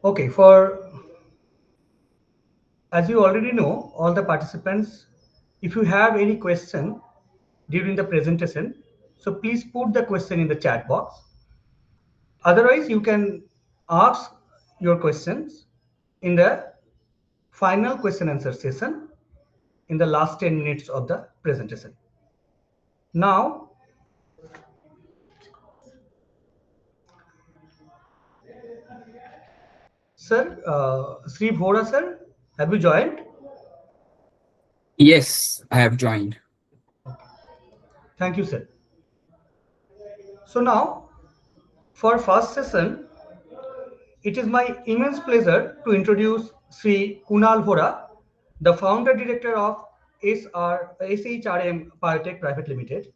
Okay, as you already know, all the participants, if you have any question during the presentation, so please put the question in the chat box. Otherwise, you can ask your questions in the final question answer session in the last 10 minutes of the presentation. Now, sir, Sri Vora sir, have you joined? Yes, I have joined. Thank you, sir. So now, for first session, it is my immense pleasure to introduce Sri Kunal Vora, the founder director of SHRM Biotech Private Limited.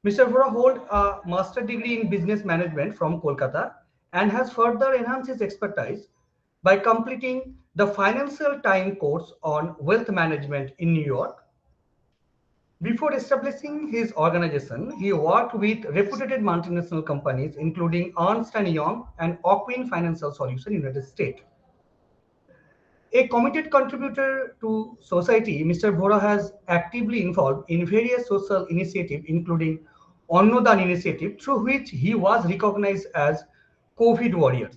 Mr. Vora holds a master degree in business management from Kolkata and has further enhanced his expertise by completing the Financial Time course on wealth management in New York. Before establishing his organization, he worked with reputed multinational companies including Ernst & Young and Ocwin Financial Solutions in the United States. A committed contributor to society, Mr. Vora has actively involved in various social initiatives, including Annodan initiative, through which he was recognized as COVID warriors.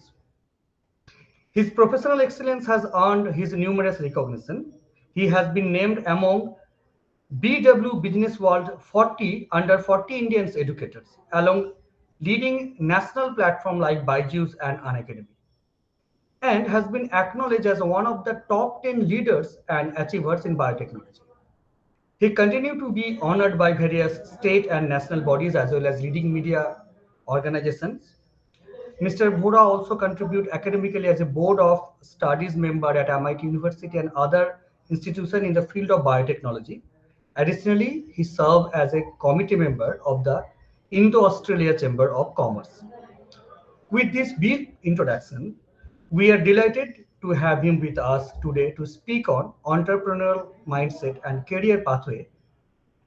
His professional excellence has earned his numerous recognition. He has been named among BW Business World 40 under 40 Indians educators, along leading national platforms like Byju's and Unacademy, and has been acknowledged as one of the top 10 leaders and achievers in biotechnology. He continued to be honored by various state and national bodies as well as leading media organizations. Mr. Bhura also contributes academically as a board of studies member at MIT University and other institutions in the field of biotechnology. Additionally, he served as a committee member of the Indo-Australia Chamber of Commerce. With this brief introduction, we are delighted to have him with us today to speak on entrepreneurial mindset and career pathway,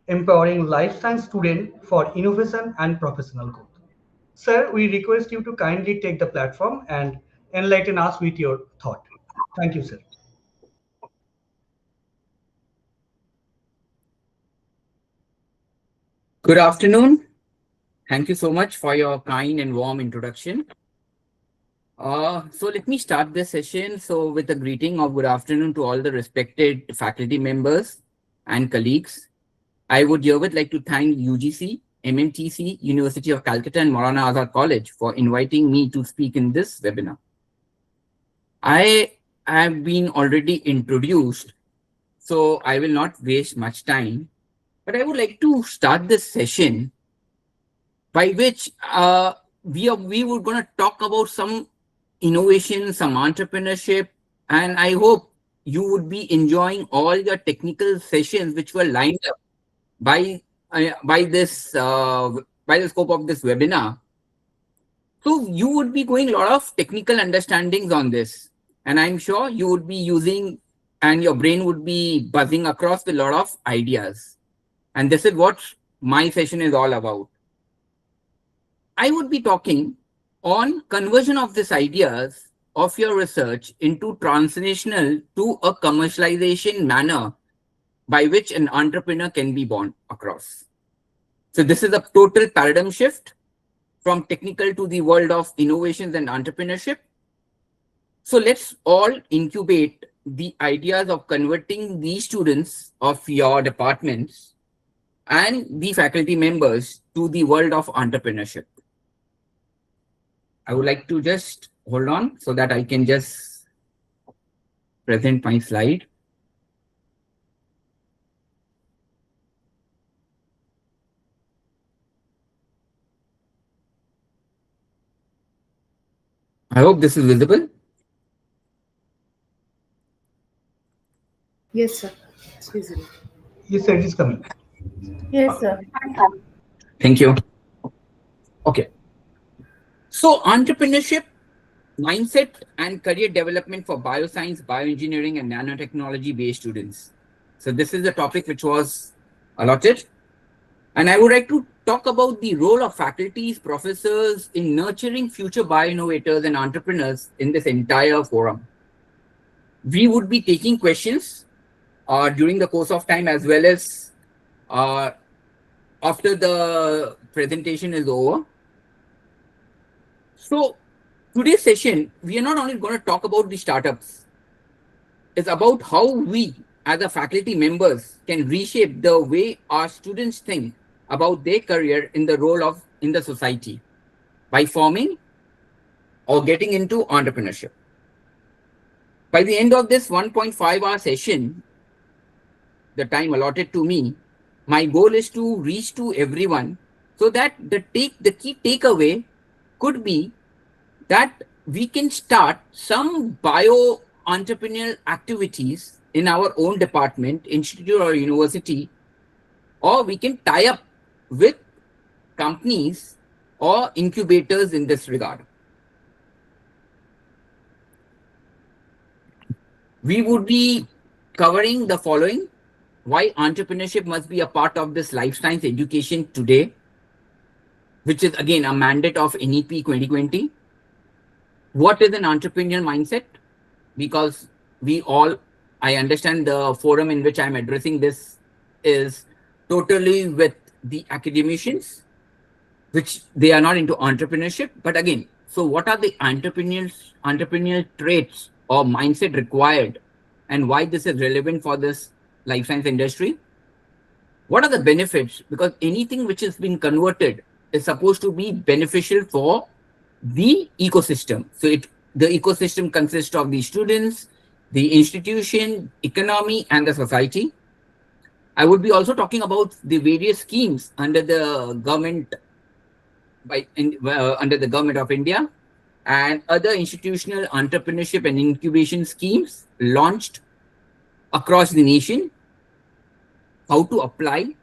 empowering life science students for innovation and professional growth. Sir, we request you to kindly take the platform and enlighten us with your thought. Thank you, sir. Good afternoon. Thank you so much for your kind and warm introduction. So let me start this session. So with a greeting of good afternoon to all the respected faculty members and colleagues. I would herewith like to thank UGC, MMTC, University of Calcutta and Maulana Azad College for inviting me to speak in this webinar. I have been already introduced, so I will not waste much time, but I would like to start this session by which we were going to talk about some innovation, some entrepreneurship, and I hope you would be enjoying all the technical sessions which were lined up by by this by the scope of this webinar. So you would be going a lot of technical understandings on this, and I'm sure you would be using and your brain would be buzzing across with a lot of ideas. And this is what my session is all about. I would be talking on conversion of these ideas of your research into translational to a commercialization manner by which an entrepreneur can be born across. So this is a total paradigm shift from technical to the world of innovations and entrepreneurship. So let's all incubate the ideas of converting the students of your departments and the faculty members to the world of entrepreneurship. I would like to just hold on so that I can just present my slide. I hope this is visible. Yes, sir. It's visible. Yes, sir, it is coming. Yes, sir. Thank you. Okay. So entrepreneurship, mindset and career development for bioscience, bioengineering and nanotechnology based students. So this is the topic which was allotted. And I would like to talk about the role of faculties, professors in nurturing future bioinnovators and entrepreneurs in this entire forum. We would be taking questions during the course of time, as well as uh, after the presentation is over. So today's session, we are not only going to talk about the startups, it's about how we as a faculty members can reshape the way our students think about their career in the role of in the society by forming or getting into entrepreneurship. By the end of this 1.5-hour session, the time allotted to me, my goal is to reach to everyone so that the key takeaway could be that we can start some bio entrepreneurial activities in our own department, institute, or university, or we can tie up with companies or incubators in this regard. We would be covering the following: why entrepreneurship must be a part of this life science education today, which is again a mandate of NEP 2020. What is an entrepreneurial mindset? Because I understand the forum in which I'm addressing this is totally with the academicians, which they are not into entrepreneurship. But again, so what are the entrepreneurial traits or mindset required, and why this is relevant for this life science industry? What are the benefits? Because anything which has been converted is supposed to be beneficial for the ecosystem. So the ecosystem consists of the students, the institution, economy, and the society. I would be also talking about the various schemes under the government under the government of India, and other institutional entrepreneurship and incubation schemes launched across the nation. How to apply?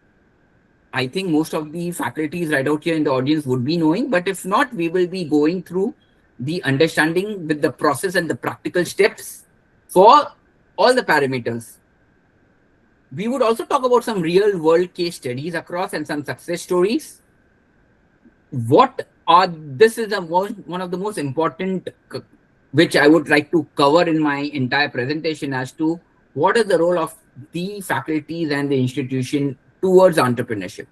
I think most of the faculties right out here in the audience would be knowing, but if not, we will be going through the understanding with the process and the practical steps for all the parameters. We would also talk about some real world case studies across and some success stories. This is one of the most important, which I would like to cover in my entire presentation, as to what is the role of the faculties and the institution towards entrepreneurship.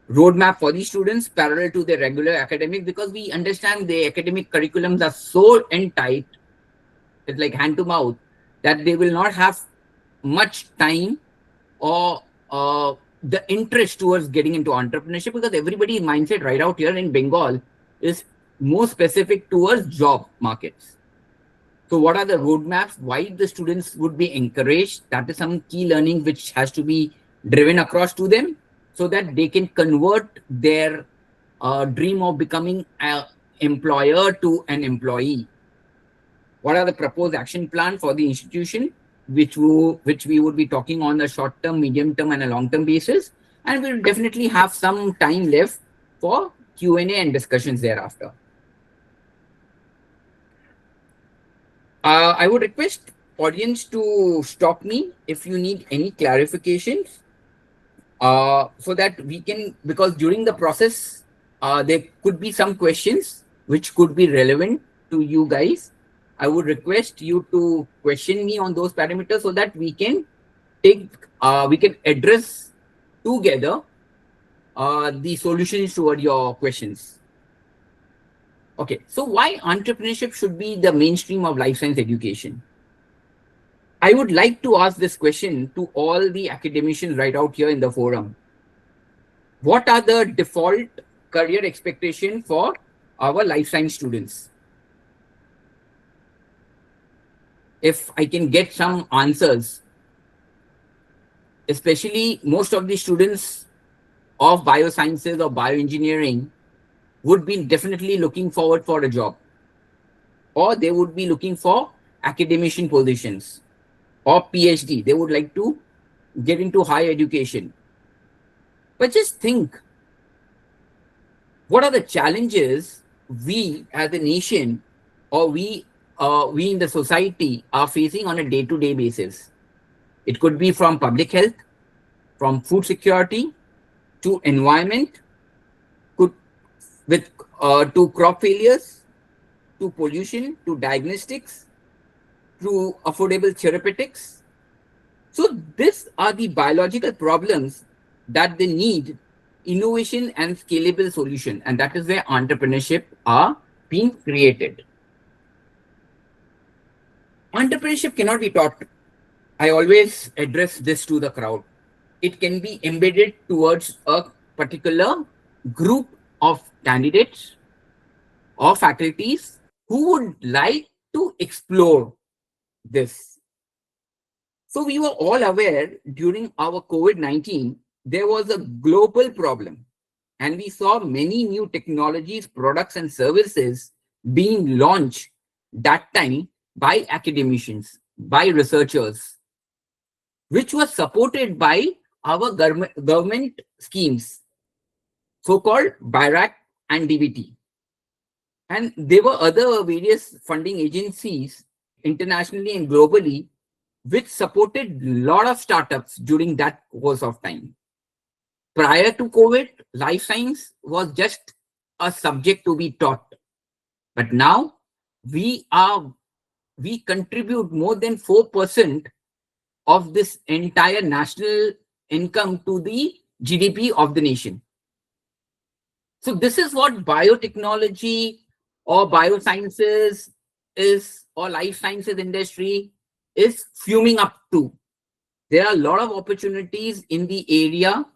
Roadmap for the students parallel to their regular academic, because we understand the academic curriculums are so tight, it's like hand to mouth, that they will not have much time or the interest towards getting into entrepreneurship, because everybody's mindset right out here in Bengal is more specific towards job markets. So what are the roadmaps? Why the students would be encouraged? That is some key learning which has to be driven across to them, so that they can convert their dream of becoming an employer to an employee. What are the proposed action plan for the institution, which we would be talking on a short-term, medium-term, and a long-term basis, and we'll definitely have some time left for Q&A and discussions thereafter. I would request audience to stop me if you need any clarifications, so that we can, because during the process, there could be some questions which could be relevant to you guys. I would request you to question me on those parameters so that we can address together the solutions toward your questions. Okay, so why entrepreneurship should be the mainstream of life science education? I would like to ask this question to all the academicians right out here in the forum. What are the default career expectations for our life science students? If I can get some answers, especially most of the students of biosciences or bioengineering would be definitely looking forward for a job, or they would be looking for academician positions or PhD. They would like to get into higher education. But just think, what are the challenges we as a nation, or we in the society are facing on a day-to-day basis? It could be from public health, from food security, to environment, could with to crop failures, to pollution, to diagnostics, to affordable therapeutics. So these are the biological problems that they need innovation and scalable solution, and that is where entrepreneurship are being created. Entrepreneurship cannot be taught. I always address this to the crowd. It can be embedded towards a particular group of candidates or faculties who would like to explore this. So we were all aware during our COVID-19, there was a global problem, and we saw many new technologies, products, and services being launched that time by academicians, by researchers, which was supported by our government schemes, so-called BIRAC and DBT. And there were other various funding agencies internationally and globally which supported a lot of startups during that course of time. Prior to COVID, life science was just a subject to be taught. But now we contribute more than 4% of this entire national income to the GDP of the nation. So this is what biotechnology or biosciences is, or life sciences industry is fuming up to. There are a lot of opportunities in the area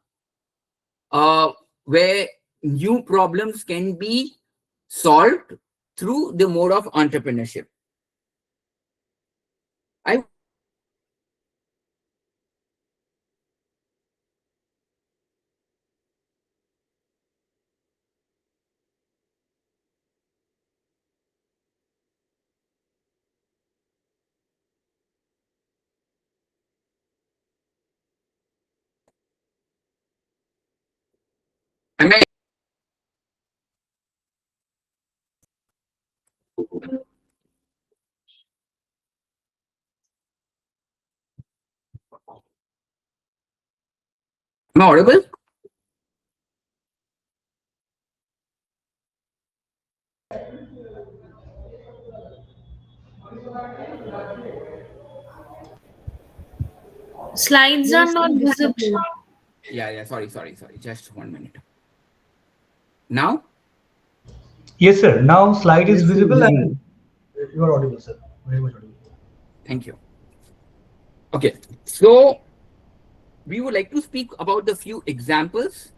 where new problems can be solved through the mode of entrepreneurship. Am I audible? Slides are not visible. Yeah. Sorry. Just 1 minute. Now? Yes, sir. Now slide is Yes, sir. visible and you are audible, sir. Very much audible. Thank you. Okay. So we would like to speak about the few examples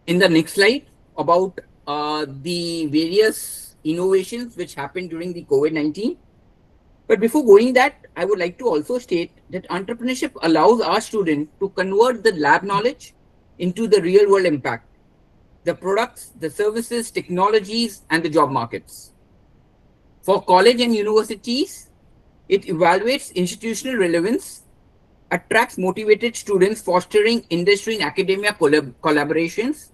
in the next slide about the various innovations which happened during the COVID-19. But before going that, I would like to also state that entrepreneurship allows our students to convert the lab knowledge into the real world impact, the products, the services, technologies, and the job markets. For college and universities, it evaluates institutional relevance, attracts motivated students, fostering industry and academia collaborations,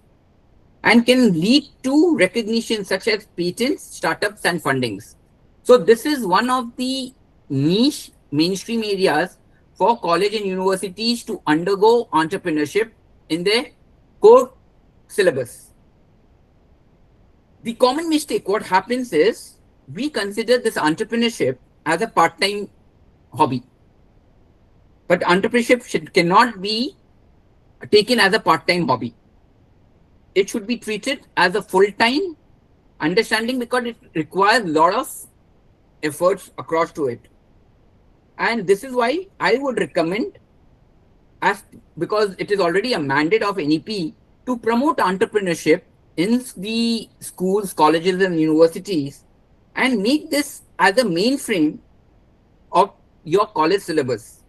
and can lead to recognition such as patents, startups, and fundings. So this is one of the niche mainstream areas for college and universities to undergo entrepreneurship in their core syllabus. The common mistake, what happens is, we consider this entrepreneurship as a part-time hobby. But entrepreneurship cannot be taken as a part-time hobby. It should be treated as a full-time understanding because it requires a lot of efforts across to it. And this is why I would recommend, because it is already a mandate of NEP to promote entrepreneurship in the schools, colleges, and universities, and make this as a mainframe of your college syllabus,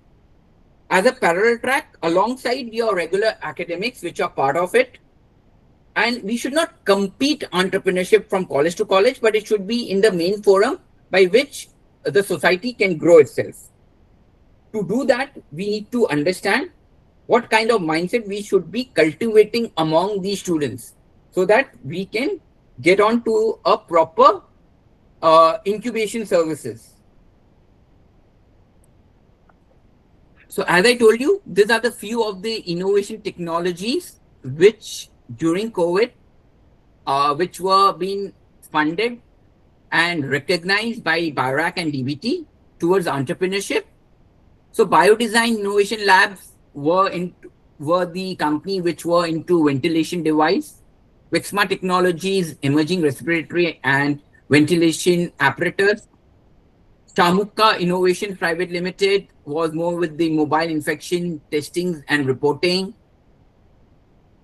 as a parallel track alongside your regular academics, which are part of it. And we should not compete entrepreneurship from college to college, but it should be in the main forum by which the society can grow itself. To do that, we need to understand what kind of mindset we should be cultivating among these students so that we can get on to a proper incubation services. So as I told you, these are the few of the innovation technologies which during COVID, which were being funded and recognized by BIRAC and DBT towards entrepreneurship. So Biodesign Innovation Labs were the company which were into ventilation device, with smart technologies, emerging respiratory and ventilation apparatus. Chamukka Innovation Private Limited was more with the mobile infection testings and reporting.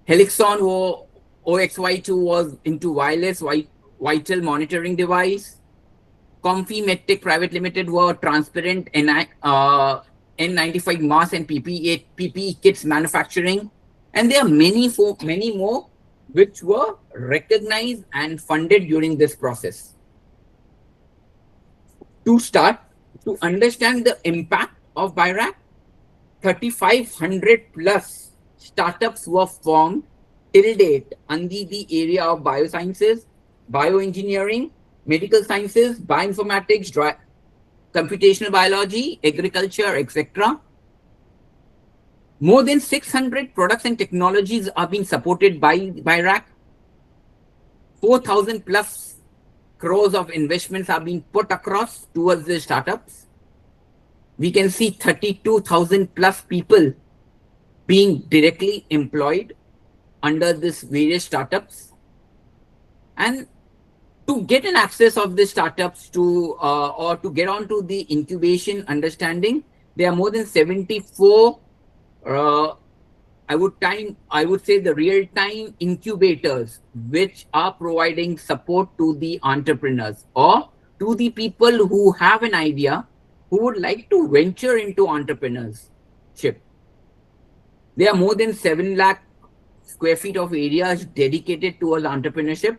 Helixon or OXY2 was into wireless vital monitoring device. Comfy MedTech Private Limited were transparent N95 masks and PPE kits manufacturing. And there are many more which were recognized and funded during this process. To start, to understand the impact of BIRAC, 3,500 plus startups were formed till date under the area of biosciences, bioengineering, medical sciences, bioinformatics, computational biology, agriculture, etc. More than 600 products and technologies are being supported by BIRAC. 4,000 plus crores of investments are being put across towards the startups. We can see 32,000 plus people being directly employed under this various startups. And to get an access of the startups to or to get onto the incubation understanding, there are more than 74 I would say the real-time incubators which are providing support to the entrepreneurs or to the people who have an idea who would like to venture into entrepreneurship. There are more than 7 lakh square feet of areas dedicated towards entrepreneurship,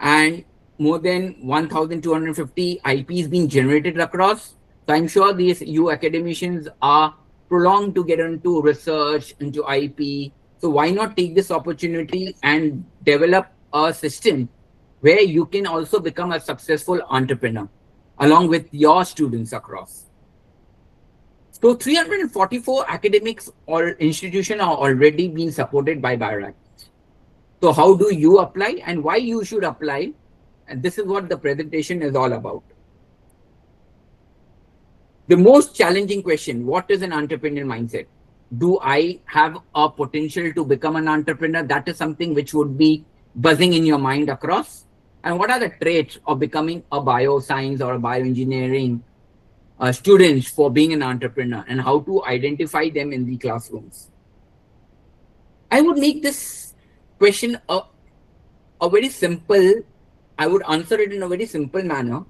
and more than 1,250 IPs being generated across. So I'm sure these you academicians are prolonged to get into research, into IP. So why not take this opportunity and develop a system where you can also become a successful entrepreneur along with your students across. So 344 academics or institutions are already being supported by BIRAC. So how do you apply and why you should apply? And this is what the presentation is all about. The most challenging question, what is an entrepreneurial mindset? Do I have a potential to become an entrepreneur? That is something which would be buzzing in your mind across. And what are the traits of becoming a bioscience or a bioengineering students for being an entrepreneur, and how to identify them in the classrooms? I would make this question a very simple, I would answer it in a very simple manner.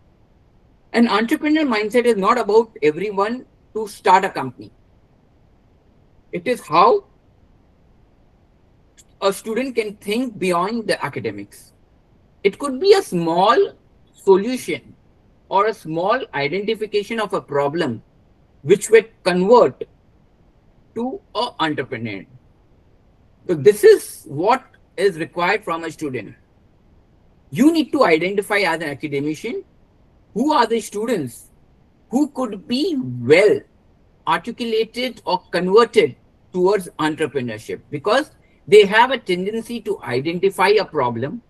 An entrepreneurial mindset is not about everyone to start a company. It is how a student can think beyond the academics. It could be a small solution or a small identification of a problem which will convert to an entrepreneur. So this is what is required from a student. You need to identify as an academician who are the students who could be well articulated or converted towards entrepreneurship, because they have a tendency to identify a problem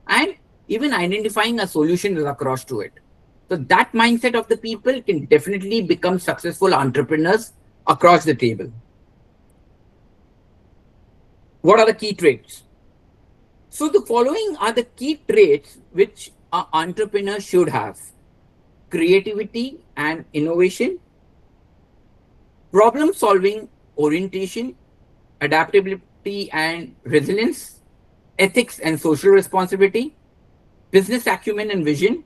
and even identifying a solution across to it. So that mindset of the people can definitely become successful entrepreneurs across the table. What are the key traits? So the following are the key traits which an entrepreneur should have: creativity and innovation, problem solving orientation, adaptability and resilience, ethics and social responsibility, business acumen and vision,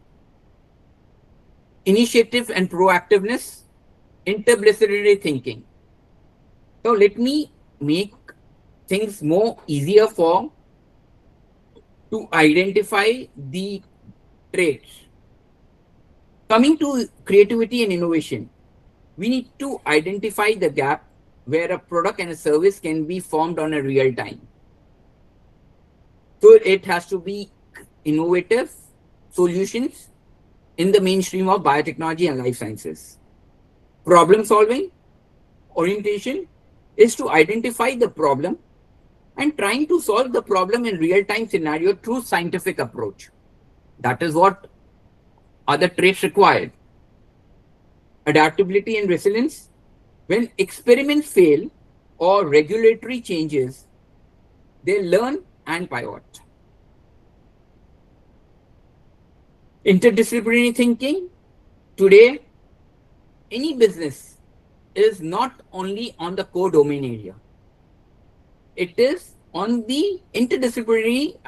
initiative and proactiveness, interdisciplinary thinking. So let me make things more easier to identify the traits. Coming to creativity and innovation, we need to identify the gap where a product and a service can be formed on a real time. So it has to be innovative solutions in the mainstream of biotechnology and life sciences. Problem solving, orientation is to identify the problem and trying to solve the problem in real-time scenario through scientific approach. That is what are the traits required. Adaptability and resilience. When experiments fail or regulatory changes, they learn and pivot. Interdisciplinary thinking. Today, any business is not only on the core domain area. It is on the interdisciplinary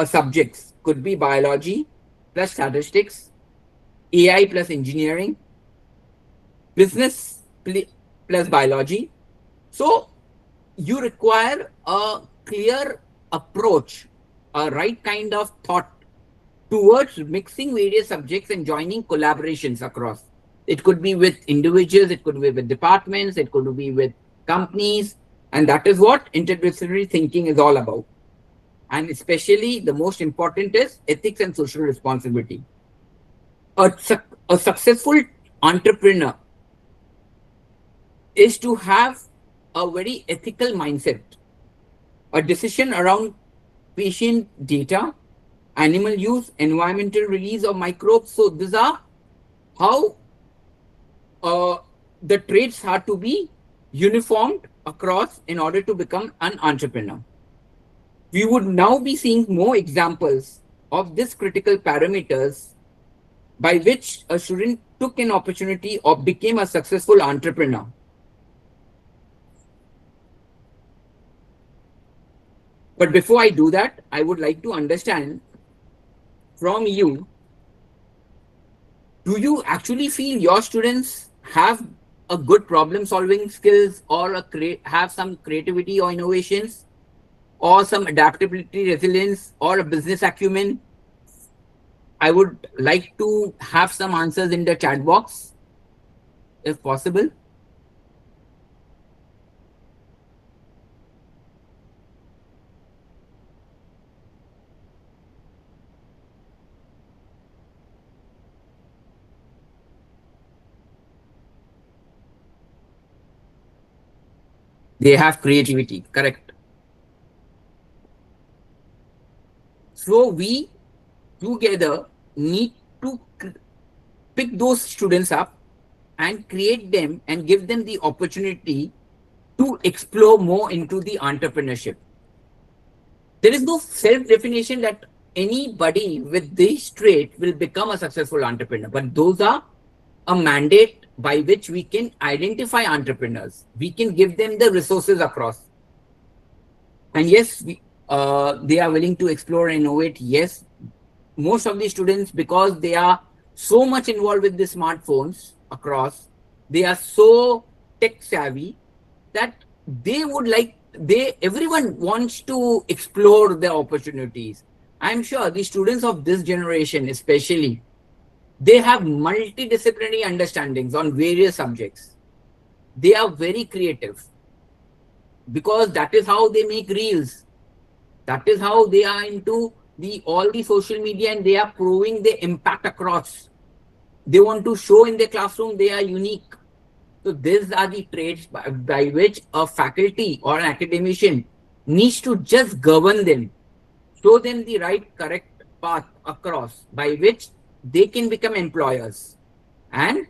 subjects. Could be biology plus statistics, AI plus engineering, business plus biology. So you require a clear approach, a right kind of thought towards mixing various subjects and joining collaborations across. It could be with individuals, it could be with departments, it could be with companies, and that is what interdisciplinary thinking is all about. And especially the most important is ethics and social responsibility. A successful entrepreneur is to have a very ethical mindset, a decision around patient data, animal use, environmental release of microbes. So these are how the traits have to be uniformed across in order to become an entrepreneur. We would now be seeing more examples of these critical parameters by which a student took an opportunity or became a successful entrepreneur. But before I do that, I would like to understand from you, do you actually feel your students have a good problem solving skills or have some creativity or innovations or some adaptability, resilience or a business acumen? I would like to have some answers in the chat box if possible. They have creativity, correct. So we together need to pick those students up and create them and give them the opportunity to explore more into the entrepreneurship. There is no self-definition that anybody with this trait will become a successful entrepreneur, but those are a mandate by which we can identify entrepreneurs. We can give them the resources across. And yes, they are willing to explore and innovate. Yes, most of the students, because they are so much involved with the smartphones across, they are so tech savvy that they would like, everyone wants to explore the opportunities. I'm sure the students of this generation, especially, they have multidisciplinary understandings on various subjects. They are very creative because that is how they make reels. That is how they are into all the social media and they are proving the impact across. They want to show in their classroom they are unique. So these are the traits by which a faculty or an academician needs to just govern them, show them the right, correct path across by which they can become employers, and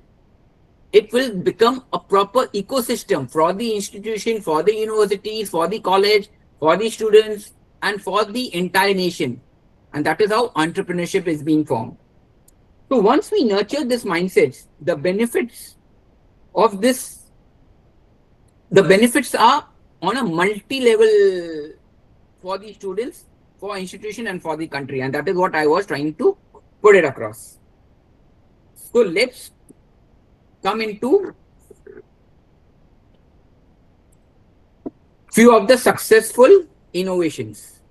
it will become a proper ecosystem for the institution, for the universities, for the college, for the students, and for the entire nation. And that is how entrepreneurship is being formed. So once we nurture this mindset, the benefits of this, the benefits are on a multi-level for the students, for institution, and for the country. And that is what I was trying to put it across. So let's come into few of the successful innovations.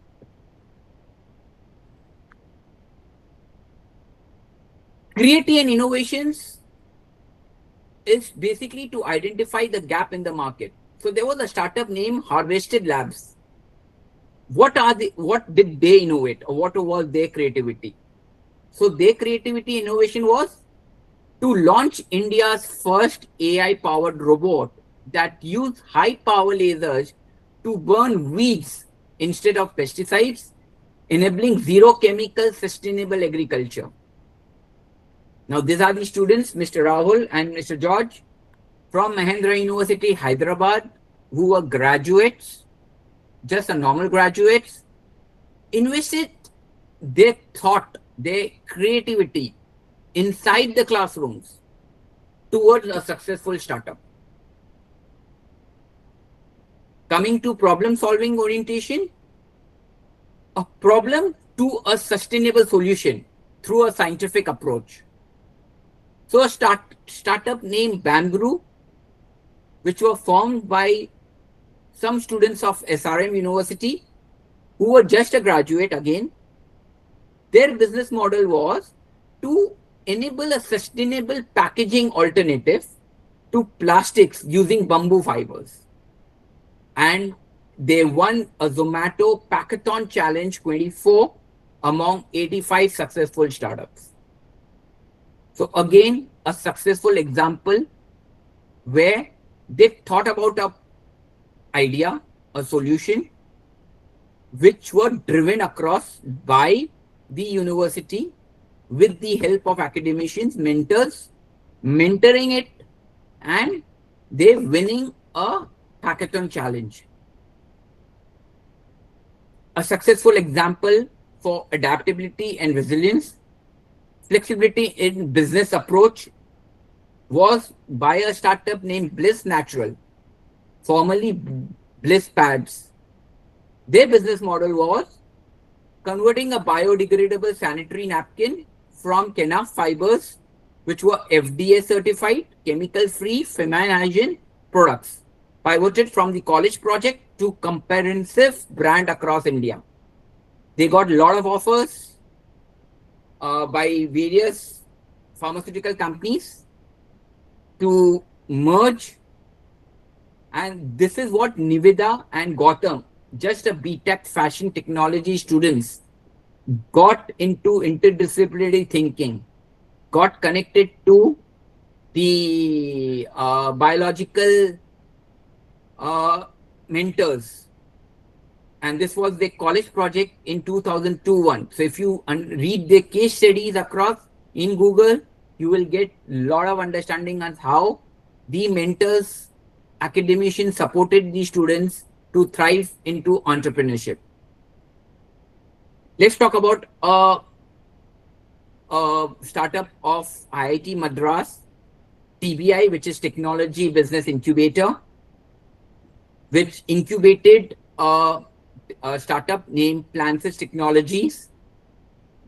Creativity and innovations is basically to identify the gap in the market. So there was a startup named Harvested Labs. What did they innovate, or what was their creativity? So their creativity innovation was to launch India's first AI-powered robot that use high power lasers to burn weeds instead of pesticides, enabling zero chemical sustainable agriculture. Now, these are the students, Mr. Rahul and Mr. George, from Mahendra University, Hyderabad, who were graduates, just a normal graduates, invested their thought, their creativity inside the classrooms towards a successful startup. Coming to problem solving orientation, a problem to a sustainable solution through a scientific approach. So a startup named Bamboo, which were formed by some students of SRM University who were just a graduate again. Their business model was to enable a sustainable packaging alternative to plastics using bamboo fibers. And they won a Zomato Packathon Challenge 24 among 85 successful startups. So again, a successful example where they thought about an idea, a solution, which were driven across by the university with the help of academicians, mentors, mentoring it, and they're winning a hackathon challenge. A successful example for adaptability and resilience, flexibility in business approach was by a startup named Bliss Natural, formerly Bliss Pads. Their business model was converting a biodegradable sanitary napkin from kenaf fibers, which were FDA certified, chemical-free, feminine hygiene products, pivoted from the college project to comprehensive brand across India. They got a lot of offers by various pharmaceutical companies to merge, and this is what Nivida and Gautam, just a BTech fashion technology students, got into interdisciplinary thinking, got connected to the biological mentors, and this was their college project in 2002-1. So if you read the case studies across in Google, you will get a lot of understanding on how the mentors, academicians supported the students to thrive into entrepreneurship. Let's talk about a startup of IIT Madras, TBI, which is Technology Business Incubator, which incubated a startup named Plansys Technologies.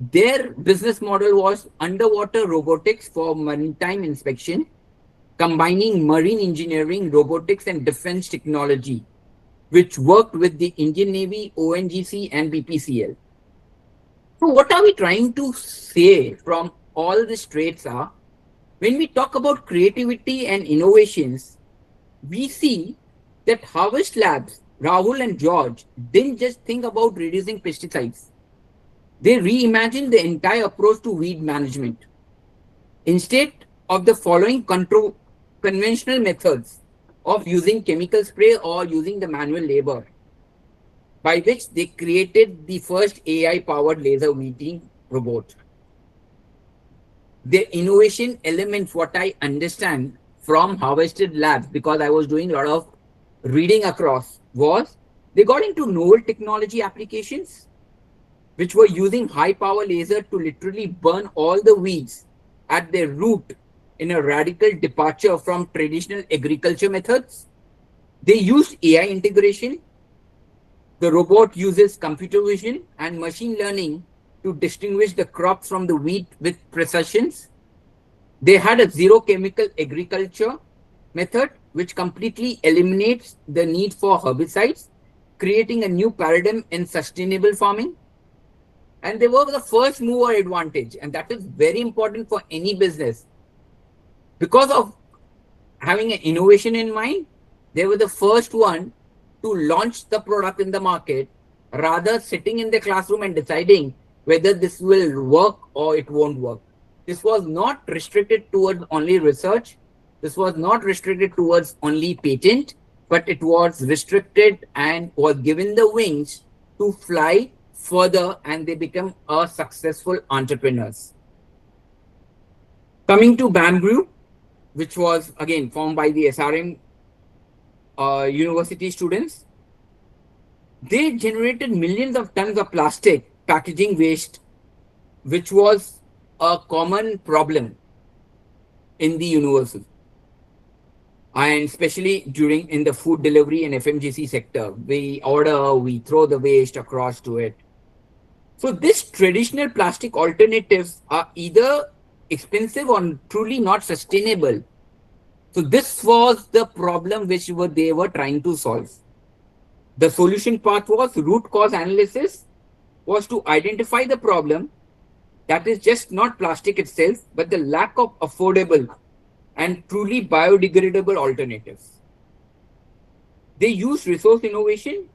Their business model was underwater robotics for maritime inspection, combining marine engineering, robotics, and defense technology, which worked with the Indian Navy, ONGC, and BPCL. So what are we trying to say from all these traits are, when we talk about creativity and innovations, we see that Harvest Labs, Rahul and George, didn't just think about reducing pesticides. They reimagined the entire approach to weed management. Instead of the following conventional methods of using chemical spray or using the manual labor, by which they created the first AI-powered laser weeding robot. The innovation elements, what I understand from Harvested Labs, because I was doing a lot of reading across, was they got into novel technology applications, which were using high-power laser to literally burn all the weeds at their root in a radical departure from traditional agriculture methods. They used AI integration. The robot uses computer vision and machine learning to distinguish the crops from the wheat with precision. They had a zero chemical agriculture method, which completely eliminates the need for herbicides, creating a new paradigm in sustainable farming. And they were the first mover advantage, and that is very important for any business. Because of having an innovation in mind, they were the first one to launch the product in the market, rather sitting in the classroom and deciding whether this will work or it won't work. This was not restricted towards only research. This was not restricted towards only patent, but it was restricted and was given the wings to fly further, and they become a successful entrepreneurs. Coming to bamboo, which was again formed by the SRM university students, they generated millions of tons of plastic packaging waste, which was a common problem in the university, and especially during in the food delivery and FMGC sector. We order, we throw the waste across to it. So this traditional plastic alternatives are either expensive or truly not sustainable. So this was the problem which they were trying to solve. The solution path was root cause analysis, was to identify the problem, that is just not plastic itself, but the lack of affordable and truly biodegradable alternatives. They used resource innovation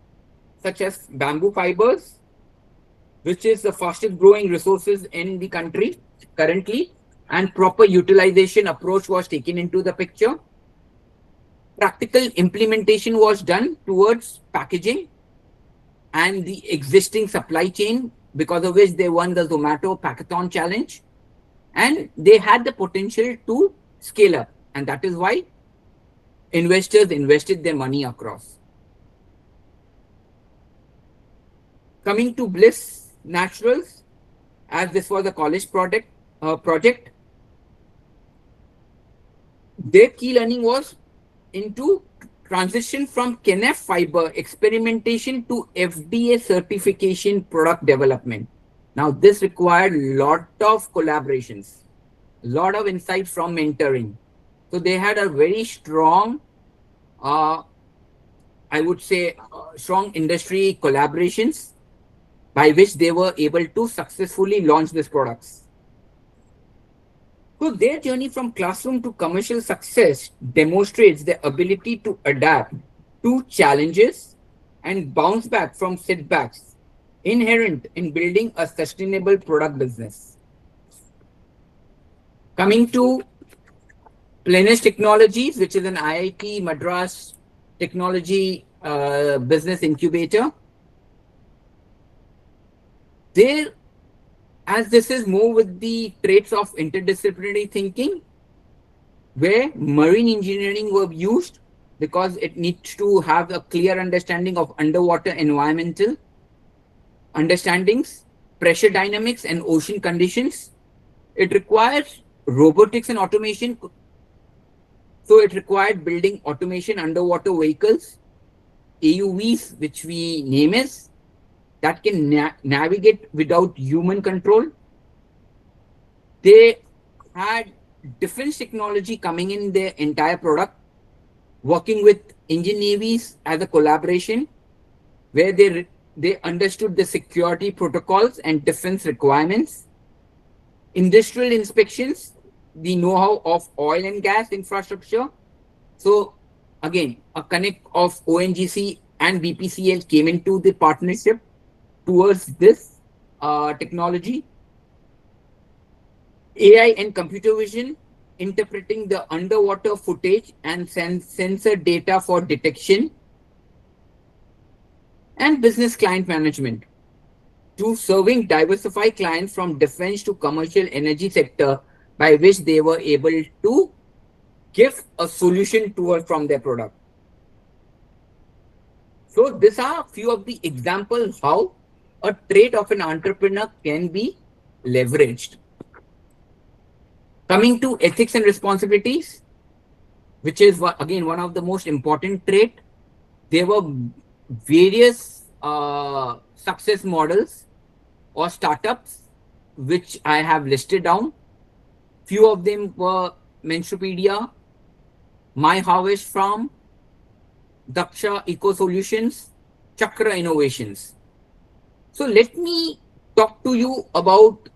such as bamboo fibers, which is the fastest growing resources in the country currently, and proper utilization approach was taken into the picture. Practical implementation was done towards packaging and the existing supply chain, because of which they won the Zomato Packathon challenge, and they had the potential to scale up, and that is why investors invested their money across. Coming to Bliss Naturals, as this was a college project, their key learning was into transition from KNF fiber experimentation to FDA certification product development. Now, this required lot of collaborations, lot of insight from mentoring. So they had a very strong, I would say, strong industry collaborations by which they were able to successfully launch these products. So their journey from classroom to commercial success demonstrates their ability to adapt to challenges and bounce back from setbacks inherent in building a sustainable product business. Coming to Plenus Technologies, which is an IIT Madras technology business incubator. There, as this is more with the traits of interdisciplinary thinking, where marine engineering were used because it needs to have a clear understanding of underwater environmental understandings, pressure dynamics, and ocean conditions. It requires robotics and automation. So it required building automation underwater vehicles, AUVs, which we name as, that can navigate without human control. They had defense technology coming in their entire product, working with Indian navies as a collaboration, where they understood the security protocols and defense requirements. Industrial inspections, the know-how of oil and gas infrastructure. So again, a connect of ONGC and BPCL came into the partnership towards this technology. AI and computer vision, interpreting the underwater footage and sensor data for detection. And business client management, to serving diversified clients from defense to commercial energy sector, by which they were able to give a solution from their product. So these are a few of the examples how a trait of an entrepreneur can be leveraged. Coming to ethics and responsibilities, which is again one of the most important trait. There were various success models or startups which I have listed down. Few of them were Menstrupedia, My Harvest Farm, Daksha Eco Solutions, Chakra Innovations. So let me talk to you about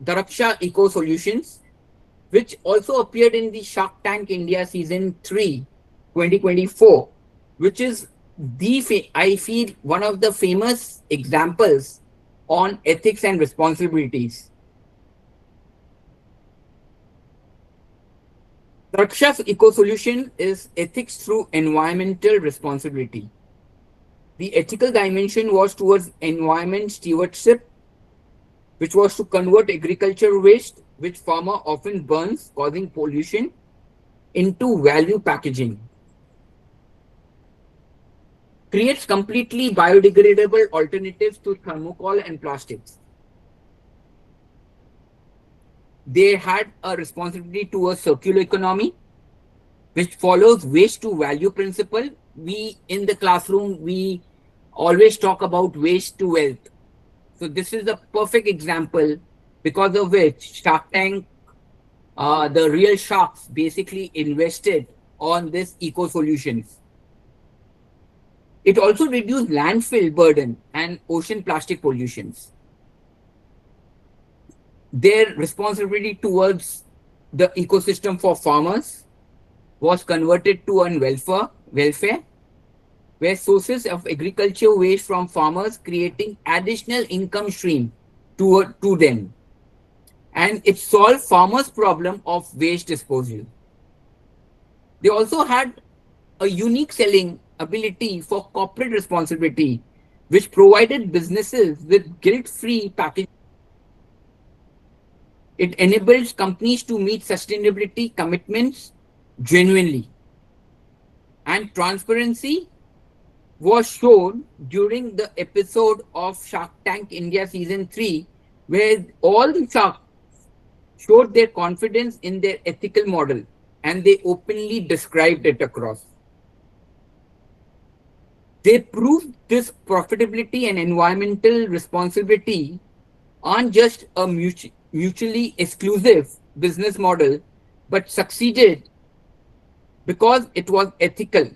the Daksha Eco Solutions, which also appeared in the Shark Tank India Season 3, 2024, which is I feel one of the famous examples on ethics and responsibilities. Raksha's eco solution is ethics through environmental responsibility. The ethical dimension was towards environment stewardship, which was to convert agriculture waste, which farmer often burns, causing pollution, into value packaging. Creates completely biodegradable alternatives to thermocol and plastics. They had a responsibility towards circular economy, which follows waste to value principle. We in the classroom, we always talk about waste to wealth. So this is a perfect example because of which Shark Tank, the real sharks basically invested on this eco solutions. It also reduced landfill burden and ocean plastic pollutions. Their responsibility towards the ecosystem for farmers was converted to an welfare, where sources of agriculture waste from farmers creating additional income stream to them. And it solved farmers' problem of waste disposal. They also had a unique selling ability for corporate responsibility, which provided businesses with guilt-free packaging. It enables companies to meet sustainability commitments genuinely. And transparency was shown during the episode of Shark Tank India Season 3, where all the sharks showed their confidence in their ethical model and they openly described it across. They proved this profitability and environmental responsibility aren't just a mutually exclusive business model, but succeeded because it was ethical.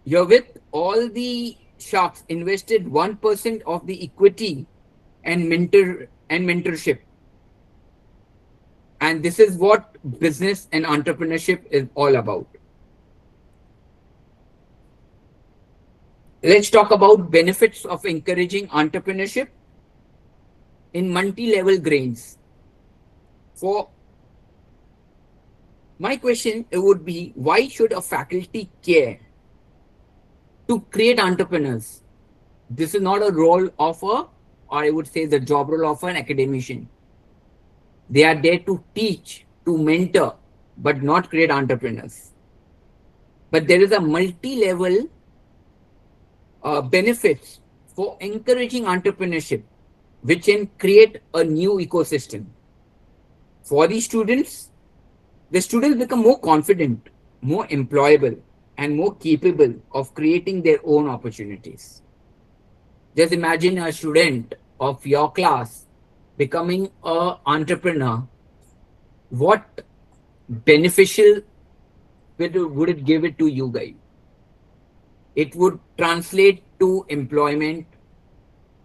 Herewith, all the sharks invested 1% of the equity and mentorship. And this is what business and entrepreneurship is all about. Let's talk about benefits of encouraging entrepreneurship in multi-level grains. For my question, it would be, why should a faculty care to create entrepreneurs? This is not a role of or I would say the job role of an academician. They are there to teach, to mentor, but not create entrepreneurs. But there is a multi-level benefits for encouraging entrepreneurship, which can create a new ecosystem. For the students become more confident, more employable, and more capable of creating their own opportunities. Just imagine a student of your class becoming an entrepreneur. What beneficial would it give it to you guys? It would translate to employment,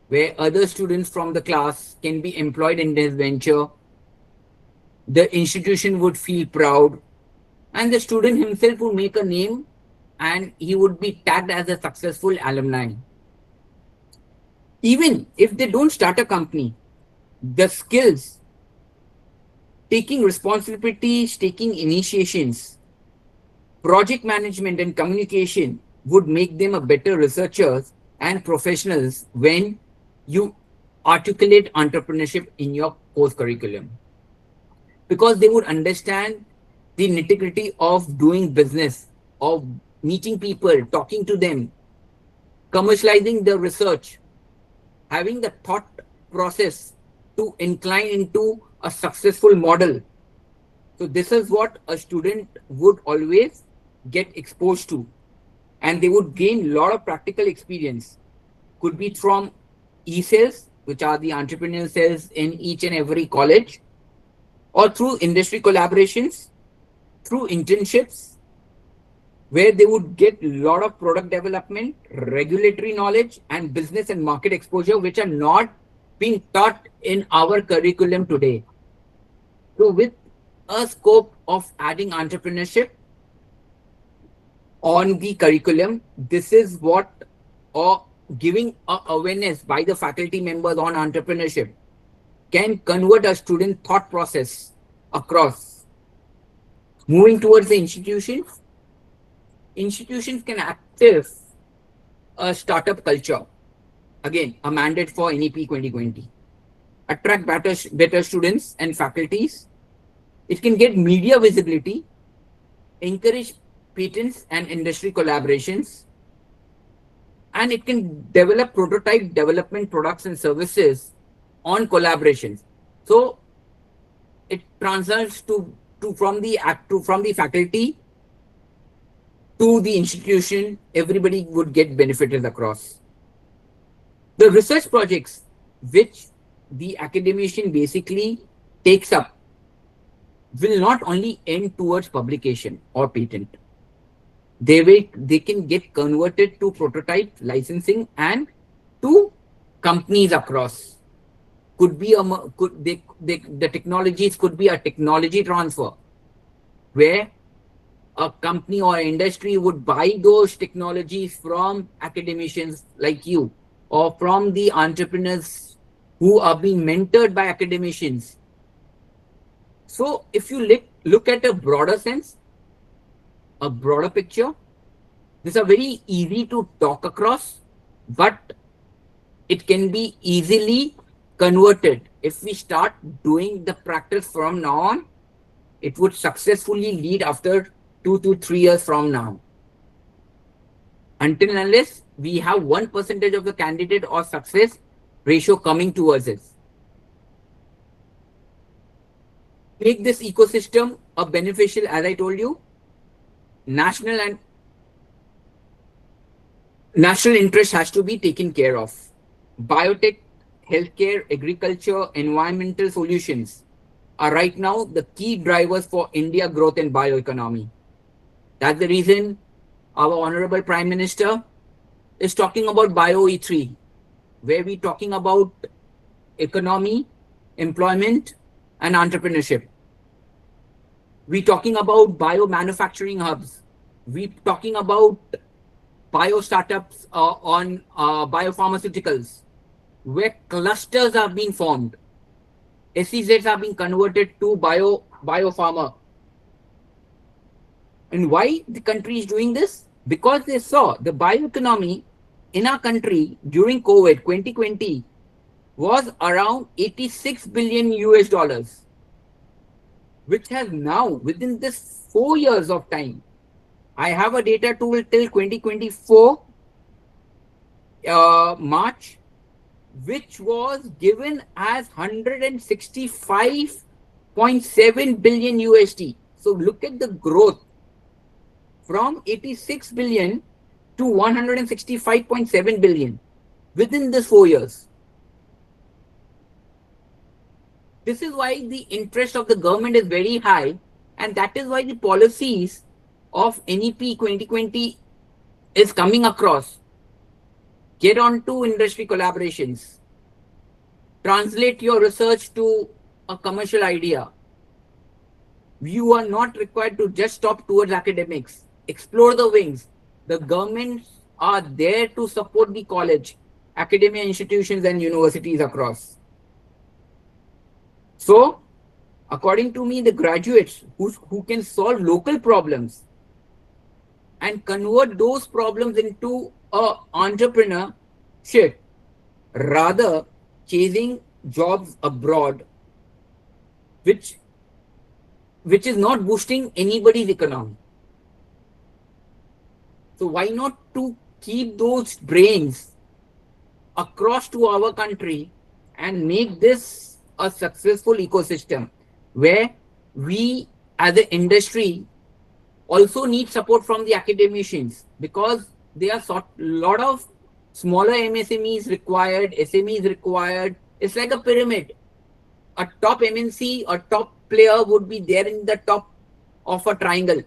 where other students from the class can be employed in this venture. The institution would feel proud, and the student himself would make a name and he would be tagged as a successful alumni. Even if they don't start a company, the skills, taking responsibilities, taking initiations, project management and communication would make them a better researchers and professionals when you articulate entrepreneurship in your course curriculum. Because they would understand the nitty-gritty of doing business, of meeting people, talking to them, commercializing the research, having the thought process to incline into a successful model. So this is what a student would always get exposed to, and they would gain a lot of practical experience. Could be from e-cells, which are the entrepreneurial cells in each and every college, or through industry collaborations, through internships, where they would get a lot of product development, regulatory knowledge, and business and market exposure, which are not being taught in our curriculum today. So with a scope of adding entrepreneurship on the curriculum, this is what, or giving awareness by the faculty members on entrepreneurship can convert a student thought process across. Moving towards the institutions, institutions can active a startup culture. Again, a mandate for NEP 2020. Attract better students and faculties. It can get media visibility, encourage patents and industry collaborations, and it can develop prototype development products and services on collaborations. So it transfers from the faculty to the institution. Everybody would get benefited across. The research projects which the academician basically takes up will not only end towards publication or patent. They can get converted to prototype licensing and to companies across. Could be the technologies could be a technology transfer where a company or industry would buy those technologies from academicians like you, or from the entrepreneurs who are being mentored by academicians. So if you look at a broader sense, a broader picture, these are very easy to talk across, but it can be easily converted. If we start doing the practice from now on, it would successfully lead after 2 to 3 years from now. Until and unless we have 1% of the candidate or success ratio coming towards it. Make this ecosystem a beneficial, as I told you, national interest has to be taken care of. Biotech, healthcare, agriculture, environmental solutions are right now the key drivers for India growth and bioeconomy. That's the reason our Honorable Prime Minister is talking about Bio E3, where we're talking about economy, employment, and entrepreneurship. We're talking about bio manufacturing hubs. We're talking about bio startups on biopharmaceuticals, where clusters are being formed. SEZs are being converted to biopharma. And why the country is doing this? Because they saw the bioeconomy in our country during COVID 2020 was around 86 billion US dollars, which has now, within this 4 years of time, I have a data tool till 2024 March, which was given as 165.7 billion USD. So look at the growth from 86 billion to 165.7 billion within this 4 years. This is why the interest of the government is very high, and that is why the policies of NEP 2020 is coming across. Get on to industry collaborations. Translate your research to a commercial idea. You are not required to just stop towards academics. Explore the wings. The governments are there to support the college, academia institutions, and universities across. So, according to me, the graduates who can solve local problems and convert those problems into a entrepreneurship, rather chasing jobs abroad, which is not boosting anybody's economy. So why not to keep those brains across to our country and make this a successful ecosystem where we as an industry also need support from the academicians, because there are a lot of smaller MSMEs required, SMEs required. It's like a pyramid. A top MNC or top player would be there in the top of a triangle.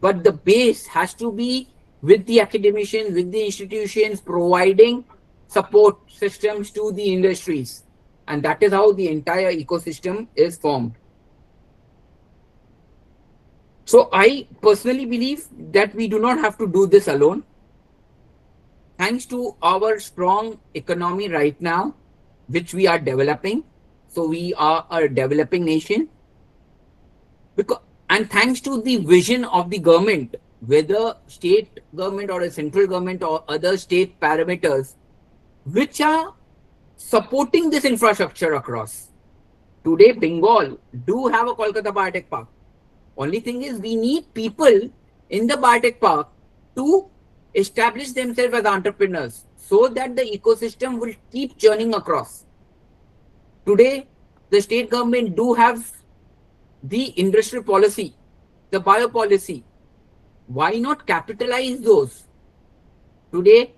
But the base has to be with the academicians, with the institutions, providing support systems to the industries. And that is how the entire ecosystem is formed. So I personally believe that we do not have to do this alone. Thanks to our strong economy right now, which we are developing. So we are a developing nation. And thanks to the vision of the government, whether state government or a central government or other state parameters, which are supporting this infrastructure across. Today, Bengal do have a Kolkata Biotech Park. Only thing is we need people in the Biotech Park to establish themselves as entrepreneurs so that the ecosystem will keep churning across. Today, the state government do have the industrial policy, the bio policy. Why not capitalize those? Today,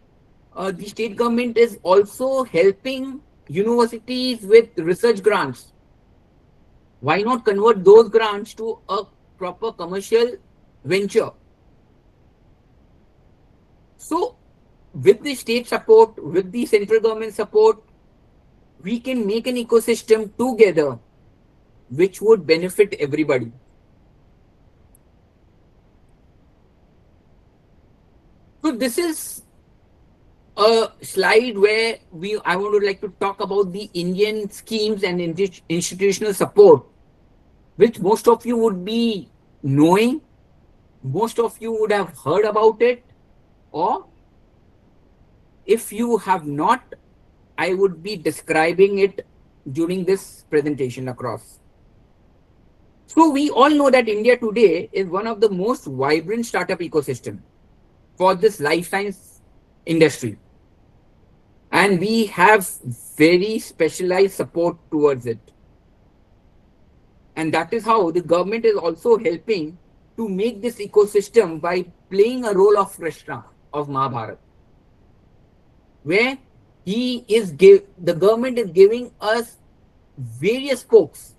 the state government is also helping universities with research grants. Why not convert those grants to a proper commercial venture? So, with the state support, with the central government support, we can make an ecosystem together which would benefit everybody. So this is a slide where I would like to talk about the Indian schemes and institutional support, which most of you would be knowing, most of you would have heard about it, or if you have not, I would be describing it during this presentation across. So we all know that India today is one of the most vibrant startup ecosystem for this life science industry. And we have very specialized support towards it. And that is how the government is also helping to make this ecosystem by playing a role of Krishna of Mahabharata, where the government is giving us various spokes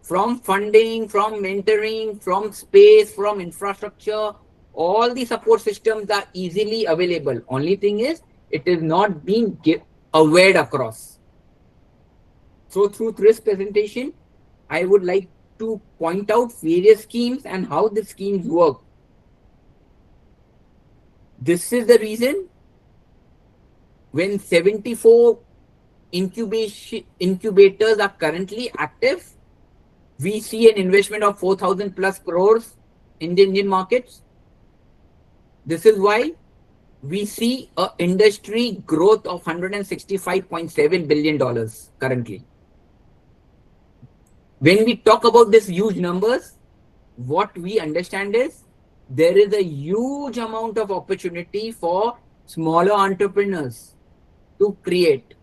from funding, from mentoring, from space, from infrastructure. All the support systems are easily available. Only thing is, it is not being aware across. So through this presentation, I would like to point out various schemes and how the schemes work. This is the reason when 74 incubators are currently active, we see an investment of 4,000 plus crores in the Indian markets. This is why we see an industry growth of $165.7 billion currently. When we talk about these huge numbers, what we understand is there is a huge amount of opportunity for smaller entrepreneurs to create.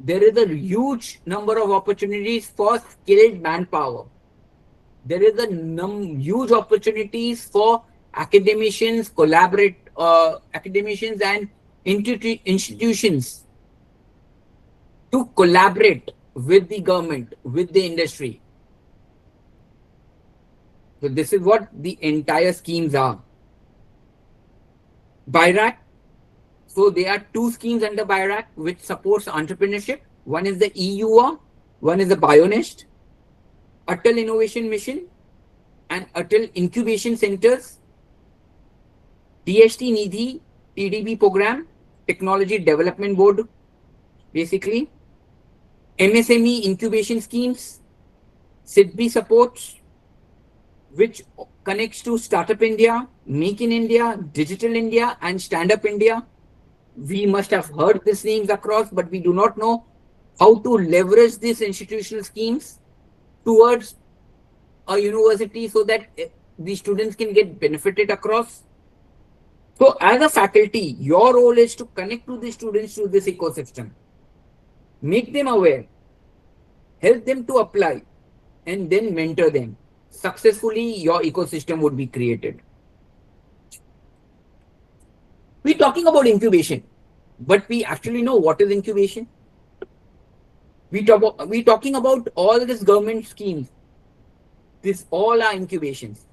There is a huge number of opportunities for skilled manpower. There is a huge opportunities for academicians, academicians and institutions to collaborate with the government, with the industry. So this is what the entire schemes are. BIRAC. So there are two schemes under BIRAC which supports entrepreneurship. One is the EUR, one is the Bionest, Atal Innovation Mission and Atal Incubation Centers, DST Nidhi, TDB program, Technology Development Board, basically, MSME incubation schemes, SIDBI supports, which connects to Startup India, Make in India, Digital India, and Stand Up India. We must have heard these names across, but we do not know how to leverage these institutional schemes towards a university so that the students can get benefited across. So as a faculty, your role is to connect to the students to this ecosystem, make them aware, help them to apply, and then mentor them. Successfully, your ecosystem would be created. We're talking about incubation, but we actually know what is incubation. We're talking about all these government schemes. These all are incubations.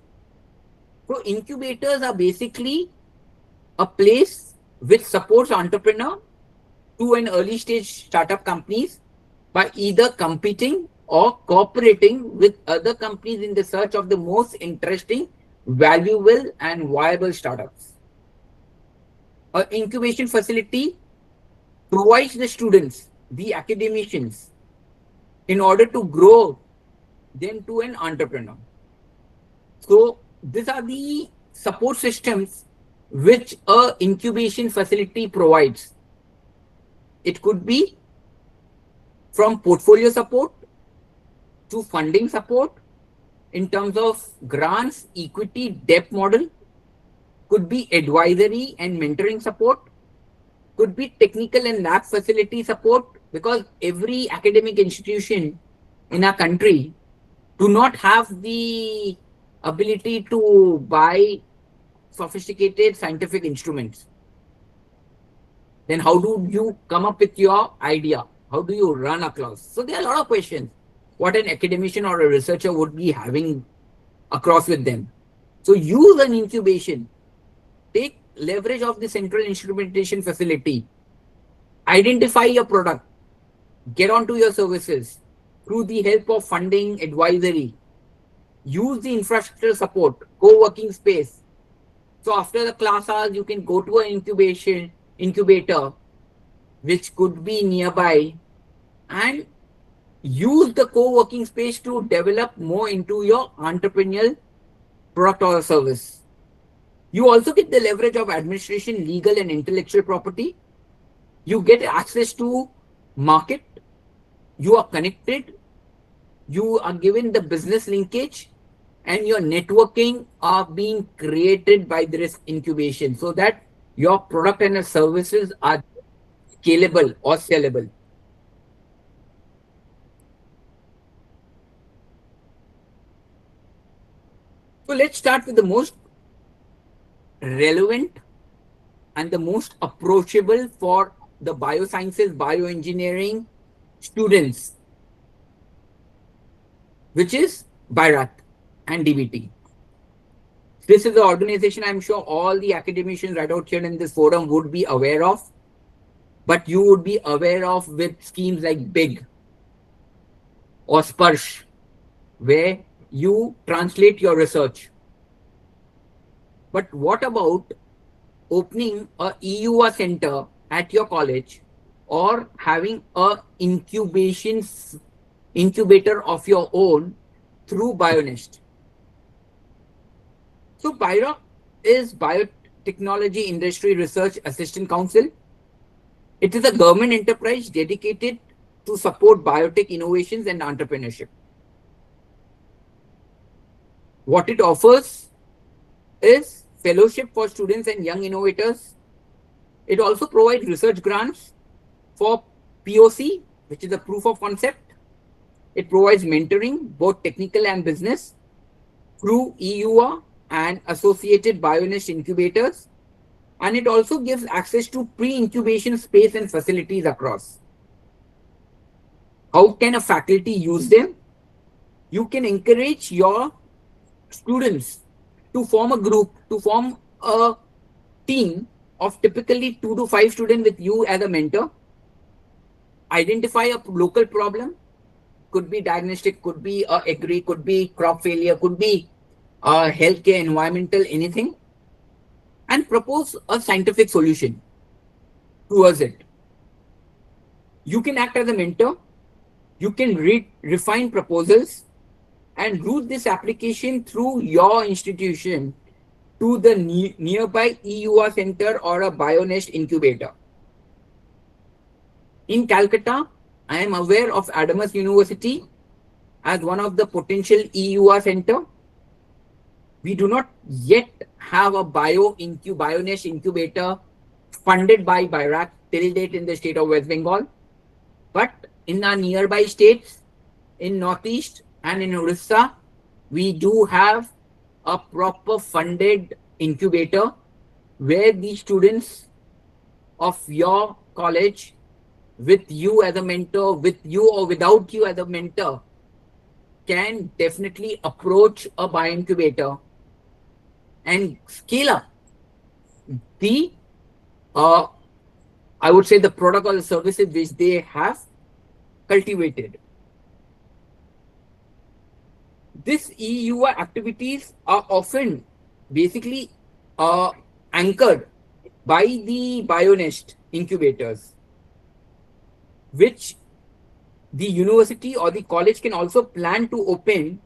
So incubators are basically a place which supports entrepreneur to an early stage startup companies by either competing or cooperating with other companies in the search of the most interesting, valuable and viable startups. An incubation facility provides the students, the academicians, in order to grow then to an entrepreneur. So these are the support systems which a incubation facility provides. It could be from portfolio support to funding support in terms of grants, equity, debt model, could be advisory and mentoring support, could be technical and lab facility support, because every academic institution in our country do not have the ability to buy sophisticated scientific instruments. Then how do you come up with your idea? How do you run a class? So there are a lot of questions what an academician or a researcher would be having across with them. So use an incubation, take leverage of the central instrumentation facility, identify your product, get onto your services through the help of funding, advisory, use the infrastructure support, co-working space. So after the class hours, you can go to an incubator, which could be nearby, and use the co-working space to develop more into your entrepreneurial product or service. You also get the leverage of administration, legal and intellectual property. You get access to market. You are connected. You are given the business linkage, and your networking are being created by this incubation so that your product and services are scalable or sellable. So let's start with the most relevant and the most approachable for the biosciences, bioengineering students, which is BIRAT and DBT. This is the organization I'm sure all the academicians right out here in this forum would be aware of, but you would be aware of with schemes like BIG or SPARSH, where you translate your research. But what about opening a EUA center at your college or having a incubator of your own through Bionest? So BIRA is Biotechnology Industry Research Assistant Council. It is a government enterprise dedicated to support biotech innovations and entrepreneurship. What it offers is fellowship for students and young innovators. It also provides research grants for POC, which is a proof of concept. It provides mentoring, both technical and business, through EUA and associated Bionest incubators. And it also gives access to pre-incubation space and facilities across. How can a faculty use them? You can encourage your students to form a group, to form a team of typically 2 to 5 students with you as a mentor. Identify a local problem, could be diagnostic, could be agri, could be crop failure, could be healthcare, environmental, anything, and propose a scientific solution towards it. You can act as a mentor. You can refine proposals and route this application through your institution to the nearby EUA center or a Bionest incubator. In Calcutta, I am aware of Adamas University as one of the potential EUA center. We do not yet have a Bionest incubator funded by BIRAC till date in the state of West Bengal. But in our nearby states, in Northeast and in Orissa, we do have a proper funded incubator where the students of your college, with you as a mentor, with you or without you as a mentor, can definitely approach a bioincubator and scale up the, I would say, the product or the services which they have cultivated. These EUA activities are often basically anchored by the Bionest incubators, which the university or the college can also plan to open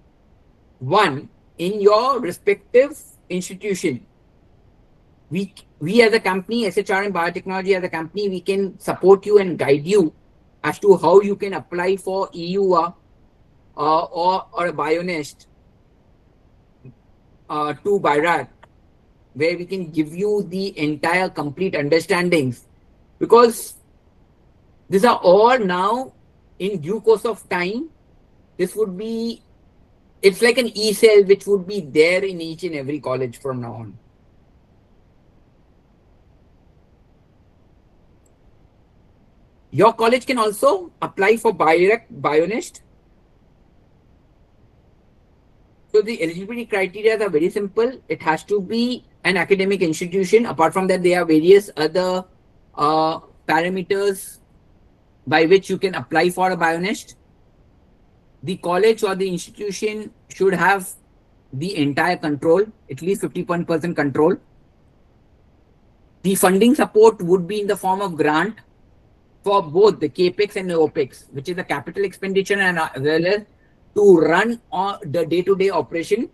one in your respective institution. We as a company, SHRM Biotechnology as a company, we can support you and guide you as to how you can apply for EUA or a Bionest to BIRAC, where we can give you the entire complete understandings, because these are all now in due course of time. This would be, it's like an e-cell which would be there in each and every college from now on. Your college can also apply for Bionest. So the eligibility criteria are very simple. It has to be an academic institution. Apart from that, there are various other parameters by which you can apply for a Bionest. The college or the institution should have the entire control, at least 50% control. The funding support would be in the form of grant for both the CAPEX and the OPEX, which is the capital expenditure and as well as to run the day-to-day operation.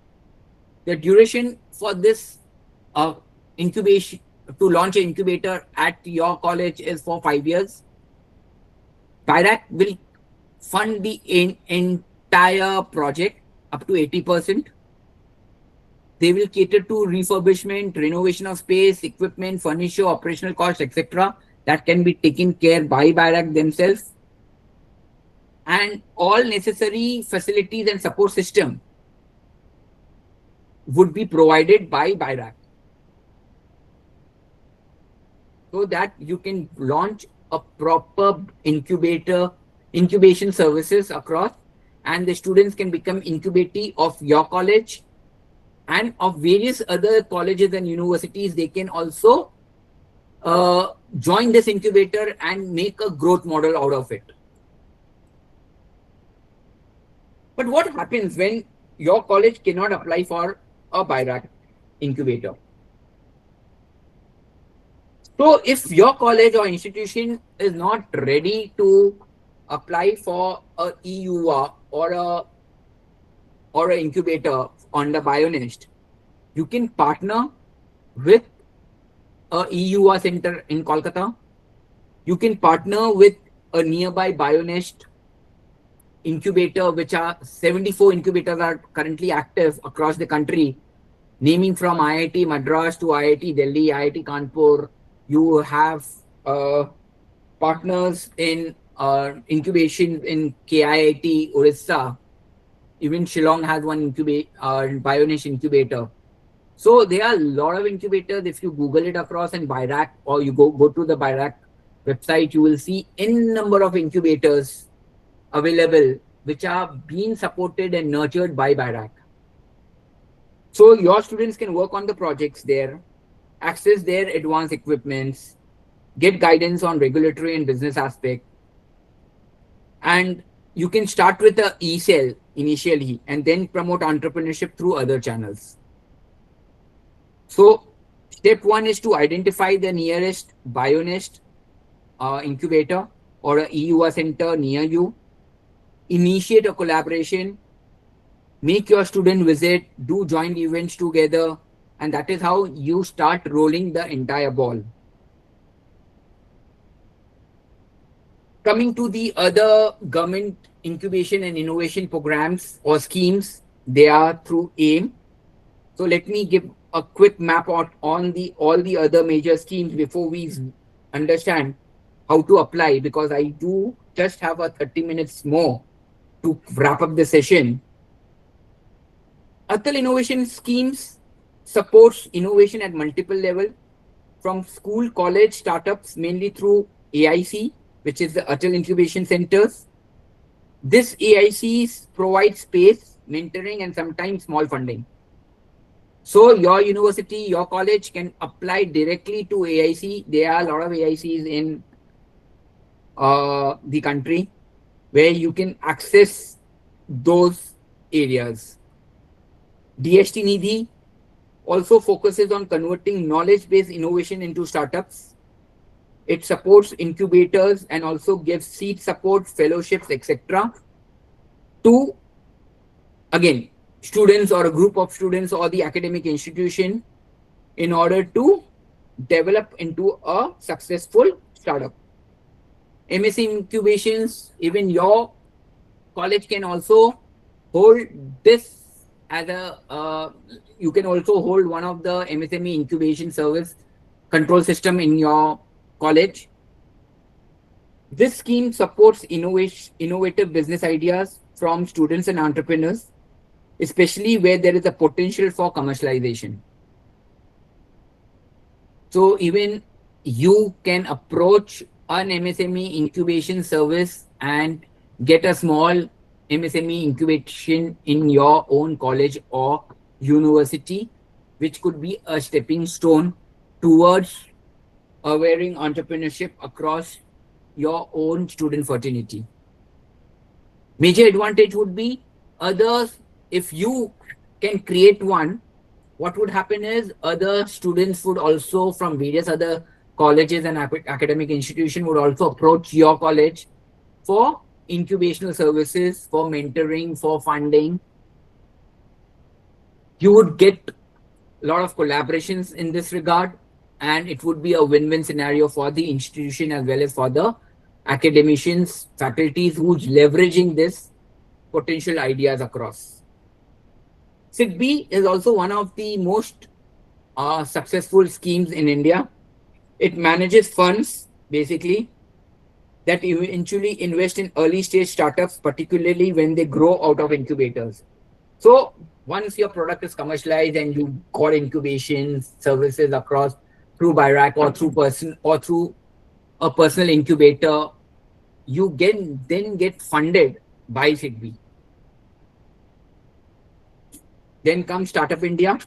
The duration for this incubation, to launch an incubator at your college, is for 5 years. BIRAC will fund the entire project up to 80%. They will cater to refurbishment, renovation of space, equipment, furniture, operational costs, etc. That can be taken care by BIRAC themselves. And all necessary facilities and support system would be provided by BIRAC, so that you can launch a proper incubation services across, and the students can become incubatee of your college and of various other colleges and universities. They can also join this incubator and make a growth model out of it. But what happens when your college cannot apply for a BIRAC incubator? So if your college or institution is not ready to apply for a EUA or an incubator on the Bionest, you can partner with a EUA center in Kolkata. You can partner with a nearby Bionest incubator, which are 74 incubators are currently active across the country, naming from IIT Madras to IIT Delhi, IIT Kanpur. You have partners in incubation in KIIT Orissa. Even Shillong has one Bionest incubator. So there are a lot of incubators. If you Google it across and BIRAC, or you go to the BIRAC website, you will see n number of incubators available which are being supported and nurtured by BIRAC. So your students can work on the projects there, access their advanced equipments, get guidance on regulatory and business aspect, and you can start with the e-cell initially and then promote entrepreneurship through other channels. So step one is to identify the nearest Bionest incubator or a EUA center near you. Initiate a collaboration, make your student visit, do joint events together, and that is how you start rolling the entire ball. Coming to the other government incubation and innovation programs or schemes, they are through AIM. So let me give a quick map on all the other major schemes before we understand how to apply, because I do just have a 30 minutes more to wrap up the session. Atal Innovation Schemes supports innovation at multiple levels, from school, college, startups, mainly through AIC, which is the Atal Incubation Centers. This AICs provide space, mentoring, and sometimes small funding. So your university, your college can apply directly to AIC. There are a lot of AICs in the country where you can access those areas. DST Nidhi also focuses on converting knowledge-based innovation into startups. It supports incubators and also gives seed support, fellowships, etc. to, again, students or a group of students or the academic institution in order to develop into a successful startup. MSc incubations, even your college can also hold this as a, you can also hold one of the MSME incubation service control system in your college. This scheme supports innovative business ideas from students and entrepreneurs, especially where there is a potential for commercialization. So even you can approach an MSME incubation service and get a small MSME incubation in your own college or university, which could be a stepping stone towards aware entrepreneurship across your own student fraternity. Major advantage would be others, if you can create one, what would happen is other students would also from various other colleges and academic institution would also approach your college for incubational services, for mentoring, for funding. You would get a lot of collaborations in this regard, and it would be a win-win scenario for the institution as well as for the academicians, faculties who's leveraging this potential ideas across. SIGB is also one of the most successful schemes in India. It manages funds basically that eventually invest in early stage startups, particularly when they grow out of incubators. So once your product is commercialized and you got incubation services across through BIRAC or through a personal incubator, you then get funded by SIGB. Then comes Startup India.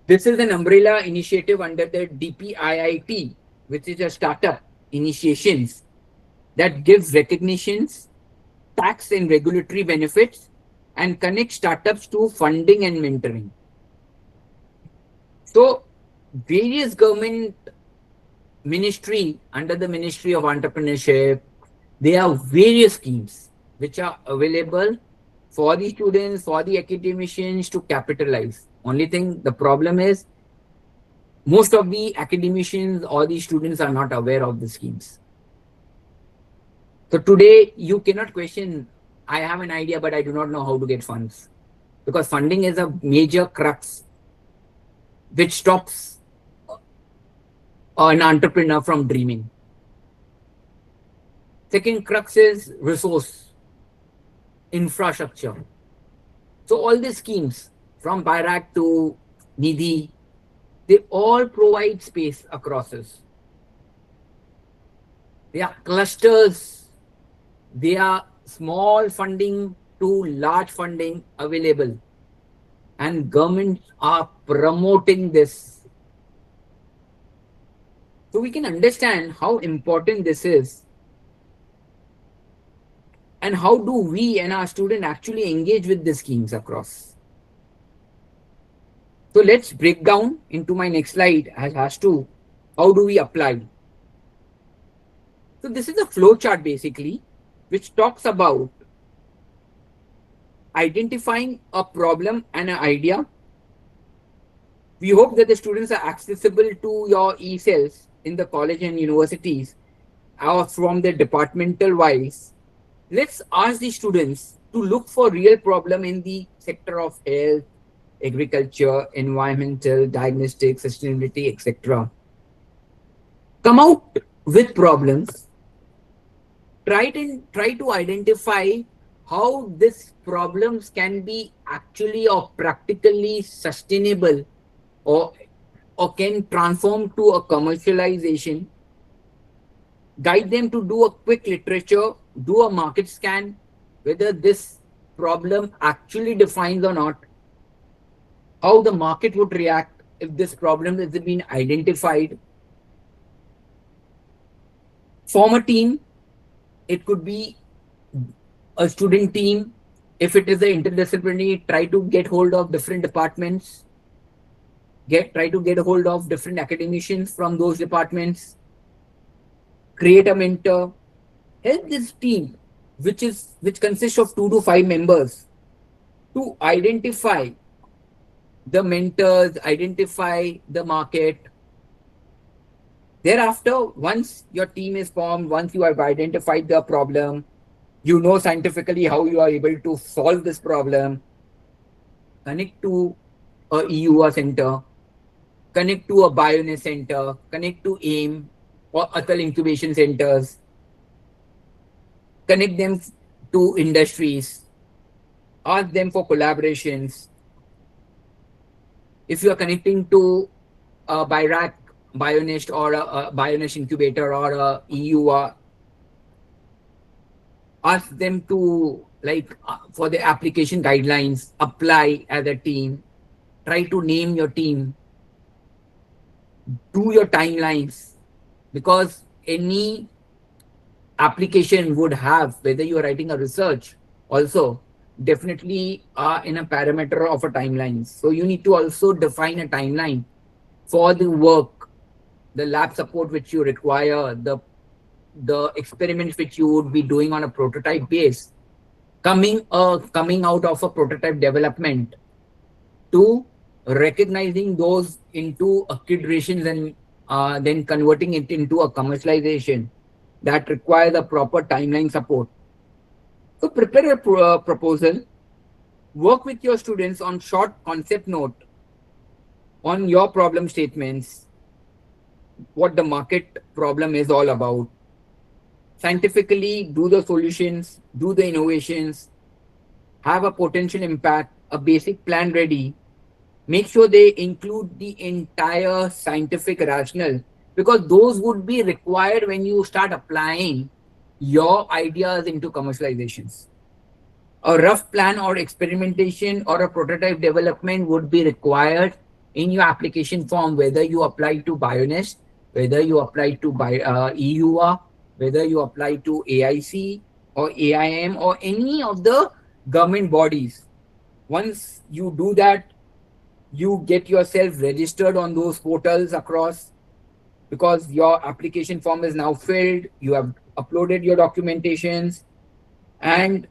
This is an umbrella initiative under the DPIIT, which is a startup initiations that gives recognitions, tax and regulatory benefits, and connects startups to funding and mentoring. So various government ministry under the Ministry of Entrepreneurship, there are various schemes which are available for the students, for the academicians to capitalize. Only thing, the problem is most of the academicians or the students are not aware of the schemes. So today you cannot question, I have an idea, but I do not know how to get funds, because funding is a major crux which stops an entrepreneur from dreaming. Second crux is resource, infrastructure. So all these schemes from BIRAC to Nidhi, they all provide space across us. They are clusters, they are small funding to large funding available, and governments are promoting this. So we can understand how important this is and how do we and our students actually engage with the schemes across. So let's break down into my next slide as to how do we apply. So this is a flow chart basically, which talks about identifying a problem and an idea. We hope that the students are accessible to your e-cells in the college and universities or from the departmental wise. Let's ask the students to look for real problem in the sector of health, agriculture, environmental, diagnostics, sustainability, etc. Come out with problems. Try to identify how these problems can be actually or practically sustainable or can transform to a commercialization. Guide them to do a quick literature, do a market scan, whether this problem actually defines or not, how the market would react if this problem has been identified. Form a team. It could be a student team. If it is an interdisciplinary, try to get hold of different departments. Try to get hold of different academicians from those departments. create a mentor, help this team, which consists of 2 to 5 members, to identify the mentors, identify the market. Thereafter, once your team is formed, once you have identified the problem, you know scientifically how you are able to solve this problem, connect to a EUA center, connect to a Bioengineering center, connect to AIM or other incubation centers, connect them to industries, ask them for collaborations. If you are connecting to a BIRAC Bionist or a Bionist incubator or a EUA, ask them to for the application guidelines, apply as a team, try to name your team, do your timelines, because any application would have, whether you are writing a research also, definitely in a parameter of a timeline. So you need to also define a timeline for the work, the lab support which you require, the experiments which you would be doing on a prototype base, coming out of a prototype development to recognizing those into iterations and then converting it into a commercialization that requires a proper timeline support. So prepare a proposal, work with your students on short concept note on your problem statements, what the market problem is all about. Scientifically do the solutions, do the innovations, have a potential impact, a basic plan ready. Make sure they include the entire scientific rationale, because those would be required when you start applying your ideas into commercializations. A rough plan or experimentation or a prototype development would be required in your application form, whether you apply to Bionest, whether you apply to EUA, whether you apply to AIC or AIM or any of the government bodies. Once you do that, you get yourself registered on those portals across, because your application form is now filled, you have uploaded your documentations, and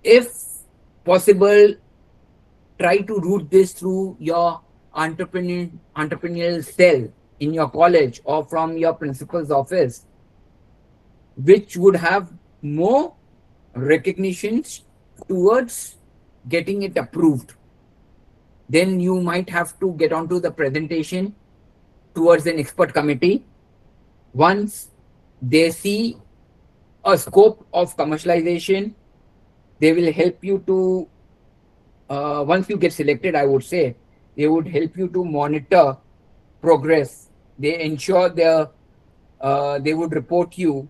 if possible, try to route this through your entrepreneurial cell in your college or from your principal's office, which would have more recognitions towards getting it approved. Then you might have to get onto the presentation towards an expert committee. Once they see a scope of commercialization, they will help you to, once you get selected, I would say, they would help you to monitor progress. They ensure they would report you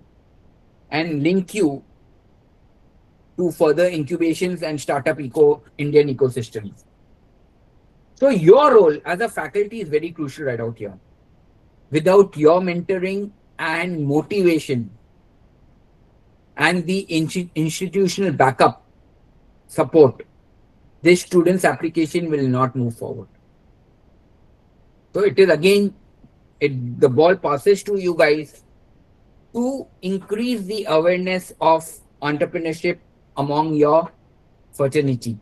and link you to further incubations and startup Indian ecosystems. So your role as a faculty is very crucial right out here. Without your mentoring and motivation and the institutional backup support, this student's application will not move forward. So it is again, the ball passes to you guys to increase the awareness of entrepreneurship among your fraternity.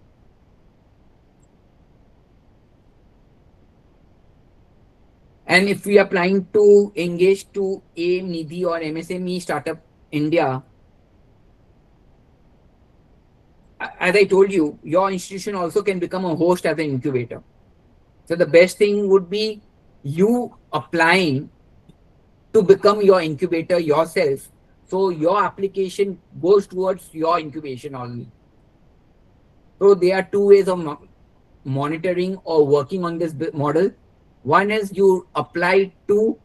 And if we are planning to engage to AIM, Nidhi or MSME Startup India, as I told you, your institution also can become a host as an incubator. So the best thing would be you applying to become your incubator yourself. So your application goes towards your incubation only. So there are two ways of monitoring or working on this model. One is you apply to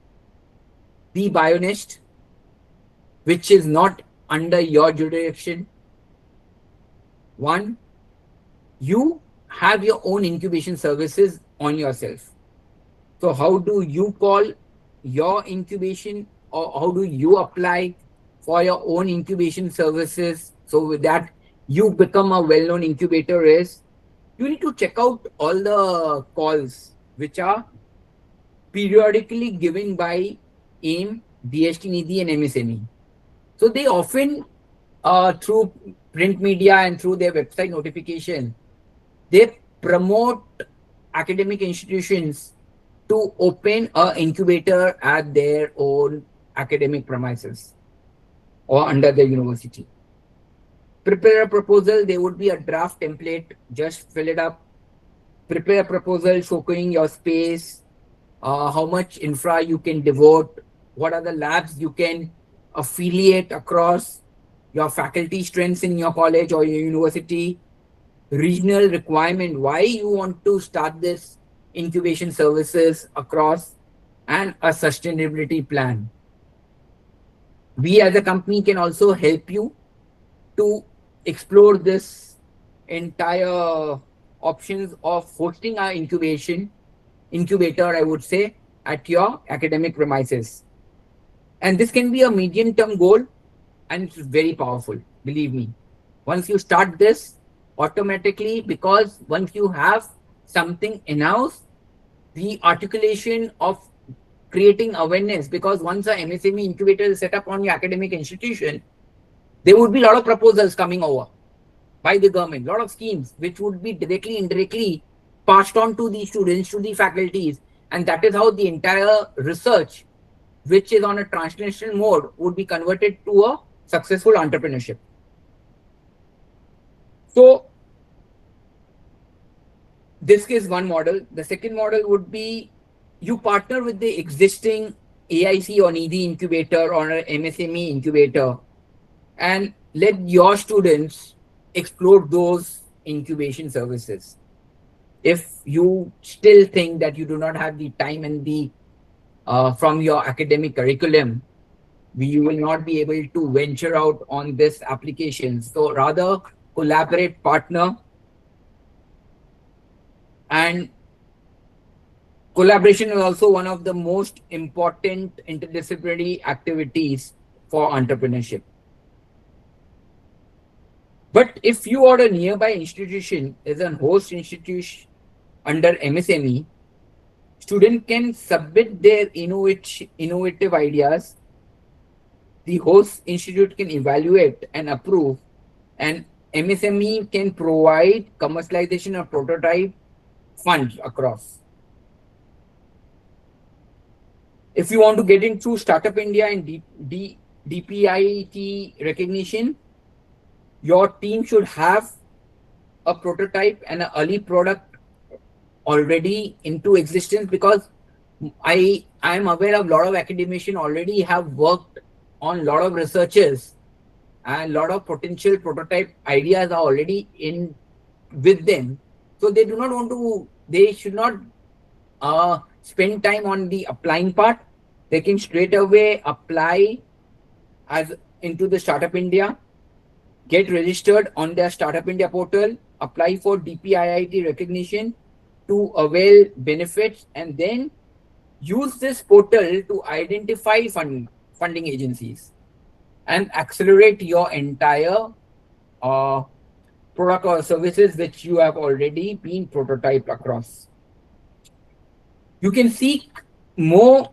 the Bionest, which is not under your jurisdiction. One, you have your own incubation services on yourself. So how do you call your incubation, or how do you apply for your own incubation services? So with that, you become a well-known incubator is, you need to check out all the calls which are periodically given by AIM, DST Nidhi and MSME. So they often, through print media and through their website notification, they promote academic institutions to open a incubator at their own academic premises or under the university. Prepare a proposal. There would be a draft template. Just fill it up. Prepare a proposal showing your space, how much infra you can devote, what are the labs you can affiliate across your faculty strengths in your college or your university, regional requirement, why you want to start this incubation services across, and a sustainability plan. We as a company can also help you to explore this entire options of hosting our incubator, I would say, at your academic premises. And this can be a medium term goal, and it's very powerful, believe me. Once you start this, automatically, because once you have something in-house, the articulation of creating awareness, because once a MSME incubator is set up on your academic institution, there would be a lot of proposals coming over by the government, a lot of schemes, which would be directly, indirectly passed on to the students, to the faculties. And that is how the entire research, which is on a translational mode, would be converted to a successful entrepreneurship. So this is one model. The second model would be you partner with the existing AIC or NIDI incubator or an MSME incubator and let your students explore those incubation services. If you still think that you do not have the time and the from your academic curriculum, you will not be able to venture out on this application. So rather collaborate, partner, and collaboration is also one of the most important interdisciplinary activities for entrepreneurship. But if you are a nearby institution as a host institution under MSME, student can submit their innovative ideas. The host institute can evaluate and approve, and MSME can provide commercialization or prototype funds across. If you want to get into Startup India and DPIT recognition, your team should have a prototype and an early product already into existence, because I am aware of a lot of academicians already have worked on a lot of researches, and a lot of potential prototype ideas are already in with them. So they do not want to, they should not spend time on the applying part. They can straight away apply as into the Startup India, get registered on their Startup India portal, apply for DPIIT recognition to avail benefits, and then use this portal to identify funding agencies and accelerate your entire product or services which you have already been prototyped across. You can seek more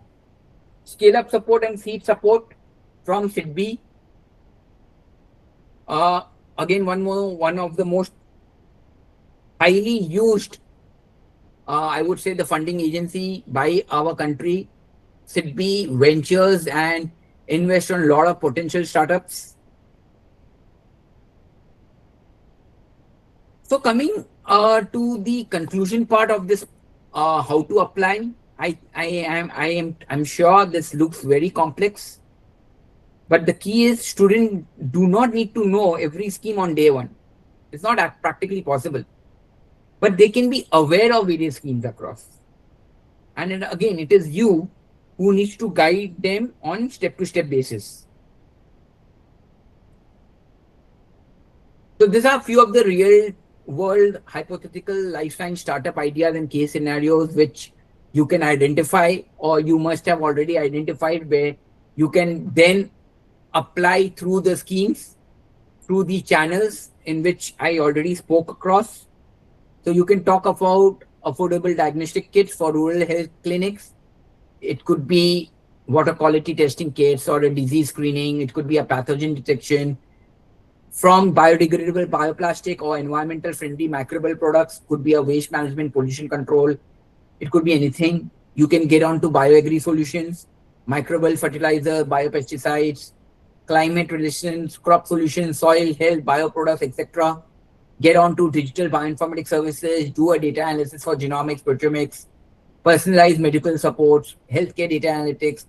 scale-up support and seed support from SIDBI. Again, one of the most highly used, I would say, the funding agency by our country. SIDBI ventures and invests on a lot of potential startups. So coming to the conclusion part of this, how to apply, I'm sure this looks very complex, but the key is students do not need to know every scheme on day one. It's not practically possible, but they can be aware of various schemes across. And then again, it is you who needs to guide them on step-to-step basis. So these are a few of the real world hypothetical life science startup ideas and case scenarios which you can identify, or you must have already identified, where you can then apply through the schemes, through the channels in which I already spoke across. So you can talk about affordable diagnostic kits for rural health clinics. It could be water quality testing kits or a disease screening. It could be a pathogen detection from biodegradable bioplastic or environmental friendly microbial products. Could be a waste management, pollution control. It could be anything. You can get onto bioagri solutions, microbial fertilizer, biopesticides, climate resistance, crop solutions, soil health, bioproducts, etc. Get onto digital bioinformatics services, do a data analysis for genomics, proteomics, personalized medical supports, healthcare data analytics,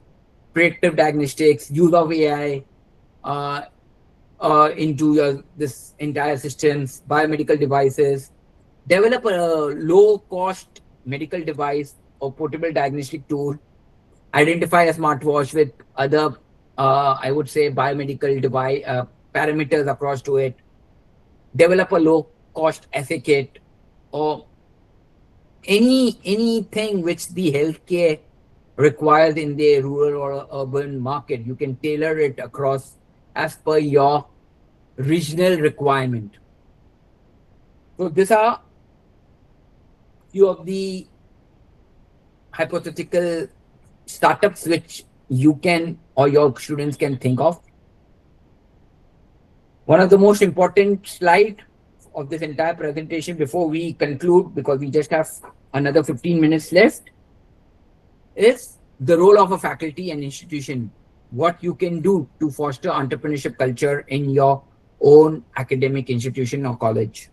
predictive diagnostics, use of AI uh, into this entire systems, biomedical devices, develop a low cost medical device or portable diagnostic tool, identify a smartwatch with other, I would say, biomedical device parameters across to it, develop a low cost assay kit, or anything which the healthcare requires in the rural or urban market. You can tailor it across as per your regional requirement. So these are few of the hypothetical startups which you can or your students can think of. One of the most important slide of this entire presentation before we conclude, because we just have another 15 minutes left, is the role of a faculty and institution. What you can do to foster entrepreneurship culture in your own academic institution or college.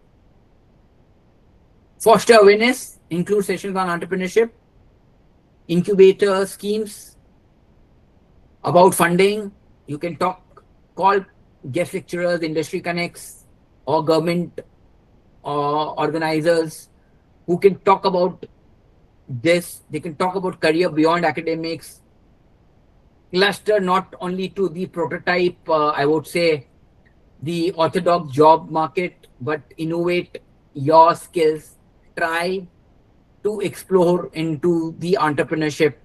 Foster awareness, include sessions on entrepreneurship, incubator schemes, about funding. You can call guest lecturers, industry connects, or government organizers who can talk about this. They can talk about career beyond academics, cluster not only to the prototype, I would say, the orthodox job market, but innovate your skills, try to explore into the entrepreneurship,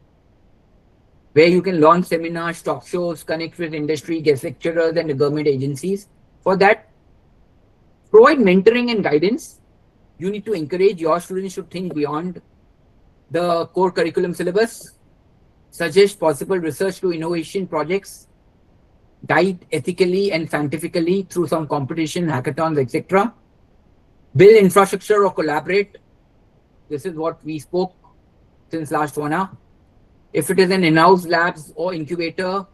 where you can launch seminars, talk shows, connect with industry, guest lecturers, and the government agencies. For that, provide mentoring and guidance. You need to encourage your students to think beyond the core curriculum syllabus, suggest possible research to innovation projects, guide ethically and scientifically through some competition, hackathons, etc. Build infrastructure or collaborate. This is what we spoke since last 1 hour. If it is an in-house labs or incubator,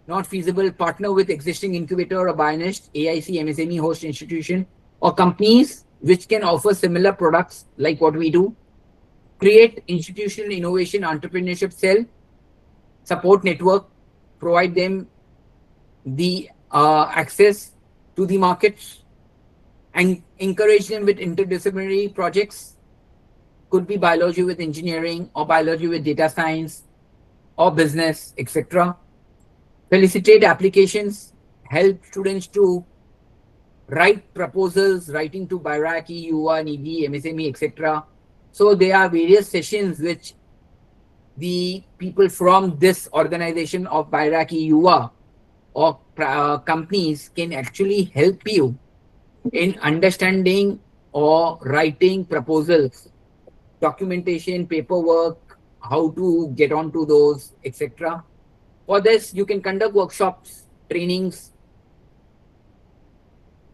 not feasible, partner with existing incubator or Bioengineering, AIC, MSME host institution, or companies which can offer similar products like what we do. Create institutional innovation entrepreneurship cell, support network, provide them the access to the markets, and encourage them with interdisciplinary projects. Could be biology with engineering, or biology with data science, or business, etc. Felicitate applications, help students to write proposals, writing to Bioraki, UA, NIVI, MSME, etc. So there are various sessions which the people from this organization of Bioraki, UA, or companies can actually help you in understanding or writing proposals, documentation, paperwork, how to get onto those, etc. For this, you can conduct workshops, trainings.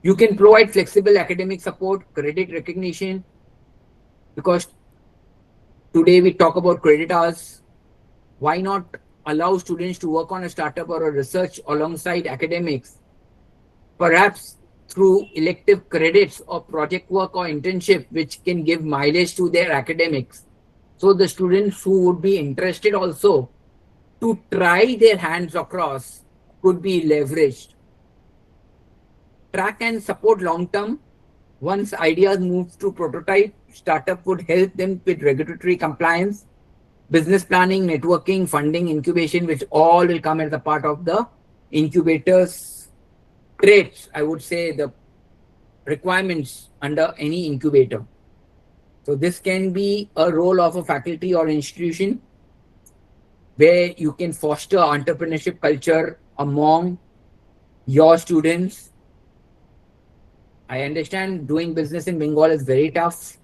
You can provide flexible academic support, credit recognition, because today we talk about credit hours. Why not allow students to work on a startup or a research alongside academics, perhaps through elective credits or project work or internship, which can give mileage to their academics. So the students who would be interested also to try their hands across could be leveraged. Track and support long term. Once ideas move to prototype, startup would help them with regulatory compliance, business planning, networking, funding, incubation, which all will come as a part of the incubator's traits, I would say, the requirements under any incubator. So this can be a role of a faculty or institution where you can foster entrepreneurship culture among your students. I understand doing business in Bengal is very tough,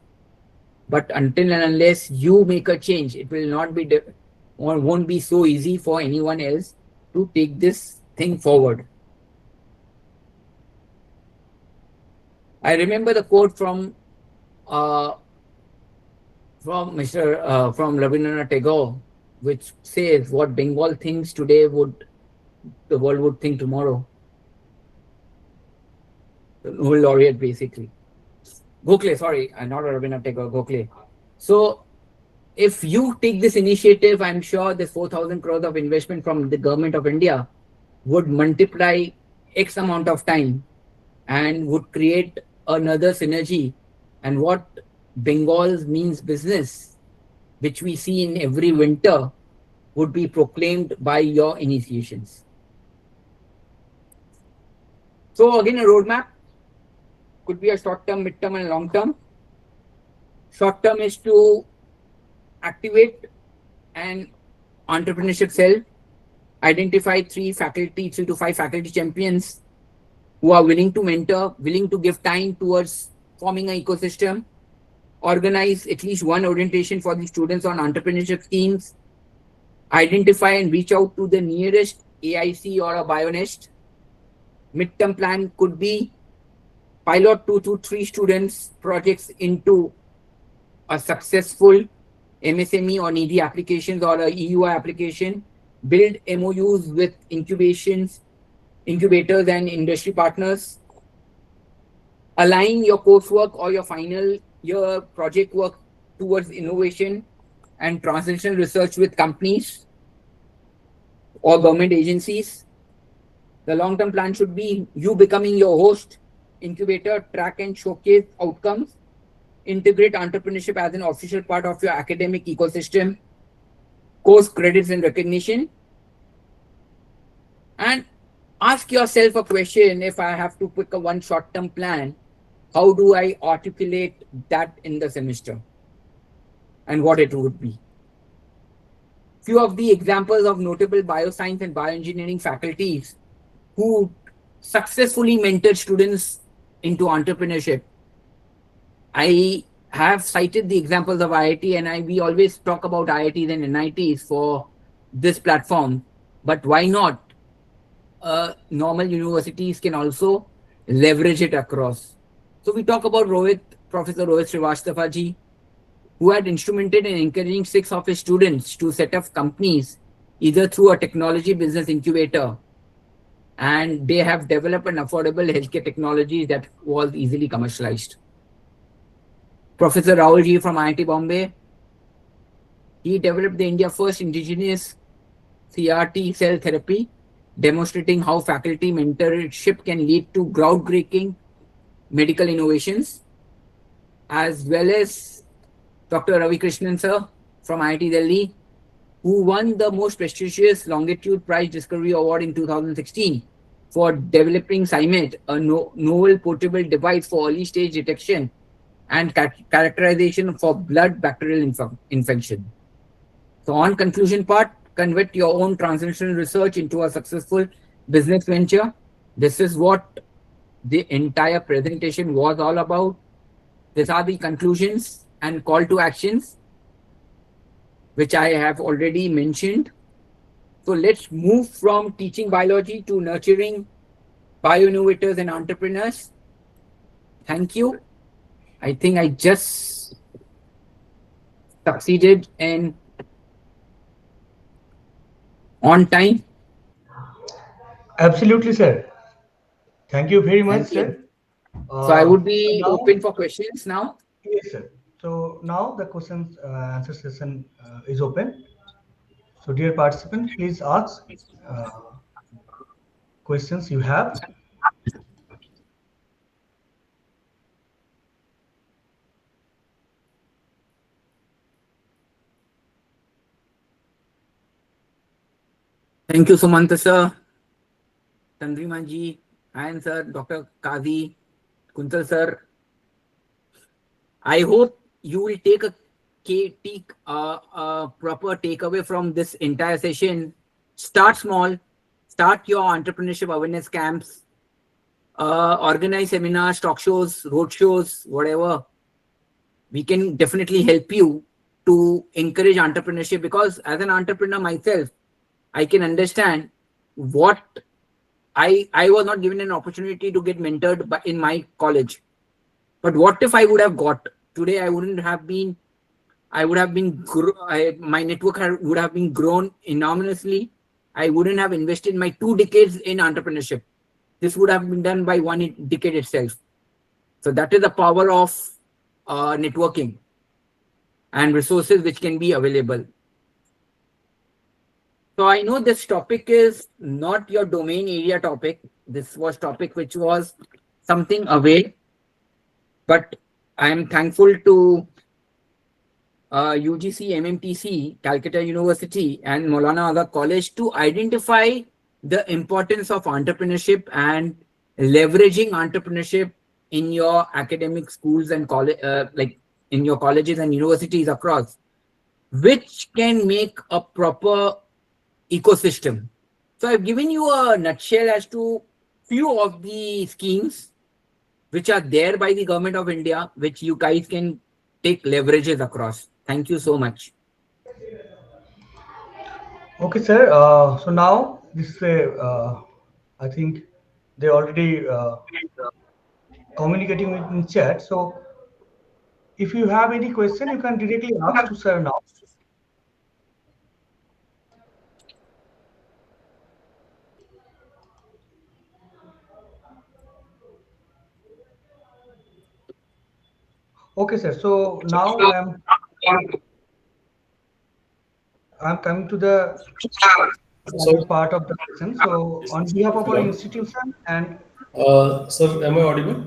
but until and unless you make a change, it will not be won't be so easy for anyone else to take this thing forward. I remember the quote uh, from Rabindranath Tagore, which says, "What Bengal thinks today would the world would think tomorrow." The Nobel laureate, basically. Gokhale, sorry, not Rabindranath Tagore, Gokhale. So, if you take this initiative, I'm sure this 4,000 crores of investment from the government of India would multiply X amount of time and would create another synergy. And what Bengal's means business, which we see in every winter, would be proclaimed by your initiations. So again, a roadmap could be a short term, mid term, and long term. Short term is to activate an entrepreneurship cell, identify 3 to 5 faculty champions who are willing to mentor, willing to give time towards forming an ecosystem, organize at least one orientation for the students on entrepreneurship schemes, identify and reach out to the nearest AIC or a Bionest. Midterm plan could be pilot 2 to 3 students projects into a successful MSME or needy applications or a EUI application, build MOUs with incubators and industry partners, align your coursework or your final year project work towards innovation and translational research with companies or government agencies. The long-term plan should be you becoming your host, incubator, track and showcase outcomes, integrate entrepreneurship as an official part of your academic ecosystem, course credits and recognition, and ask yourself a question: if I have to pick a one short-term plan, how do I articulate that in the semester and what it would be? Few of the examples of notable bioscience and bioengineering faculties who successfully mentored students into entrepreneurship. I have cited the examples of IIT, and we always talk about IITs and NITs for this platform, but why not? Normal universities can also leverage it across. So we talk about Professor Rohit Srivastava ji, who had instrumented in encouraging 6 of his students to set up companies either through a technology business incubator, and they have developed an affordable healthcare technology that was easily commercialized. Professor Rahul ji from IIT Bombay, he developed the India first indigenous CRT cell therapy, demonstrating how faculty mentorship can lead to groundbreaking medical innovations, as well as Dr. Ravi Krishnan sir from IIT Delhi, who won the most prestigious Longitude Prize Discovery Award in 2016 for developing CIMET, a novel portable device for early stage detection and characterization for blood bacterial infection. So on conclusion part, convert your own translational research into a successful business venture. This is what the entire presentation was all about. These are the conclusions and call to actions, which I have already mentioned. So let's move from teaching biology to nurturing bioinnovators and entrepreneurs. Thank you. I think I just succeeded in on time. Absolutely, sir. Thank you very much, Thank you. sir. So I would So be now, open for questions now. yes, sir. So now the questions answer session is open. So dear participant, please ask uh, questions you have. Thank you, Sumanta sir, Tandrima ji, Ayan sir, Dr. Kazi, Kuntal sir. I hope you will take a proper takeaway from this entire session. Start small, start your entrepreneurship awareness camps, organize seminars, talk shows, road shows, whatever. We can definitely help you to encourage entrepreneurship, because as an entrepreneur myself, I can understand what I was not given an opportunity to get mentored in my college. But what if I would have got today? I would have been my network would have been grown enormously. I wouldn't have invested my 2 decades in entrepreneurship. This would have been done by 1 decade itself. So that is the power of networking and resources which can be available. So I know this topic is not your domain area topic. This was topic which was something away, but I am thankful to UGC, MMTC, Calcutta University and Maulana Azad College to identify the importance of entrepreneurship and leveraging entrepreneurship in your academic schools and college, like in your colleges and universities across, which can make a proper ecosystem. So I've given you a nutshell as to few of the schemes which are there by the government of India, which you guys can take leverages across. Thank you so much. Okay, sir. So now this I think they already communicating with in chat. So if you have any question, you can directly ask to sir now. Okay, sir. So now I'm coming to the part of the session. So on behalf of our institution and sir, am I audible?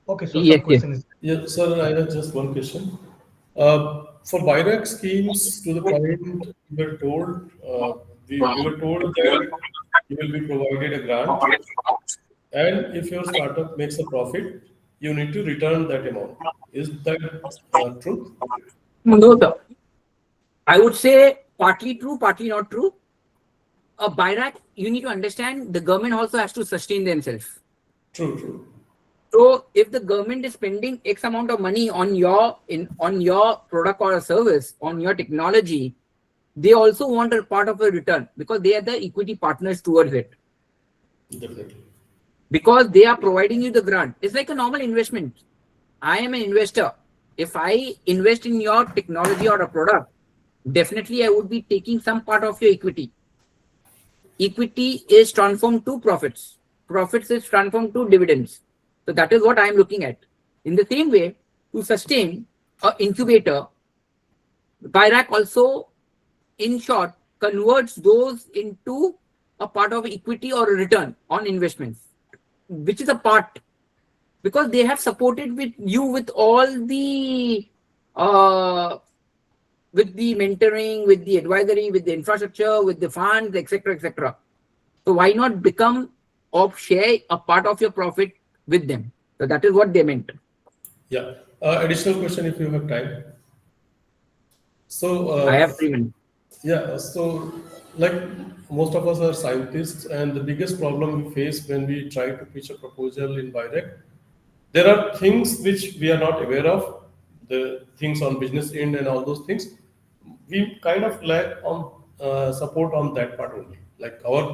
okay, so Yes, some question Yeah, sir, I have just one question. For BIRAC schemes, to the point we were told, we were told that you will be provided a grant, and if your startup makes a profit, you need to return that amount. Is that true? no, sir. I would say partly true, partly not true. A BIRAC, you need to understand the government also has to sustain themselves. True, true. So if the government is spending X amount of money on your product or a service, on your technology, they also want a part of a return because they are the equity partners towards it. Definitely. Because they are providing you the grant. It's like a normal investment. I am an investor. If I invest in your technology or a product, definitely I would be taking some part of your equity. Equity is transformed to profits. Profits is transformed to dividends. So that is what I am looking at. In the same way, to sustain an incubator, BIRAC also, in short, converts those into a part of equity or a return on investments, which is a part, because they have supported with you with all the with the mentoring, with the advisory, with the infrastructure, with the funds, etc., etc. So why not become or share a part of your profit with them? So that is what they meant. Yeah. Additional question if you have time. So I have 3 minutes. yeah, so like most of us are scientists, and the biggest problem we face when we try to pitch a proposal in BIRAC, there are things which we are not aware of, the things on business end and all those things. We kind of lack on support on that part only. Like our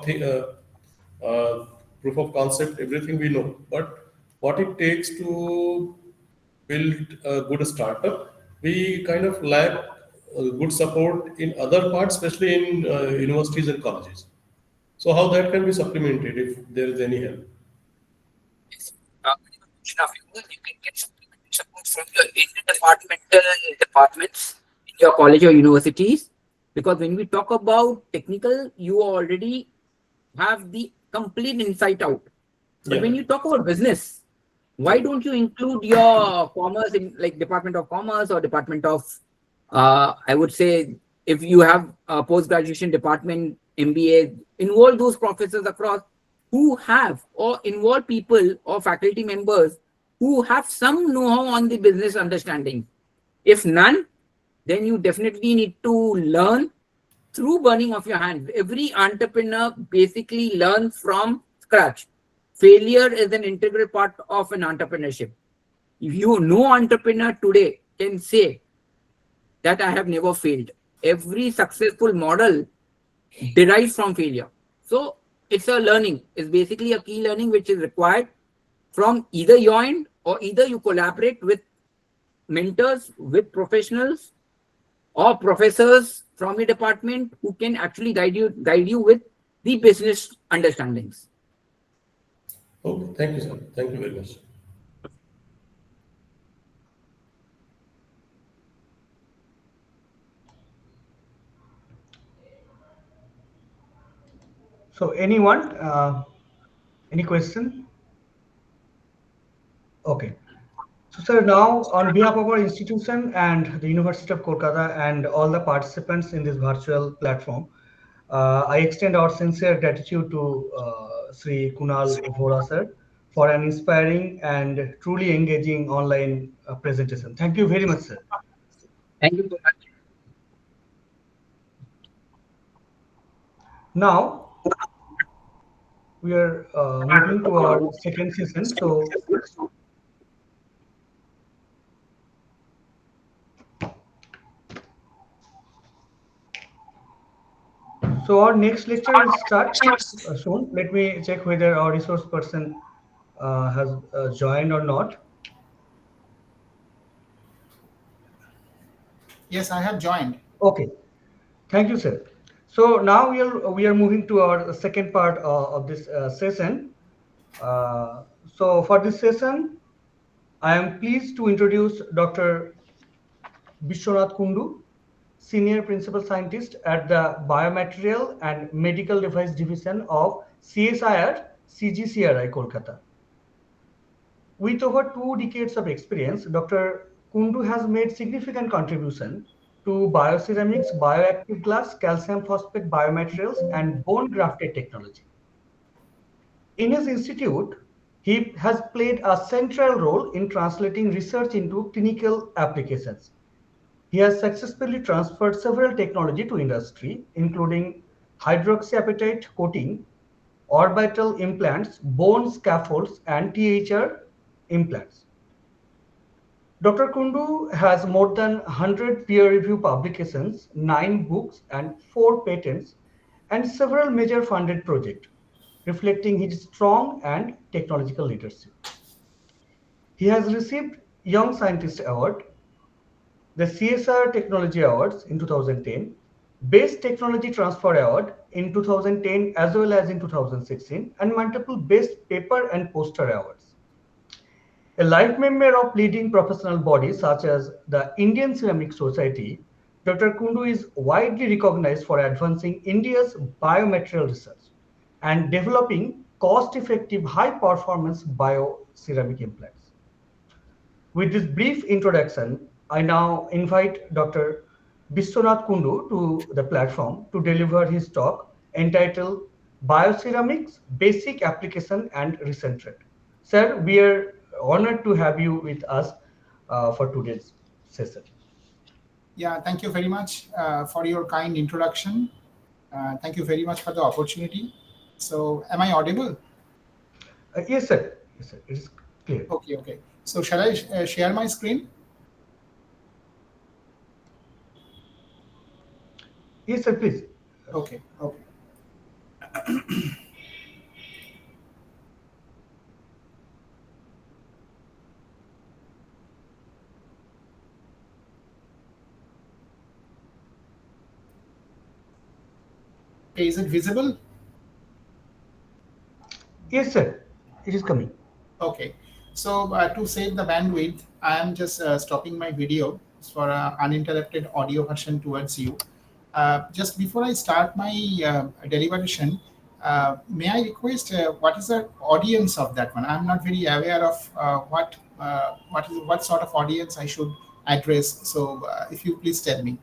proof of concept, everything we know, but what it takes to build a good startup, we kind of lack good support in other parts, especially in universities and colleges. So how that can be supplemented if there is any help? You can get support from your interdepartmental departments in your college or universities, because when we talk about technical, you already have the complete insight out. But when you talk about business, why don't you include your commerce in like Department of Commerce or Department of, I would say, if you have a post-graduation department, MBA, involve those professors across who have, or involve people or faculty members who have some know-how on the business understanding. If none, then you definitely need to learn through burning of your hands. Every entrepreneur basically learns from scratch. Failure is an integral part of an entrepreneurship. If you know entrepreneur today can say that I have never failed. Every successful model derives from failure. So it's a learning. It's basically a key learning which is required from either your end, or either you collaborate with mentors, with professionals or professors from your department who can actually guide you with the business understandings. Okay, thank you, sir. Thank you very much. So anyone, any question? Okay. So sir, now on behalf of our institution and the University of Kolkata and all the participants in this virtual platform, I extend our sincere gratitude to Sri Kunal Vora sir for an inspiring and truly engaging online presentation. Thank you very much, sir. Thank you so much. Now we are moving to our second session. So our next lecture will start soon. Let me check whether our resource person has joined or not. Yes, I have joined. Okay, thank you, sir. So now we are moving to our second part of this session. So for this session, I am pleased to introduce Dr. Bishwanath Kundu, Senior Principal Scientist at the Biomaterial and Medical Device Division of CSIR CGCRI Kolkata. With over 2 decades of experience, Dr. Kundu has made significant contribution to bioceramics, bioactive glass, calcium phosphate biomaterials, and bone grafted technology. In his institute, he has played a central role in translating research into clinical applications. He has successfully transferred several technology to industry, including hydroxyapatite coating, orbital implants, bone scaffolds, and THR implants. Dr. Kundu has more than 100 peer-reviewed publications, 9 books, and 4 patents, and several major funded projects, reflecting his strong and technological leadership. He has received Young Scientist Award, the CSR Technology Awards in 2010, Best Technology Transfer Award in 2010 as well as in 2016, and multiple Best Paper and Poster Awards. A life member of leading professional bodies such as the Indian Ceramic Society, Dr. Kundu is widely recognized for advancing India's biomaterial research and developing cost-effective, high-performance bioceramic implants. With this brief introduction, I now invite Dr. Biswanath Kundu to the platform to deliver his talk entitled Bioceramics, Basic Application and Recent Trend. Sir, we are honored to have you with us for today's session. Yeah, thank you very much for your kind introduction. Thank you very much for the opportunity. So, am I audible? Yes, sir. Yes, sir. It is clear. Okay, okay. So, shall I share my screen? Yes, sir, please. Okay, okay. Okay, is it visible? Yes, sir. It is coming. Okay. So, to save the bandwidth, I am just stopping my video for uninterrupted audio version towards you. Just before I start my deliberation, may I request what is the audience of that one? I'm not very aware of what sort of audience I should address. So, if you please tell me.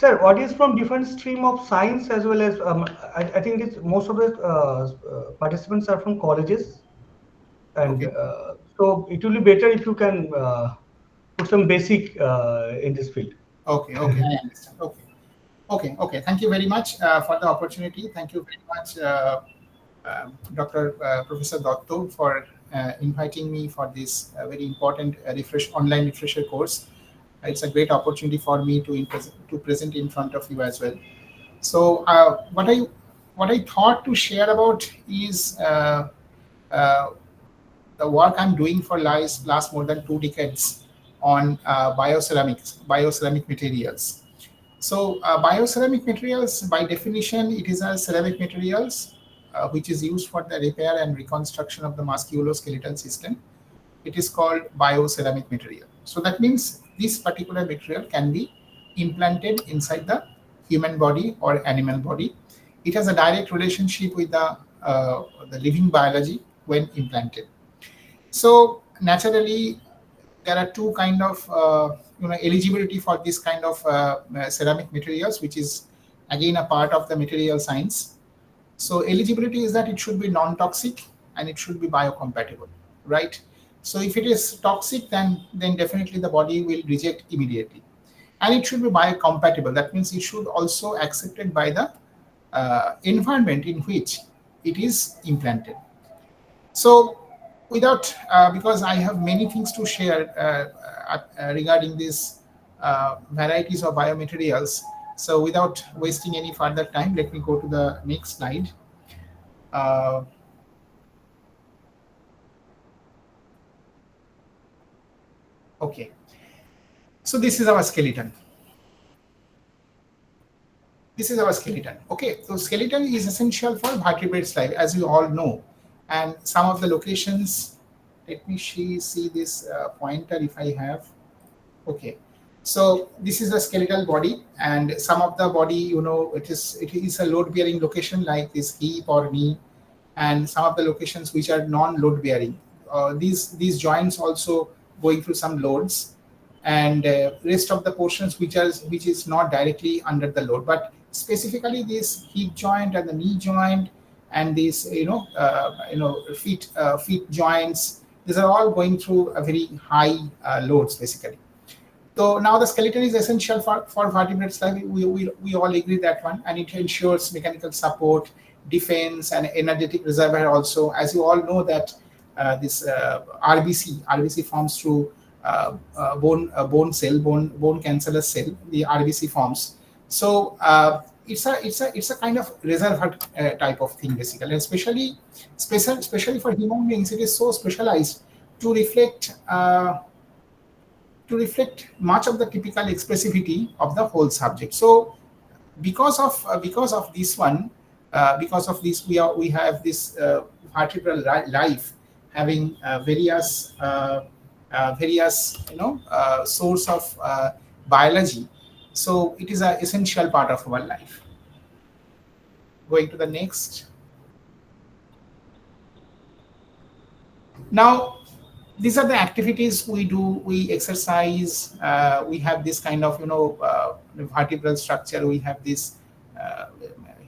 Sir, audience from different stream of science as well as I think it's most of the participants are from colleges, and Okay. so it will be better if you can put some basic in this field. Okay. Okay. I understand. Okay. Okay. Thank you very much for the opportunity. Thank you very much, Dr. Professor Dotto, for inviting me for this very important online refresher course. It's a great opportunity for me to present in front of you as well. So what I thought to share about is uh, the work I'm doing for last more than 2 decades on bioceramic materials. So bioceramic materials, by definition, it is a ceramic materials which is used for the repair and reconstruction of the musculoskeletal system. It is called bioceramic material. So that means this particular material can be implanted inside the human body or animal body. It has a direct relationship with the living biology when implanted. So naturally, there are two kind of eligibility for this kind of ceramic materials, which is again a part of the material science. So eligibility is that it should be non-toxic and it should be biocompatible, right? So if it is toxic, then definitely the body will reject immediately, and it should be biocompatible. That means it should also accepted by the environment in which it is implanted. So without because I have many things to share regarding these varieties of biomaterials. So without wasting any further time, let me go to the next slide. Uh, okay, so this is our skeleton. Okay, so skeleton is essential for vertebrates life, as you all know. And some of the locations, let me see this pointer if I have. Okay, so this is the skeletal body, and some of the body, it is a load bearing location like this hip or knee, and some of the locations which are non-load bearing. These joints also going through some loads, and rest of the portions which is not directly under the load, but specifically this hip joint and the knee joint and these feet joints. These are all going through a very high loads basically. So now the skeleton is essential for vertebrates life. We all agree that one, and it ensures mechanical support, defense, and energetic reservoir also. As you all know that this RBC forms through bone cancellous cell, the RBC forms. So it's a kind of reservoir type of thing basically, and especially for human beings, it is so specialized to reflect much of the typical expressivity of the whole subject. So because of this one, because of this, we have this vertebral life having various source of biology. So it is an essential part of our life. Going to the next. Now, these are the activities we do. We exercise. We have this kind of vertebral structure. We have this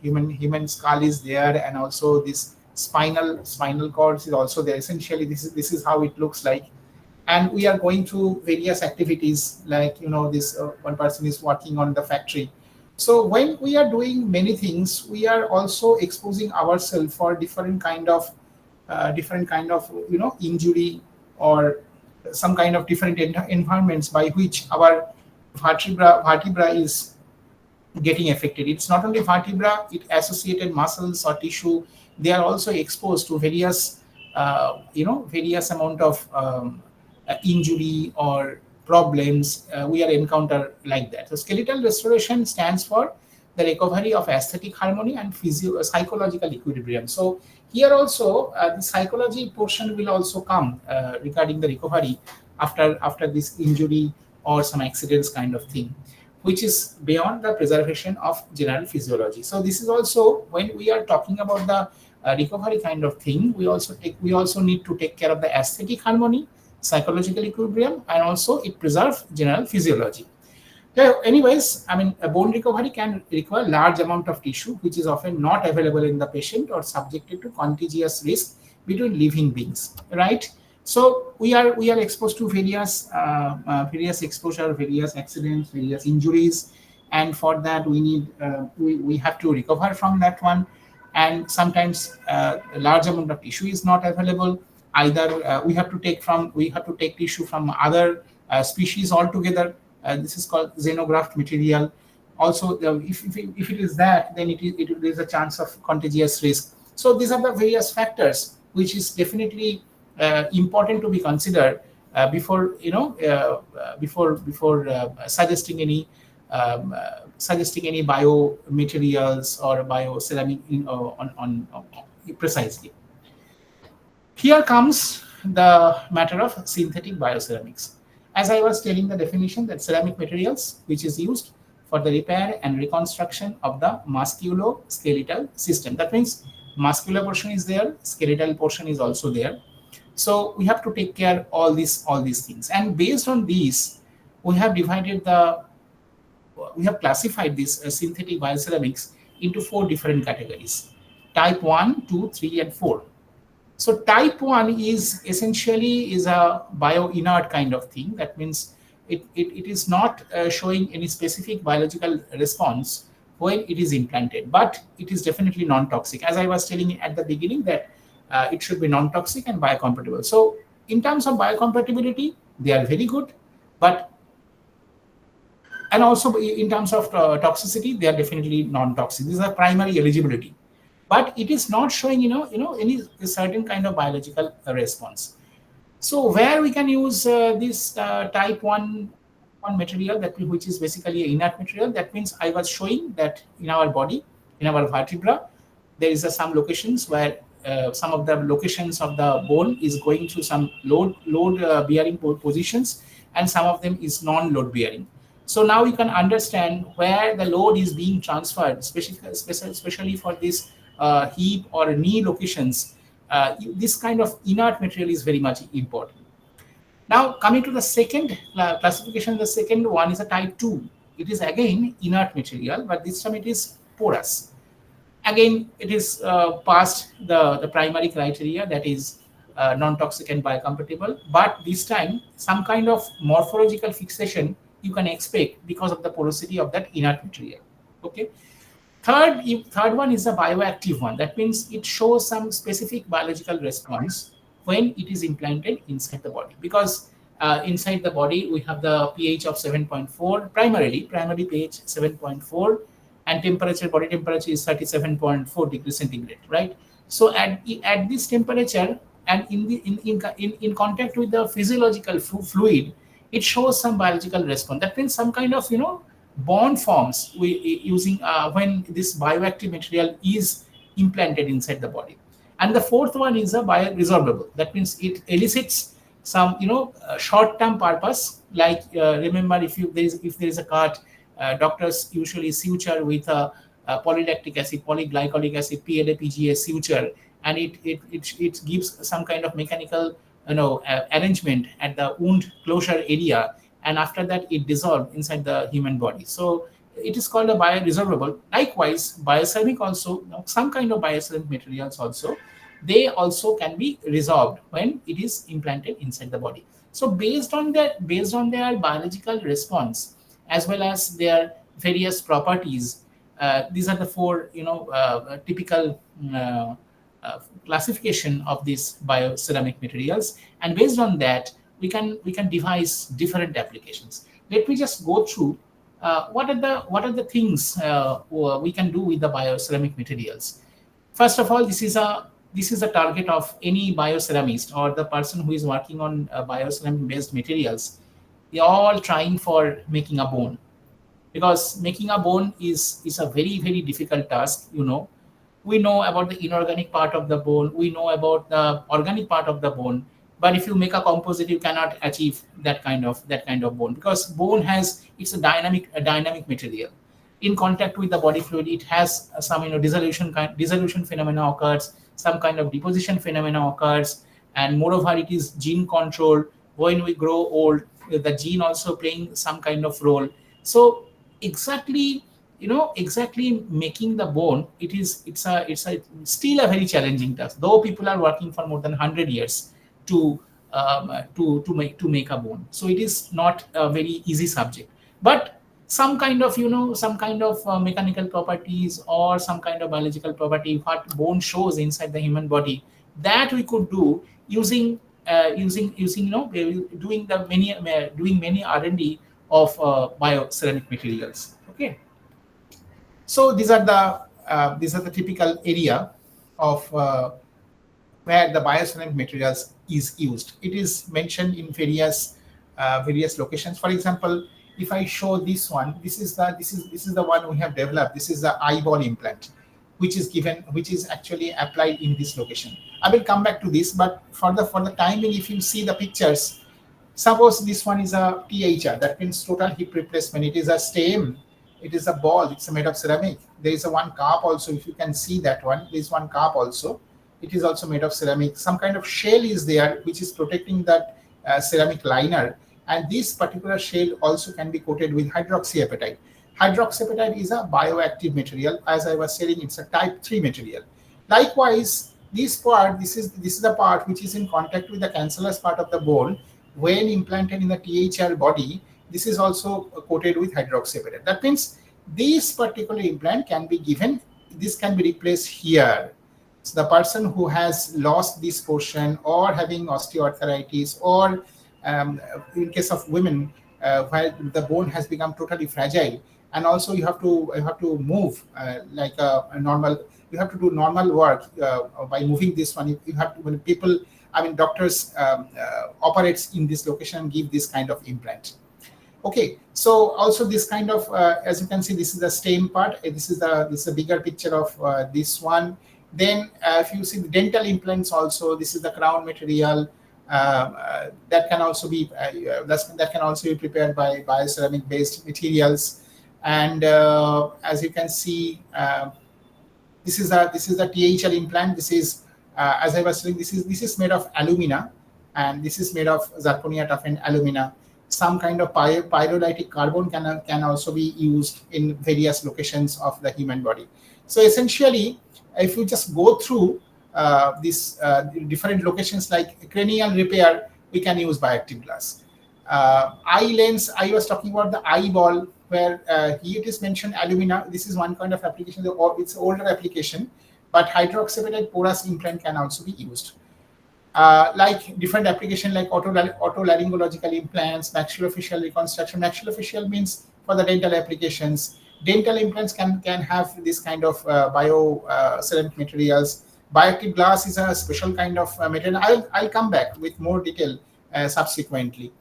human skull is there, and also this spinal cord is also there. Essentially, this is how it looks like. And we are going through various activities like this one person is working on the factory. So when we are doing many things, we are also exposing ourselves for different kind of injury or some kind of different environments by which our vertebra is getting affected. It's not only vertebra, it associated muscles or tissue. They are also exposed to various amount of injury or problems we are encounter like that. So skeletal restoration stands for the recovery of aesthetic harmony and psychological equilibrium. So here also the psychology portion will also come regarding the recovery after this injury or some accidents kind of thing, which is beyond the preservation of general physiology. So this is also when we are talking about the recovery kind of thing, we also need to take care of the aesthetic harmony, psychological equilibrium, and also it preserves general physiology. So anyways, a bone recovery can require large amount of tissue, which is often not available in the patient or subjected to contagious risk between living beings, right? So we are exposed to various exposure, various accidents, various injuries, and for that we need we have to recover from that one, and sometimes a large amount of tissue is not available. Either we have to take tissue from other species altogether. This is called xenograft material. Also, if it is that, then it is a chance of contagious risk. So these are the various factors which is definitely important to be considered before suggesting any biomaterials or bioceramic on precisely. Here comes the matter of synthetic bioceramics. As I was telling the definition, that ceramic materials which is used for the repair and reconstruction of the musculoskeletal system. That means muscular portion is there, skeletal portion is also there. So we have to take care all these things. And based on these, we have classified these synthetic bioceramics into 4 different categories: type 1, 2, 3, and 4. So type 1 is essentially a bio-inert kind of thing. That means it is not showing any specific biological response when it is implanted, but it is definitely non-toxic. As I was telling at the beginning, that it should be non-toxic and biocompatible. So in terms of biocompatibility, they are very good, and also in terms of toxicity, they are definitely non-toxic. These are primary eligibility, but it is not showing any certain kind of biological response. So where we can use this type 1 material, which is basically an inert material, that means I was showing that in our body, in our vertebra, there is some locations where some of the locations of the bone is going through some load bearing positions, and some of them is non-load bearing. So now you can understand where the load is being transferred, especially for this hip or knee locations. This kind of inert material is very much important. Now coming to the second classification, the second one is a type 2. It is again inert material, but this time it is porous. Again, it is past the primary criteria, that is non-toxic and biocompatible, but this time some kind of morphological fixation you can expect because of the porosity of that inert material. Okay. Third one is a bioactive one. That means it shows some specific biological response when it is implanted inside the body, because inside the body we have the pH of 7.4, primary pH 7.4, and body temperature is 37.4 degrees centigrade, right? So at this temperature, and in contact with the physiological fluid, it shows some biological response. That means some kind of bond forms using when this bioactive material is implanted inside the body. And the fourth one is a bioresorbable. That means it elicits some short-term purpose. Like remember, if there is a cut, doctors usually suture with a polylactic acid, polyglycolic acid, PLA-PGA suture, and it gives some kind of mechanical arrangement at the wound closure area, and after that it dissolves inside the human body. So it is called a bioresorbable. Likewise, bioceramic also, some kind of bioceramic materials also, they also can be resorbed when it is implanted inside the body. So based on their biological response as well as their various properties, these are the 4 typical classification of these bioceramic materials, and based on that we can devise different applications. Let me just go through what are the things we can do with the bioceramic materials. First of all, this is a target of any bioceramist or the person who is working on bioceramic based materials. They are all trying for making a bone, because making a bone is a very, very difficult task. We know about the inorganic part of the bone, we know about the organic part of the bone, but if you make a composite, you cannot achieve that kind of bone, because bone it's a dynamic material. In contact with the body fluid, it has some dissolution phenomena occurs, some kind of deposition phenomena occurs, and moreover it is gene controlled. When we grow old, the gene also playing some kind of role. So exactly making the bone, it's still a very challenging task, though people are working for more than 100 years to make a bone. So it is not a very easy subject, but some kind of mechanical properties or some kind of biological property what bone shows inside the human body, that we could do using doing many R&D of bioceramic materials. Okay, so these are the typical area of where the bioceramic materials is used. It is mentioned in various locations. For example, if I show this one, this is the one we have developed. This is the eyeball implant, which is actually applied in this location. I will come back to this, but for the timing, if you see the pictures, suppose this one is a THR, that means total hip replacement. It is a stem, it is a ball, it's made of ceramic. There is a one cup also, if you can see that one, there is one cup also. It is also made of ceramic. Some kind of shell is there which is protecting that ceramic liner, and this particular shell also can be coated with hydroxyapatite. Hydroxyapatite is a bioactive material. As I was saying, it's a type 3 material. Likewise, this is the part which is in contact with the cancellous part of the bone. When implanted in the THR body, this is also coated with hydroxyapatite. That means this particular implant can be given, this can be replaced here. So the person who has lost this portion or having osteoarthritis, or in case of women where the bone has become totally fragile, and also you have to move like a normal, you have to do normal work by moving this one. You have to, when people, I mean doctors operates in this location, give this kind of implant. Okay, so also this kind of as you can see, this is the stem part. This is a bigger picture of this one. Then if you see the dental implants also, this is the crown material that can also be prepared by bioceramic based materials. And as you can see, this is the THL implant. This is as I was saying, this is made of alumina, and this is made of zirconia toughened alumina. Some kind of pyrolytic carbon can also be used in various locations of the human body. So essentially, if you just go through these different locations like cranial repair, we can use bioactive glass. Eye lens, I was talking about the eyeball, where here it is mentioned alumina. This is one kind of application, it's an older application, but hydroxyapatite porous implant can also be used. Like different application like otolaryngological implants, maxillofacial reconstruction. Maxillofacial means for the dental applications. Dental implants can have this kind of ceramic materials. Bioactive glass is a special kind of material. I'll come back with more detail subsequently.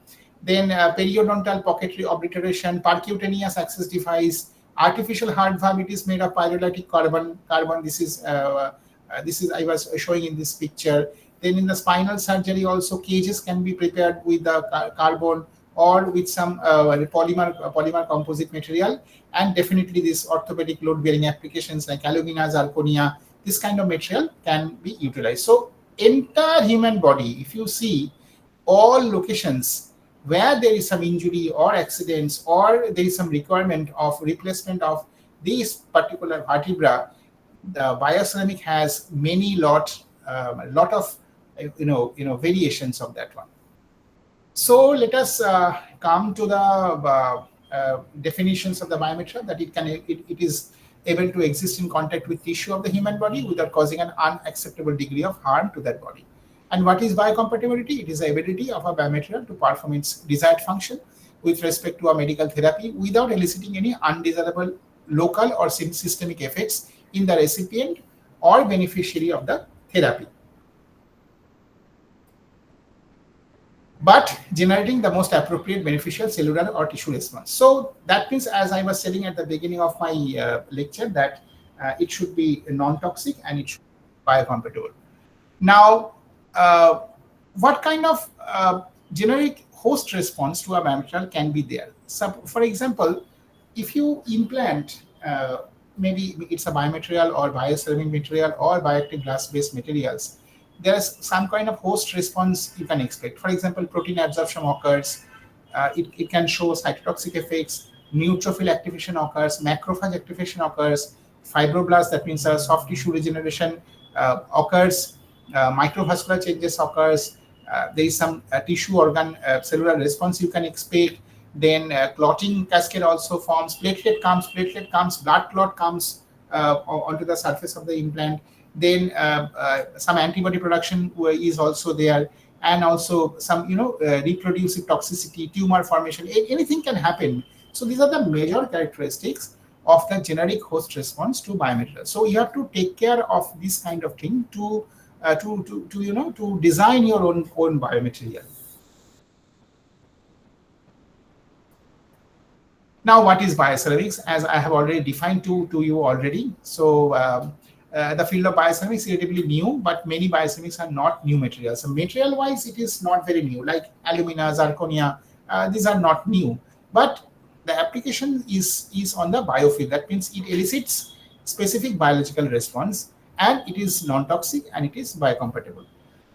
Then periodontal pocketry obliteration, percutaneous access device, artificial heart valve. It is made of pyrolytic carbon. This is I was showing in this picture. Then in the spinal surgery also, cages can be prepared with the carbon or with some polymer composite material. And definitely this orthopedic load bearing applications like alumina, zirconia, this kind of material can be utilized. So entire human body, if you see all locations where there is some injury or accidents, or there is some requirement of replacement of these particular vertebra, the bioceramic has many lot of variations of that one. So let us come to the definitions of the biomaterial, that it is able to exist in contact with tissue of the human body without causing an unacceptable degree of harm to that body. And what is biocompatibility? It is the ability of a biomaterial to perform its desired function with respect to a medical therapy without eliciting any undesirable local or systemic effects in the recipient or beneficiary of the therapy, but generating the most appropriate beneficial cellular or tissue response. So that means, as I was saying at the beginning of my lecture, that it should be non-toxic and it should be biocompatible. Now, what kind of generic host response to a biomaterial can be there? So, for example, if you implant, maybe it's a biomaterial or bioceramic material or bioactive glass-based materials, there is some kind of host response you can expect. For example, protein absorption occurs. It can show cytotoxic effects. Neutrophil activation occurs. Macrophage activation occurs. Fibroblast, that means soft tissue regeneration occurs. Microvascular changes occurs. There is some tissue organ cellular response you can expect. Then clotting cascade also forms. Platelet comes, blood clot comes onto the surface of the implant. Then some antibody production is also there, and also some reproducive toxicity, tumor formation, anything can happen. So these are the major characteristics of the generic host response to biomaterial. So you have to take care of this kind of thing to design your own biomaterial. Now, what is bioceramics? As I have already defined to you already. So the field of bioceramics is relatively new, but many bioceramics are not new materials. So material-wise, it is not very new, like alumina, zirconia. These are not new, but the application is on the biofield. That means it elicits specific biological response, and it is non-toxic, and it is biocompatible.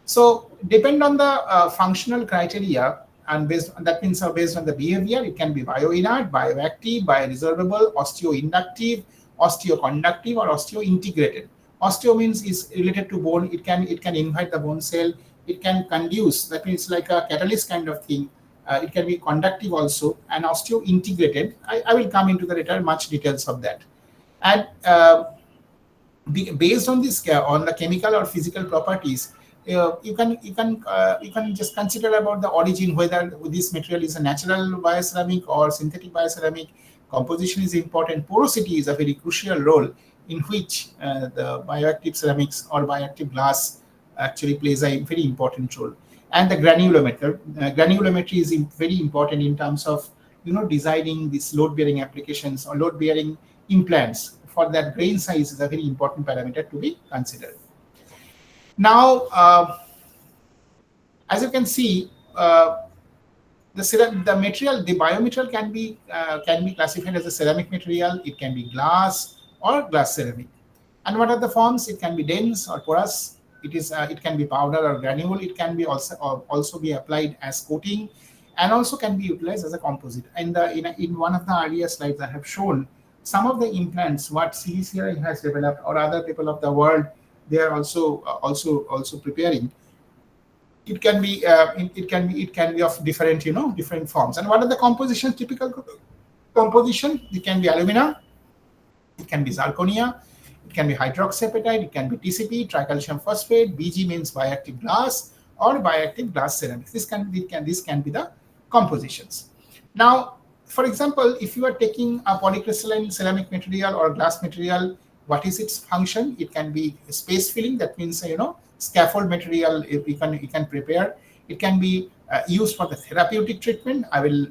So depend on the functional criteria, and that means based on the behavior, it can be bioinert, bioactive, bioresorbable, osteoinductive, osteoconductive, or osteointegrated. Osteo means is related to bone. It can invite the bone cell. It can conduce. That means like a catalyst kind of thing. It can be conductive also, and osteointegrated. I will come into the later much details of that. And based on this, on the chemical or physical properties, you can just consider about the origin, whether this material is a natural bioceramic or synthetic bioceramic. Composition is important. Porosity is a very crucial role in which the bioactive ceramics or bioactive glass actually plays a very important role. And the granulometer. Granulometry is very important in terms of designing these load-bearing applications or load-bearing implants. For that, grain size is a very important parameter to be considered. Now, as you can see, the biomaterial can be classified as a ceramic material. It can be glass or glass ceramic. And what are the forms? It can be dense or porous. It can be powder or granule. It can be also be applied as coating, and also can be utilized as a composite. And in one of the earlier slides, I have shown some of the implants what CVCI has developed, or other people of the world, they are also preparing. It can be of different forms. And what are the compositions? Typical composition? It can be alumina, it can be zirconia, it can be hydroxyapatite, it can be TCP, tricalcium phosphate. BG means bioactive glass or bioactive glass ceramics. This can be the compositions. Now, for example, if you are taking a polycrystalline ceramic material or glass material, what is its function? It can be space filling. That means scaffold material you can prepare. It can be used for the therapeutic treatment. I will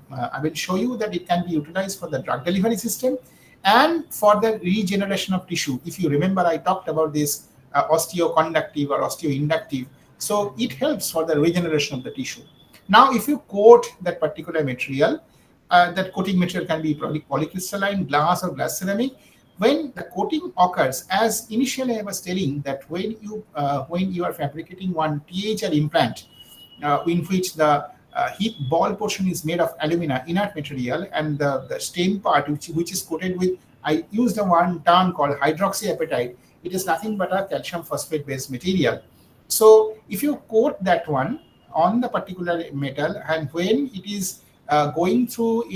show you that it can be utilized for the drug delivery system and for the regeneration of tissue. If you remember, I talked about this osteoconductive or osteoinductive. So it helps for the regeneration of the tissue. Now, if you coat that particular material, that coating material can be polycrystalline, glass, or glass ceramic. When the coating occurs, as initially I was telling that when you are fabricating one THR implant, in which the heat ball portion is made of alumina, inert material, and the stem part which is coated with, I used a one term called hydroxyapatite. It is nothing but a calcium phosphate based material. So if you coat that one on the particular metal, and when it is going through,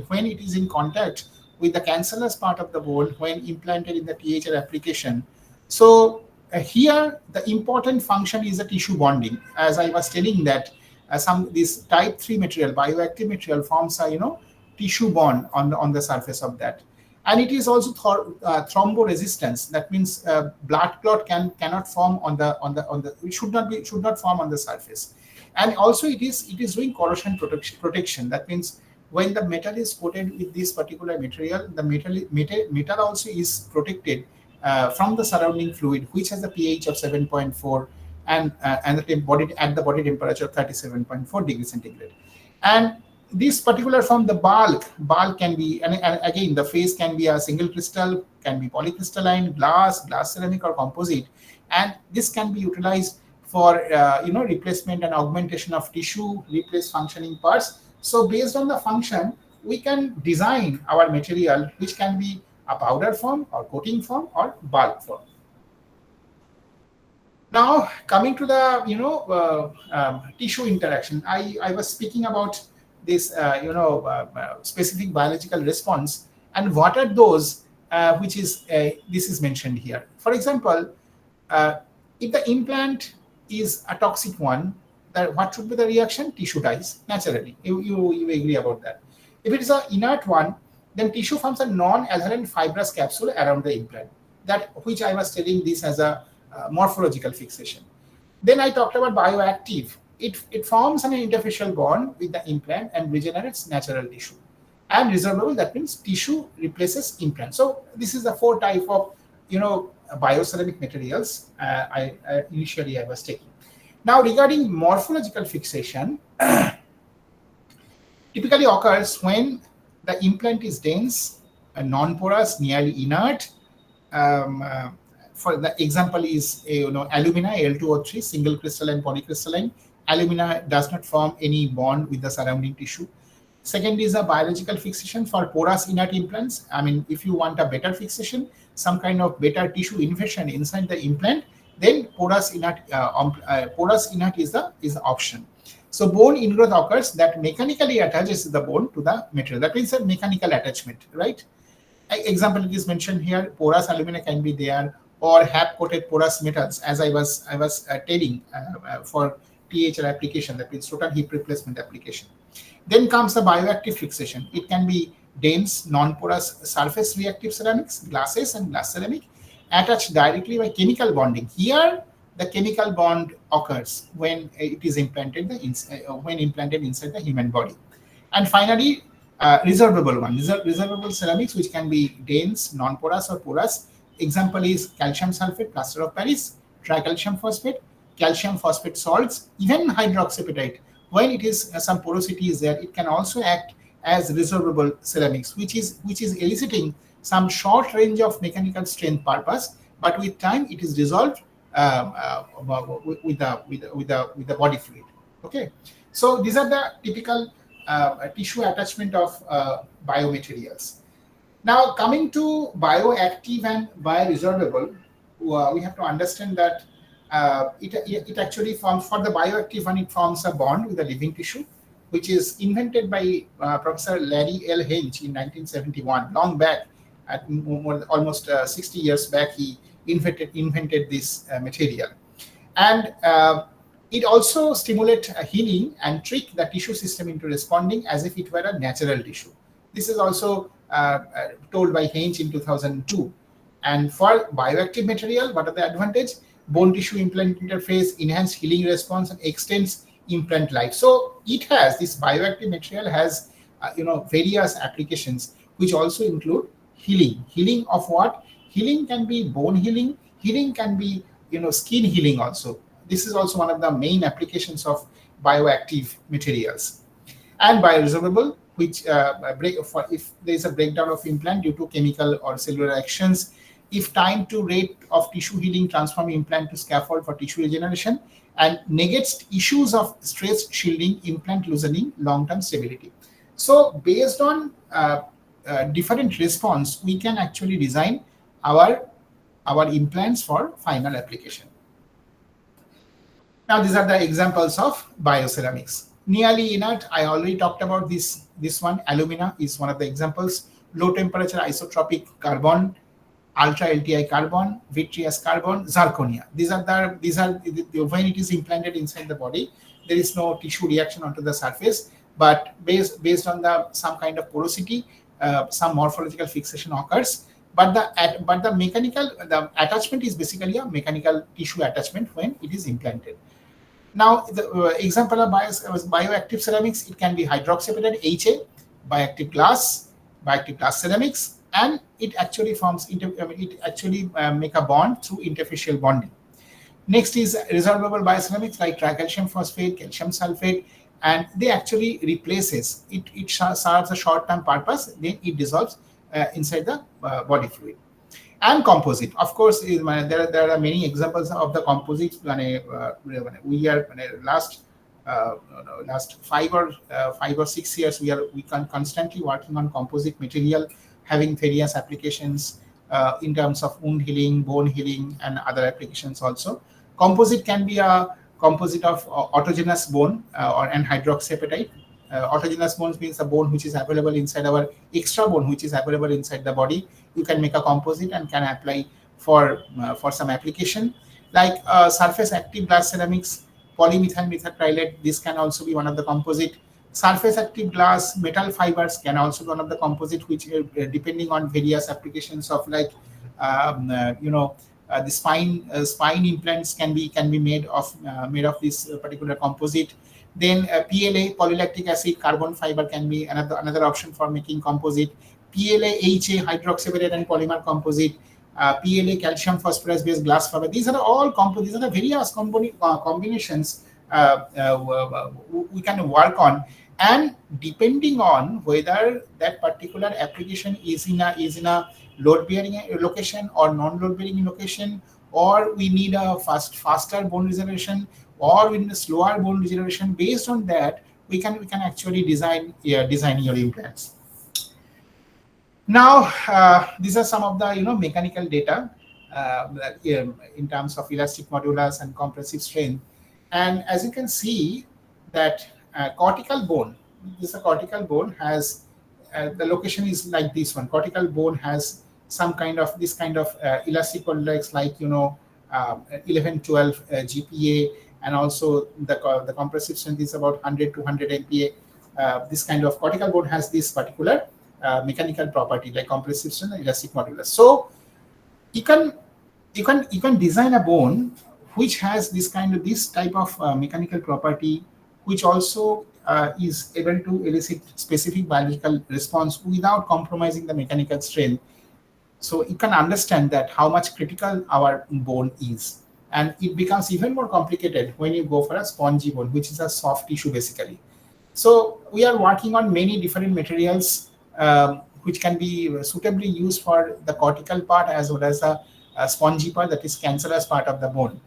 when it is in contact with the cancellous part of the bone when implanted in the THR application. So here the important function is the tissue bonding. As I was telling that this type 3 material, bioactive material, forms a tissue bond on the surface of that. And it is also thromboresistance. That means blood clot cannot form it should not form on the surface. And also it is doing corrosion protection. That means when the metal is coated with this particular material, the metal also is protected from the surrounding fluid, which has a pH of 7.4 and the body temperature of 37.4 degrees centigrade. And this particular form, the bulk can be, and again the phase can be a single crystal, can be polycrystalline, glass ceramic, or composite, and this can be utilized for replacement and augmentation of tissue, replace functioning parts. So based on the function, we can design our material, which can be a powder form or coating form or bulk form. Now coming to the tissue interaction, I was speaking about this specific biological response, and what are those which is this is mentioned here. For example, if the implant is a toxic one, that what should be the reaction? Tissue dies naturally. You agree about that. If it is an inert one, then tissue forms a non-adherent fibrous capsule around the implant, that which I was telling this as a morphological fixation. Then I talked about bioactive. It forms an interfacial bond with the implant and regenerates natural tissue. And resorbable, that means tissue replaces implant. So this is the 4 type of bioceramic materials initially I was taking. Now regarding morphological fixation, typically occurs when the implant is dense, non-porous, nearly inert. For the example is alumina, Al2O3, single crystalline, polycrystalline. Alumina does not form any bond with the surrounding tissue. Second is a biological fixation for porous inert implants. I mean, if you want a better fixation, some kind of better tissue invasion inside the implant, then porous inert is the option. So bone ingrowth occurs that mechanically attaches the bone to the material. That means a mechanical attachment, right? Example it is mentioned here. Porous alumina can be there, or HAP-coated porous metals, as I was telling for THR application, that means total hip replacement application. Then comes the bioactive fixation. It can be dense, non-porous surface reactive ceramics, glasses and glass ceramic, attached directly by chemical bonding. Here, the chemical bond occurs when it is implanted inside the human body. And finally, resorbable one. Resorbable ceramics, which can be dense, non-porous or porous. Example is calcium sulfate, plaster of Paris, tricalcium phosphate, calcium phosphate salts, even hydroxyapatite. When it is some porosity is there, it can also act as resorbable ceramics, which is eliciting some short range of mechanical strength purpose, but with time it is resolved with the body fluid. Okay, so these are the typical tissue attachment of biomaterials. Now coming to bioactive and bioresorbable, we have to understand that it actually forms, for the bioactive one, it forms a bond with the living tissue, which is invented by Professor Larry L. Hench in 1971, long back, at almost 60 years back, he invented this material. And it also stimulates healing and trick the tissue system into responding as if it were a natural tissue. This is also told by Hench in 2002. And for bioactive material, what are the advantages? Bone tissue implant interface, enhanced healing response, and extends implant life. So it has, this bioactive material has various applications, which also include healing. Healing of what? Healing can be bone healing. Healing can be skin healing also. This is also one of the main applications of bioactive materials. And bioresorbable, which if there is a breakdown of implant due to chemical or cellular actions, if time to rate of tissue healing transform implant to scaffold for tissue regeneration, and negates issues of stress shielding, implant loosening, long-term stability. So based on different response, we can actually design our implants for final application. Now these are the examples of bioceramics. Nearly inert, I already talked about this one. Alumina is one of the examples. Low temperature isotropic carbon, ultra LTI carbon, vitreous carbon, zirconia. These are when it is implanted inside the body, there is no tissue reaction onto the surface, but based on some kind of porosity, some morphological fixation occurs. But the attachment is basically a mechanical tissue attachment when it is implanted. Now, the example of bioactive ceramics, it can be hydroxyapatite, HA, bioactive glass ceramics, and it actually make a bond through interfacial bonding. Next is resorbable bioceramics like tricalcium phosphate, calcium sulfate, and they actually replaces it. It serves a short-term purpose, then it dissolves inside the body fluid. And composite, of course, there are many examples of the composites. We are last 5 or 6 years we can constantly working on composite material, having various applications in terms of wound healing, bone healing, and other applications also. Composite can be a composite of autogenous bone and hydroxyapatite, autogenous bones means a bone which is available inside our extra bone, which is available inside the body. You can make a composite and can apply for some application. Like surface active glass ceramics, polymethyl methacrylate, this can also be one of the composite. Surface active glass metal fibers can also be one of the composite, which depending on various applications of like the spine implants can be made of this particular composite. Then PLA, polylactic acid carbon fiber, can be another option for making composite. PLA HA, hydroxyapatite and polymer composite. PLA calcium phosphorus based glass fiber. These are all composites. These are various combinations we can work on, and depending on whether that particular application is in a load bearing location or non-load bearing location, or we need a faster bone regeneration, or we need a slower bone regeneration. Based on that, we can actually design your implants. Now, these are some of the mechanical data in terms of elastic modulus and compressive strength. And as you can see that cortical bone, this cortical bone has the location is like this one. Cortical bone has some kind of elastic modulus like 11-12 GPa, and also the compressive strength is about 100 to 100 MPa. This kind of cortical bone has this particular mechanical property like compressive strength and elastic modulus. So you can design a bone which has this type of mechanical property, which also is able to elicit specific biological response without compromising the mechanical strength. So you can understand that how much critical our bone is. And it becomes even more complicated when you go for a spongy bone, which is a soft tissue basically. So we are working on many different materials which can be suitably used for the cortical part as well as a spongy part, that is cancellous part of the bone.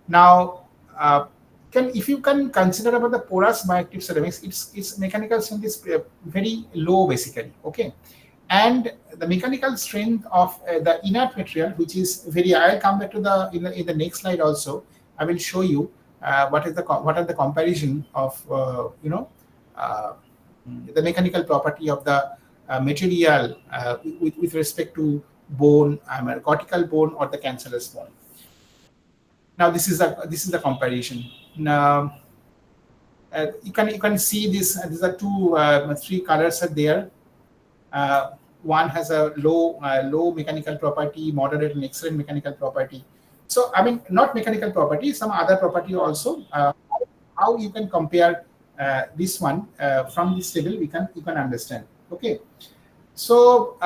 Now, if you can consider about the porous bioactive ceramics, its mechanical strength is very low basically, okay? And the mechanical strength of the inert material, which is very, I'll come back to in the next slide also. I will show you what are the comparison of the mechanical property of the material with respect to bone, cortical bone or the cancellous bone. Now this is the comparison. Now you can see this. These are three colors are there. One has a low mechanical property, moderate and excellent mechanical property. So not mechanical property, some other property also. How you can compare this one from this table, you can understand. Okay. So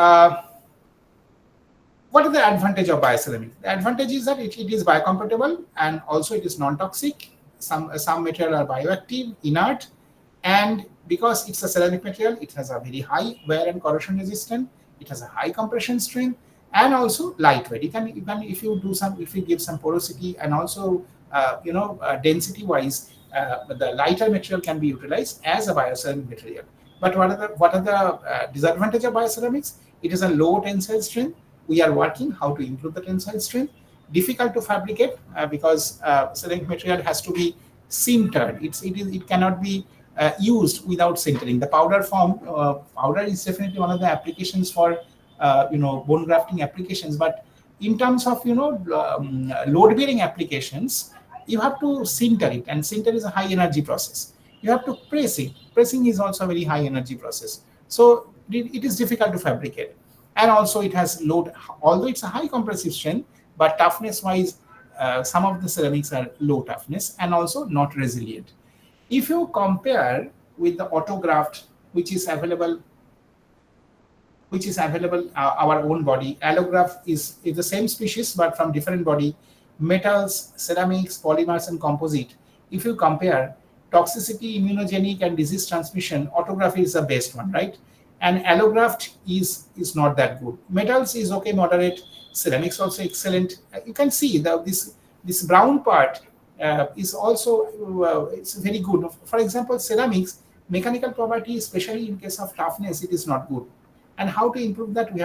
what is the advantage of bioceramic? The advantage is that it is biocompatible, and also it is non-toxic. Some material are bioactive, inert, and because it's a ceramic material, it has a very high wear and corrosion resistant. It has a high compression strength, and also lightweight. You can if you give some porosity and also density wise, the lighter material can be utilized as a bioceramic material. But what are the disadvantage of bioceramics? It is a low tensile strength. We are working how to improve the tensile strength. Difficult to fabricate because ceramic material has to be sintered. It cannot be used without sintering. The powder form, powder is definitely one of the applications for bone grafting applications. But in terms of load bearing applications, you have to sinter it, and sinter is a high energy process. You have to press it. Pressing is also a very high energy process. So it is difficult to fabricate. And also it has load, although it's a high compressive strength, but toughness wise, some of the ceramics are low toughness and also not resilient. If you compare with the autograft, which is available our own body, allograft is the same species but from different body, metals, ceramics, polymers, and composite. If you compare toxicity, immunogenic, and disease transmission, autograft is the best one, right? And allograft is not that good. Metals is okay, moderate. Ceramics also excellent. You can see this brown part is also it's very good. For example, ceramics mechanical property, especially in case of toughness, it is not good. And how to improve that? We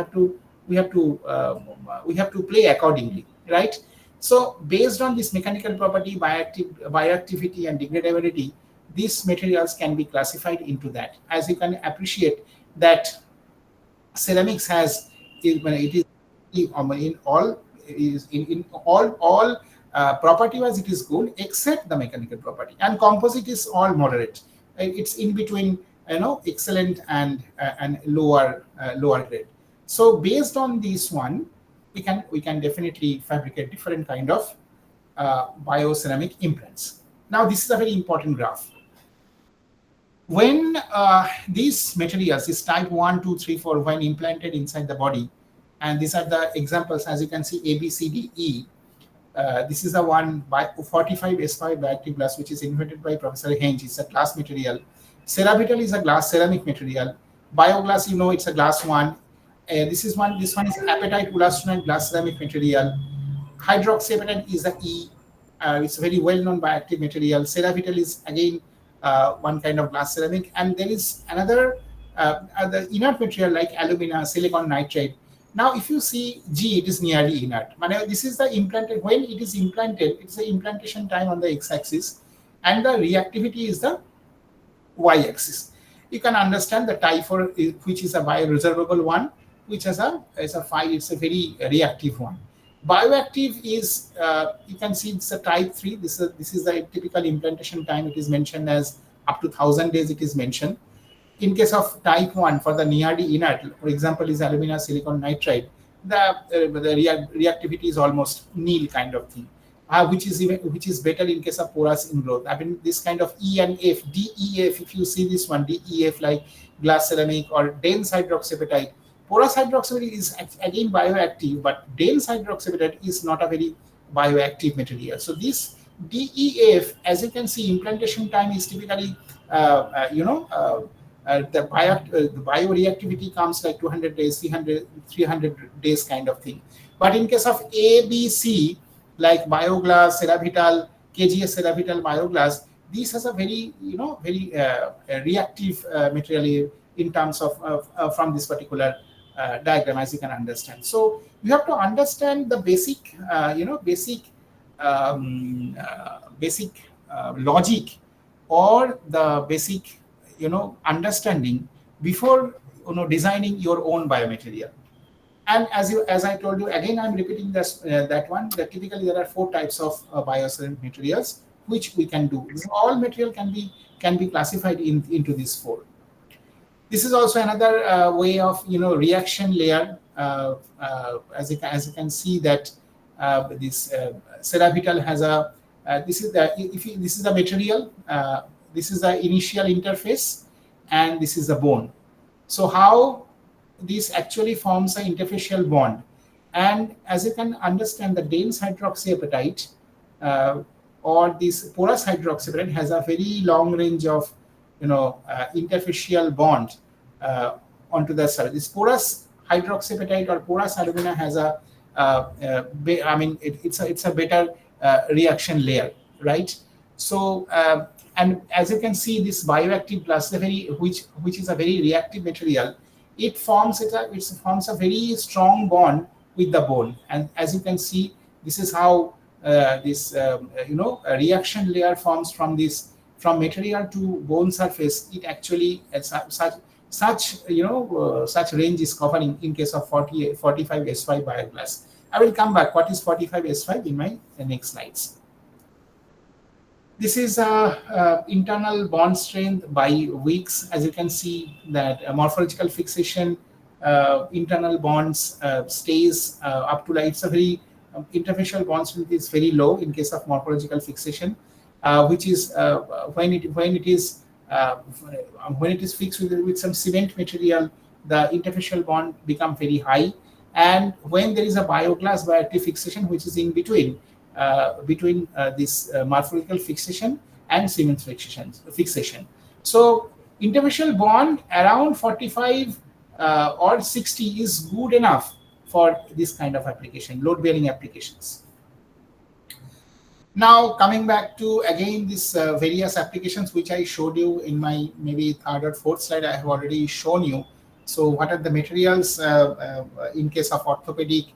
have to play accordingly, right? So based on this mechanical property, bioactivity, and degradability, these materials can be classified into that. As you can appreciate that ceramics has, it is in all property wise it is good except the mechanical property, and composite is all moderate. It's in between, excellent and lower grade. So based on this one, we can definitely fabricate different kind of bioceramic implants. Now this is a very important graph. When these materials, this type 1, 2, 3, 4, when implanted inside the body, and these are the examples, as you can see, A, B, C, D, E. This is the one by 45S5 bioactive glass, which is invented by Professor Henge. It's a glass material. Ceravital is a glass ceramic material. Bioglass, it's a glass one. This one is apatite ulastomer glass ceramic material. Hydroxyapatite is a E. It's a very well-known bioactive material. Ceravital is again one kind of glass ceramic, and there is another the inert material like alumina, silicon nitride. Now, if you see G, it is nearly inert. This is the implanted. When it is implanted, it's the implantation time on the x-axis, and the reactivity is the y-axis. You can understand the type 4, which is a bioresorbable one, which has a 5. It's a very reactive one. Bioactive is, you can see it's a type 3. This is the typical implantation time. It is mentioned as up to 1,000 days. It is mentioned. In case of type 1, for the nearly inert, for example, is alumina silicon nitride, the reactivity is almost nil kind of thing, which is better in case of porous ingrowth. I mean, this kind of E and F, DEF, if you see this one, DEF like glass ceramic or dense hydroxyapatite. Porous hydroxyapatite is again bioactive, but dense hydroxyapatite is not a very bioactive material. So this DEF, as you can see, implantation time is typically, the bioreactivity comes like 200 days, 300 days kind of thing. But in case of ABC, like bioglass, ceravital, KGS ceravital bioglass, this has a very, very reactive material in terms of from this particular diagram, as you can understand. So you have to understand the basic, basic logic or the basic understanding before designing your own biomaterial. And as I told you, again I'm repeating this that one, that typically there are 4 types of bioceramic materials which we can do. All material can be classified into these 4. This is also another way of reaction layer. As you can see that this ceravital has a this is the material. This is the initial interface, and this is the bone. So how this actually forms an interfacial bond. And as you can understand, the dense hydroxyapatite or this porous hydroxyapatite has a very long range of interfacial bond onto the surface. This porous hydroxyapatite or porous alumina has a it's a better reaction layer, right? So and as you can see, this bioactive glass, which is a very reactive material, it forms a very strong bond with the bone. And as you can see, this is how this a reaction layer forms from material to bone surface. It actually such range is covering in case of 45S5 bioglass. I will come back. What is 45S5 in my next slides. This is internal bond strength by weeks. As you can see that morphological fixation, internal bonds stays up to like, it's a very interfacial bond strength is very low in case of morphological fixation, which is when it is fixed with some cement material, the interfacial bond become very high. And when there is a bioglass bioactive fixation, which is in between this morphological fixation and cement fixation. So interfacial bond around 45 or 60 is good enough for this kind of application, load-bearing applications. Now coming back to again this various applications which I showed you in my maybe 3rd or 4th slide, I have already shown you. So what are the materials in case of orthopedic?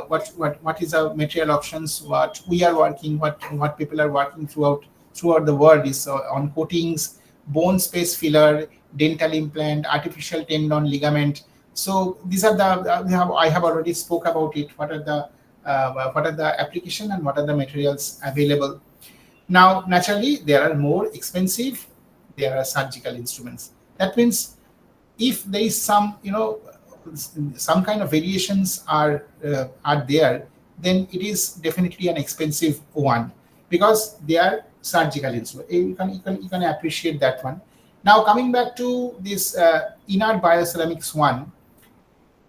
What is the material options? What we are working, what people are working throughout throughout the world is on coatings, bone space filler, dental implant, artificial tendon, ligament. So these are the I have already spoke about it. What are the application and what are the materials available? Now, naturally, there are more expensive. There are surgical instruments. That means if there is some, some kind of variations are there, then it is definitely an expensive one because they are surgical instruments. You can appreciate that one. Now, coming back to this inert bioceramics one,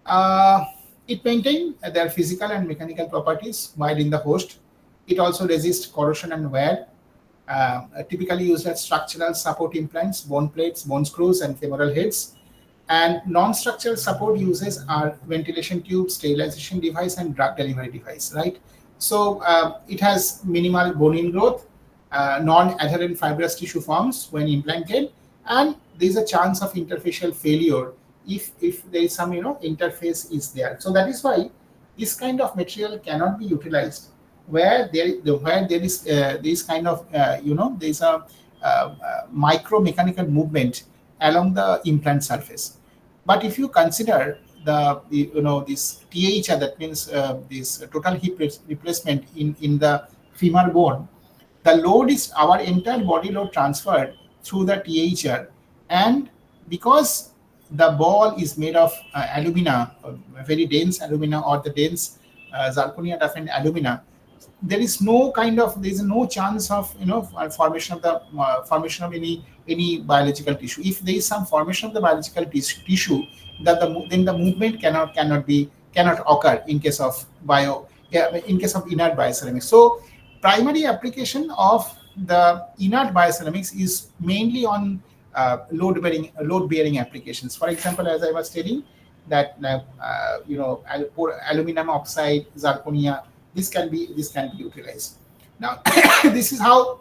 uh, it maintains their physical and mechanical properties while in the host. It also resists corrosion and wear. Typically used as structural support implants, bone plates, bone screws, and femoral heads. And non-structural support uses are ventilation tube, sterilization device, and drug delivery device, right? So it has minimal bone growth, non-adherent fibrous tissue forms when implanted, and there is a chance of interfacial failure if there is some interface is there. So that is why this kind of material cannot be utilized where there is this kind of there is a micro mechanical movement along the implant surface. But if you consider this THR, that means this total hip replacement in the femur bone, the load is our entire body load transferred through the THR, and because the ball is made of alumina, very dense alumina, or the dense zirconia toughened alumina, there is no chance of formation of any biological tissue. If there is some formation of the biological tissue, then the movement cannot occur in case of inert bioceramics. So primary application of the inert bioceramics is mainly on load bearing applications. For example, as I was telling, that aluminum oxide, zirconia, this can be utilized. Now, this is how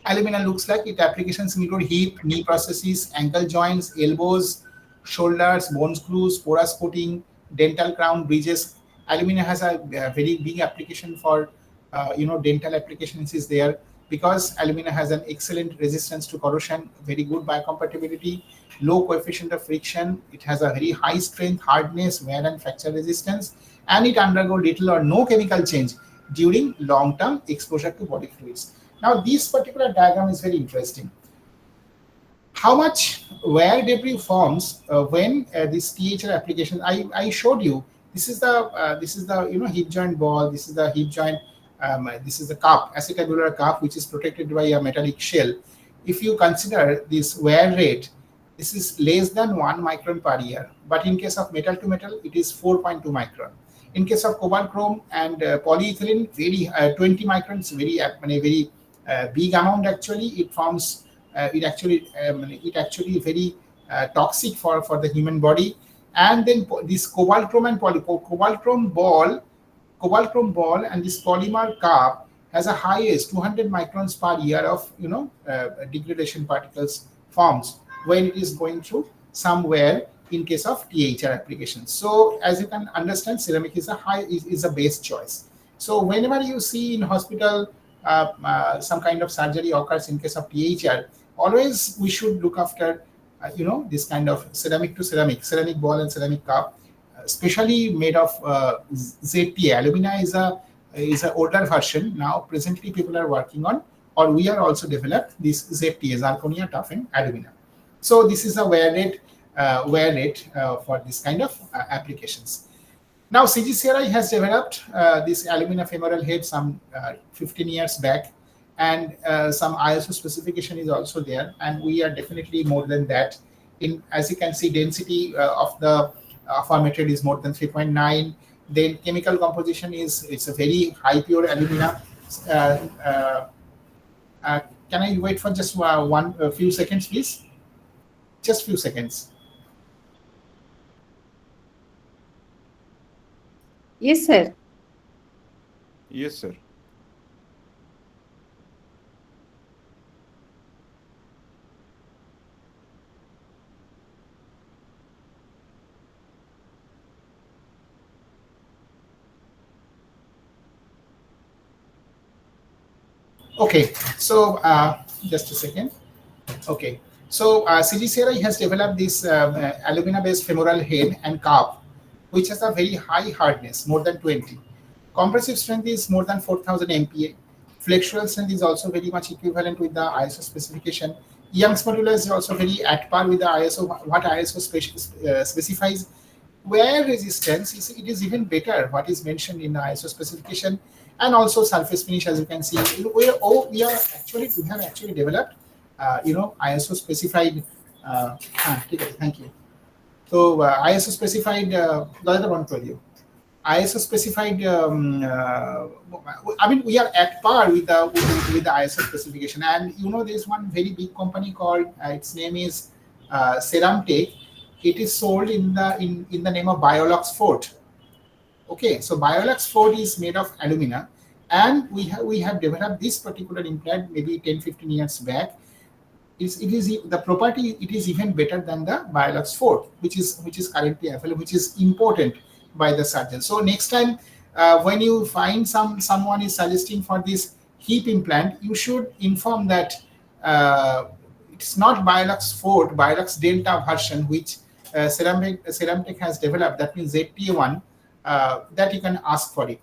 alumina looks like. It applications include hip, knee prostheses, ankle joints, elbows, shoulders, bone screws, porous coating, dental crown, bridges. Alumina has a very big application for dental applications is there, because alumina has an excellent resistance to corrosion, very good biocompatibility, low coefficient of friction. It has a very high strength, hardness, wear and fracture resistance, and it undergo little or no chemical change during long-term exposure to body fluids. Now, this particular diagram is very interesting. How much wear debris forms when this THR application? I showed you. This is the hip joint ball. This is the hip joint. This is the cup, acetabular cup, which is protected by a metallic shell. If you consider this wear rate, this is less than 1 micron per year. But in case of metal to metal, it is 4.2 micron. In case of cobalt chrome and polyethylene, very 20 microns, very big amount. Actually, it forms. It actually very toxic for the human body. And then this cobalt chrome and cobalt chrome ball and this polymer cup has a highest 200 microns per year of degradation particles forms when it is going through somewhere in case of THR applications. So as you can understand, ceramic is a best choice. So whenever you see in hospital some kind of surgery occurs in case of THR, always we should look after this kind of ceramic ball and ceramic cup, especially made of ZTA. Alumina is a older version. Now presently people are working on, or we are also developed this ZTA, zirconia toughened alumina. So this is a wear rate for this kind of applications. Now CGCRI has developed this alumina femoral head some 15 years back, and some ISO specification is also there, and we are definitely more than that. As you can see, density of our material is more than 3.9. Then chemical composition it's a very high pure alumina. Can I wait for just a few seconds, please? Just few seconds. Yes, sir. Yes, sir. Okay, so just a second. Okay, so CGCRI has developed this alumina-based femoral head and cup, which has a very high hardness, more than 20. Compressive strength is more than 4,000 MPa. Flexural strength is also very much equivalent with the ISO specification. Young's modulus is also very at par with the ISO, what ISO specifies. Wear resistance it is even better what is mentioned in the ISO specification, and also surface finish, as you can see. We have actually developed ISO specified. Thank you. So ISO specified. ISO specified. I mean, we are at par with the ISO specification, and there's one very big company called its name is Ceramtech. It is sold in the name of Biolux Fort. Okay, so Biolux Fort is made of alumina, and we have developed this particular implant maybe 10-15 years back. It is the property. It is even better than the Biolux Fort, which is currently available, which is important by the surgeon. So next time when you find someone is suggesting for this hip implant, you should inform that it's not Biolux Fort, Biolux Delta version, which Ceramtech has developed. That means ZTA1, that you can ask for it,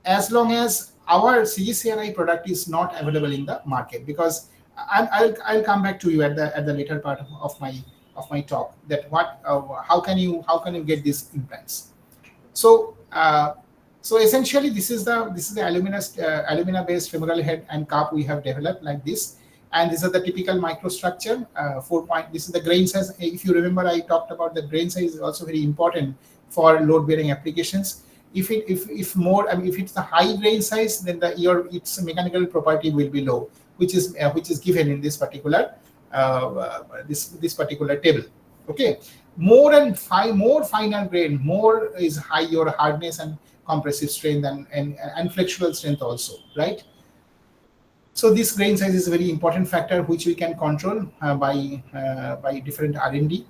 as long as our CGCRI product is not available in the market. Because I'll come back to you at the later part of my talk, that how can you get these implants. So essentially this is the alumina based femoral head and cup we have developed like this, and these are the typical microstructure. This is the grain size. If you remember, I talked about the grain size is also very important for load bearing applications. If it's the high grain size, then its mechanical property will be low, which is given in this particular this particular table. Okay, more finer grain, more is higher hardness and compressive strength and flexural strength also, right? So this grain size is a very important factor which we can control by different R&D,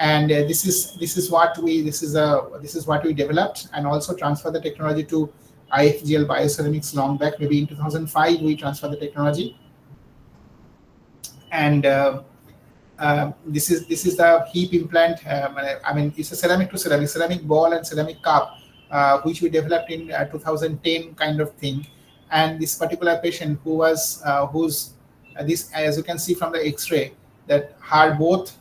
and this is what we developed, and also transfer the technology to IFGL Bioceramics long back, maybe in 2005 we transferred the technology. And this is the hip implant. I mean, it's a ceramic to ceramic ball and ceramic cup, which we developed in 2010 kind of thing. And this particular patient who's this, as you can see from the X-ray, that her both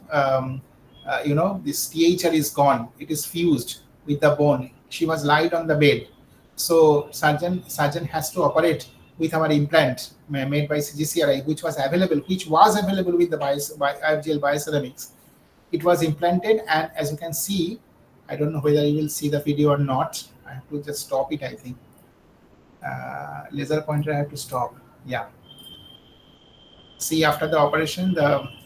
this THR is gone. It is fused with the bone. She was lied on the bed. So surgeon has to operate with our implant made by CGCRI, which was available with the IFGL Bioceramics. It was implanted, and as you can see, I don't know whether you will see the video or not. I have to just stop it, I think. Laser pointer, I have to stop. Yeah. See, after the operation,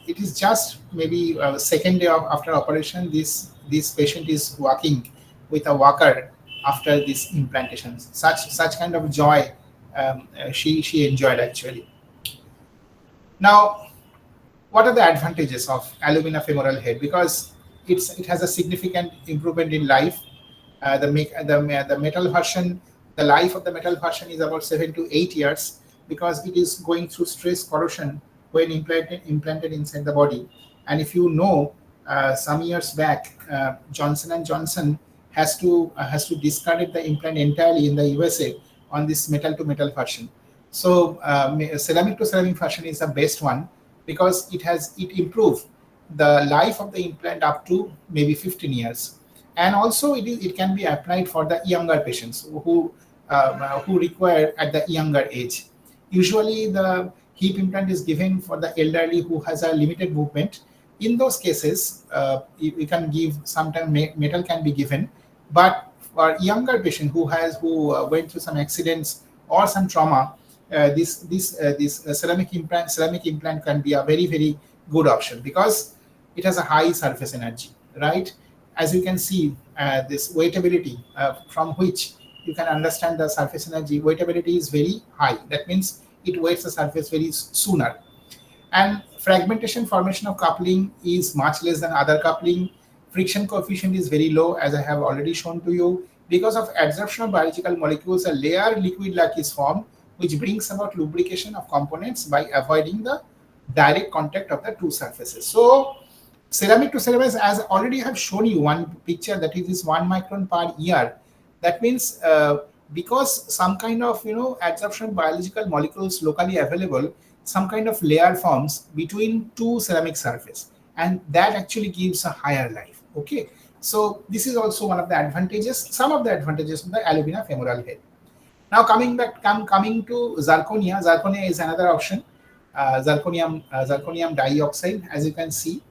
it is just maybe second day after operation, this patient is walking with a walker after this implantation. Such kind of joy she enjoyed actually. Now, what are the advantages of alumina femoral head? Because it has a significant improvement in life. The metal version, the life of the metal version is about 7 to 8 years, because it is going through stress corrosion when implanted inside the body. And if you know, some years back, Johnson & Johnson has to discard the implant entirely in the USA on this metal to metal version. So ceramic to ceramic version is the best one, because it improves the life of the implant up to maybe 15 years. And also it can be applied for the younger patients who require at the younger age. Usually the hip implant is given for the elderly who has a limited movement. In those cases, we can give, sometimes metal can be given, but for younger patient who went through some accidents or some trauma, this ceramic implant can be a very, very good option, because it has a high surface energy, right? As you can see, this weightability, from which you can understand the surface energy, weightability is very high. That means it weights the surface very sooner. And fragmentation formation of coupling is much less than other coupling. Friction coefficient is very low, as I have already shown to you. Because of adsorption of biological molecules, a layer liquid lac is formed, which brings about lubrication of components by avoiding the direct contact of the two surfaces. So ceramic to ceramic, as already have shown you one picture, that is 1 micron per year. That means because some kind of adsorption of biological molecules locally available, some kind of layer forms between two ceramic surface, and that actually gives a higher life. Okay, so this is also one of the advantages, some of the advantages of the alumina femoral head. Now coming to zirconia. Zirconia is another option. Zirconium dioxide, as you can see,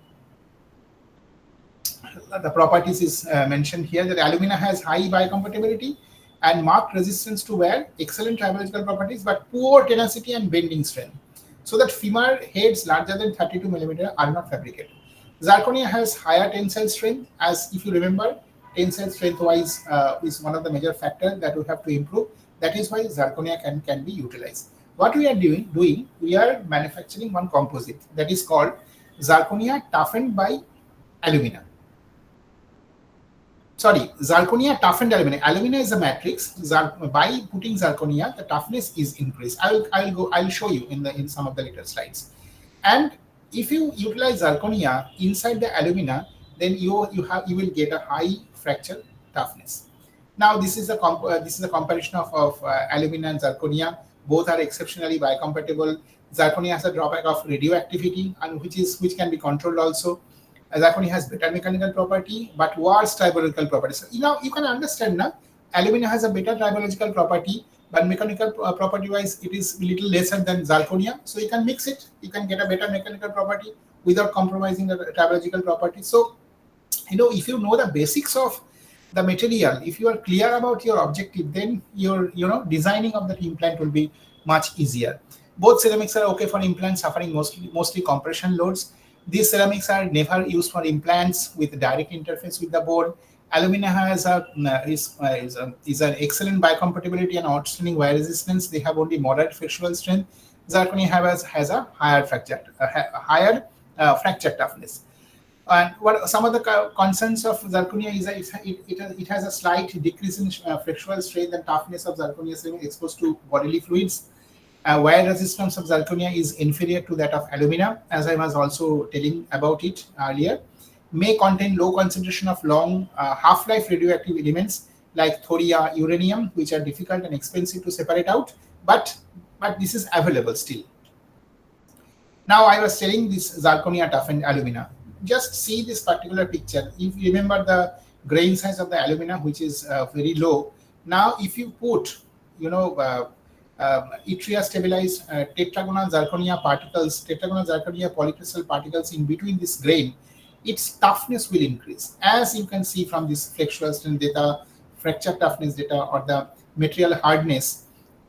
the properties is mentioned here, that alumina has high biocompatibility and marked resistance to wear, excellent tribological properties, but poor tenacity and bending strength, so that femur heads larger than 32 millimeter are not fabricated. Zirconia has higher tensile strength, as if you remember, tensile strength wise is one of the major factors that we have to improve. That is why zirconia can be utilized. What we are doing, we are manufacturing one composite that is called zirconia toughened by alumina. Sorry, zirconia toughened alumina. Alumina is a matrix. By putting zirconia, the toughness is increased. I'll show you in some of the later slides. And if you utilize zirconia inside the alumina, then you will get a high fracture toughness. Now this is a comparison of alumina and zirconia. Both are exceptionally biocompatible. Zirconia has a drawback of radioactivity, and which can be controlled also. Zirconia has better mechanical property, but worse tribological property. So you can understand now, alumina has a better tribological property, but mechanical property wise it is a little lesser than zirconia. So you can mix it, you can get a better mechanical property without compromising the tribological property. So if you know the basics of the material, if you are clear about your objective, then your designing of the implant will be much easier. Both ceramics are okay for implants suffering mostly compression loads. These ceramics are never used for implants with direct interface with the board. Alumina has is an excellent biocompatibility and outstanding wear resistance. They have only moderate frictional strength. Zirconia has a higher fracture toughness. And what some of the concerns of zirconia is that it has a slight decrease in frictional strength and toughness of zirconia ceramic exposed to bodily fluids. Wear resistance of zirconia is inferior to that of alumina, as I was also telling about it earlier. May contain low concentration of long half-life radioactive elements like thoria, uranium, which are difficult and expensive to separate out, but this is available still. Now I was telling this zirconia toughened alumina. Just see this particular picture. If you remember the grain size of the alumina, which is very low. Now if you put yttria stabilized tetragonal zirconia polycrystal particles in between this grain, its toughness will increase. As you can see from this flexural strength data, fracture toughness data, or the material hardness,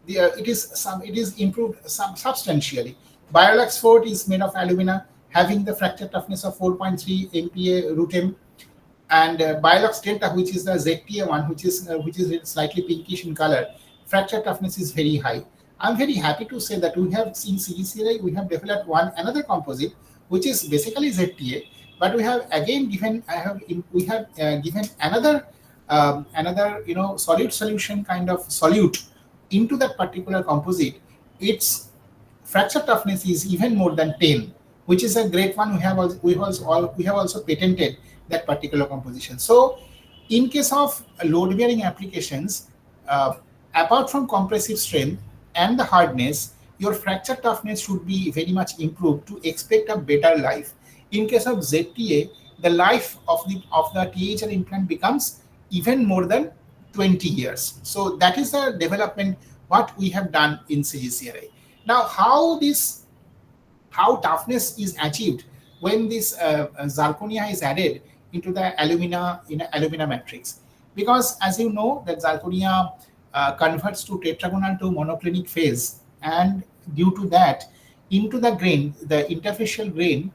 it is improved substantially. Biolux Fort is made of alumina, having the fracture toughness of 4.3 MPa √m, and Biolux Delta, which is the ZTA one, which is slightly pinkish in color, fracture toughness is very high. I'm very happy to say that we have seen CGCRI, we have developed another composite which is basically ZTA, but we have again given another solid solution kind of solute into that particular composite. Its fracture toughness is even more than 10, which is a great one. We have also patented that particular composition. So in case of load bearing applications, apart from compressive strength and the hardness, your fracture toughness should be very much improved to expect a better life. In case of ZTA, the life of the THR implant becomes even more than 20 years. So that is the development what we have done in CGCRI. Now, how toughness is achieved when this zirconia is added into the alumina matrix? Because as you know that zirconia converts to tetragonal to monoclinic phase, and due to that, into the grain, the interfacial grain,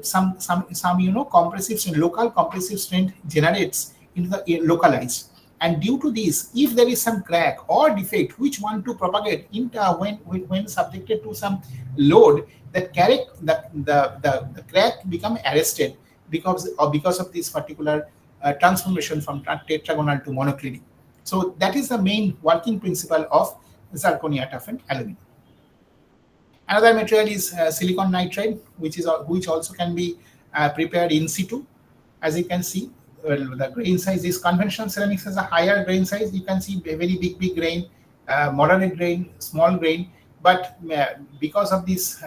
some compressive strength, local compressive strength generates into the localized. And due to this, if there is some crack or defect which want to propagate when subjected to some load, the crack become arrested because of this particular transformation from tetragonal to monoclinic. So that is the main working principle of zirconia toughened aluminum. Another material is silicon nitride, which also can be prepared in situ. As you can see, the grain size is conventional ceramics has a higher grain size. You can see a very big grain, moderate grain, small grain. But because of this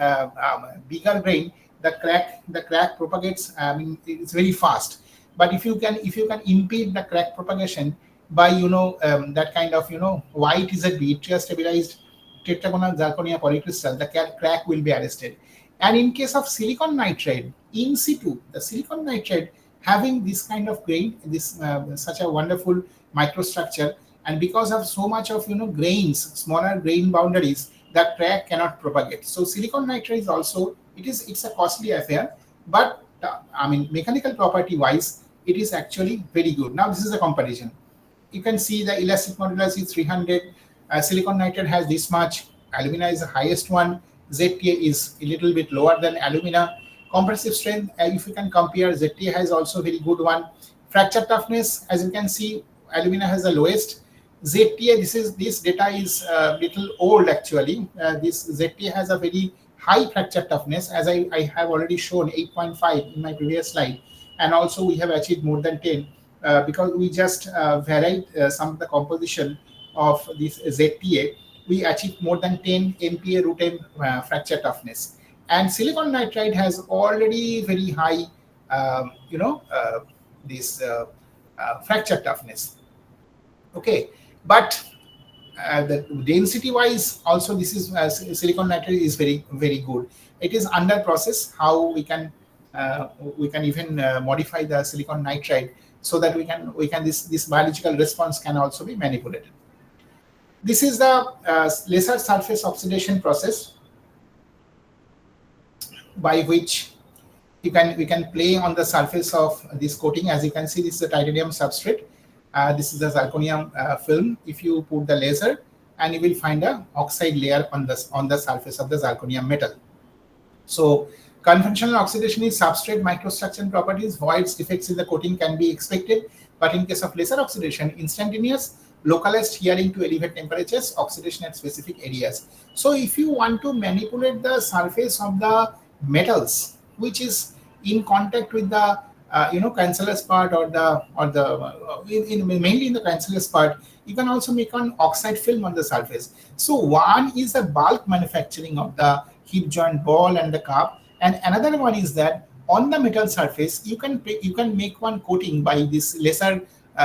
bigger grain, the crack propagates. I mean, it's very fast. But if you can impede the crack propagation by that kind of white ZB, stabilized tetragonal zirconia polycrystal, the crack will be arrested. And in case of silicon nitride, in situ, the silicon nitride having this kind of grain, this such a wonderful microstructure, and because of so much of grains, smaller grain boundaries, that crack cannot propagate. So silicon nitride is also it's a costly affair, but I mean mechanical property wise, it is actually very good. Now this is a comparison. You can see the elastic modulus is 300. Silicon nitride has this much. Alumina is the highest one. ZTA is a little bit lower than alumina. Compressive strength, if you can compare, ZTA has also very good one. Fracture toughness, as you can see, alumina has the lowest. ZTA, this data is little old actually. This ZTA has a very high fracture toughness, as I have already shown 8.5 in my previous slide, and also we have achieved more than 10 because we just varied some of the composition of this ZTA. We achieved more than 10 MPa root M fracture toughness. And silicon nitride has already very high, fracture toughness. Okay, but the density-wise, also this is silicon nitride is very good. It is under process how we can even modify the silicon nitride so that we can this biological response can also be manipulated. This is the laser surface oxidation process, by which we can play on the surface of this coating. As you can see, this is a titanium substrate. This is the zirconium film. If you put the laser, and you will find a oxide layer on the surface of the zirconium metal. So conventional oxidation is substrate microstructure and properties. Voids, defects in the coating can be expected, but in case of laser oxidation, instantaneous, localized hearing to elevate temperatures, oxidation at specific areas. So if you want to manipulate the surface of the metals which is in contact with the cancellous part mainly in the cancellous part, you can also make an oxide film on the surface. So one is the bulk manufacturing of the hip joint ball and the cup, and another one is that on the metal surface you can make one coating by this laser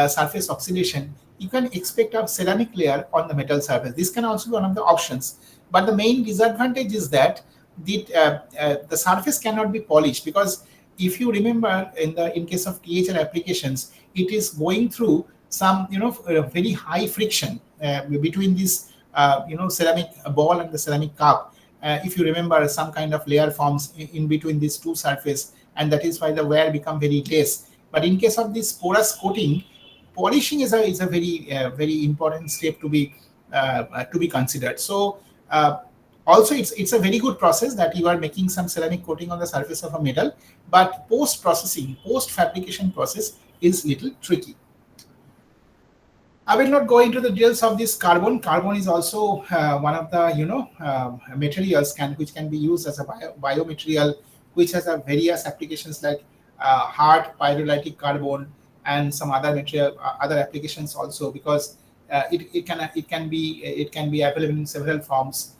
surface oxidation. You can expect a ceramic layer on the metal surface. This can also be one of the options, but the main disadvantage is that the surface cannot be polished, because if you remember in case of THR applications, it is going through some very high friction between this ceramic ball and the ceramic cup. If you remember, some kind of layer forms in between these two surfaces, and that is why the wear become very less. But in case of this porous coating, polishing is a very important step to be considered. So also it's a very good process that you are making some ceramic coating on the surface of a metal, but post fabrication process is little tricky. I will not go into the details of this carbon. Carbon is also one of the materials which can be used as a biomaterial, which has a various applications like hard pyrolytic carbon and some other material, other applications also, because it can be available in several forms.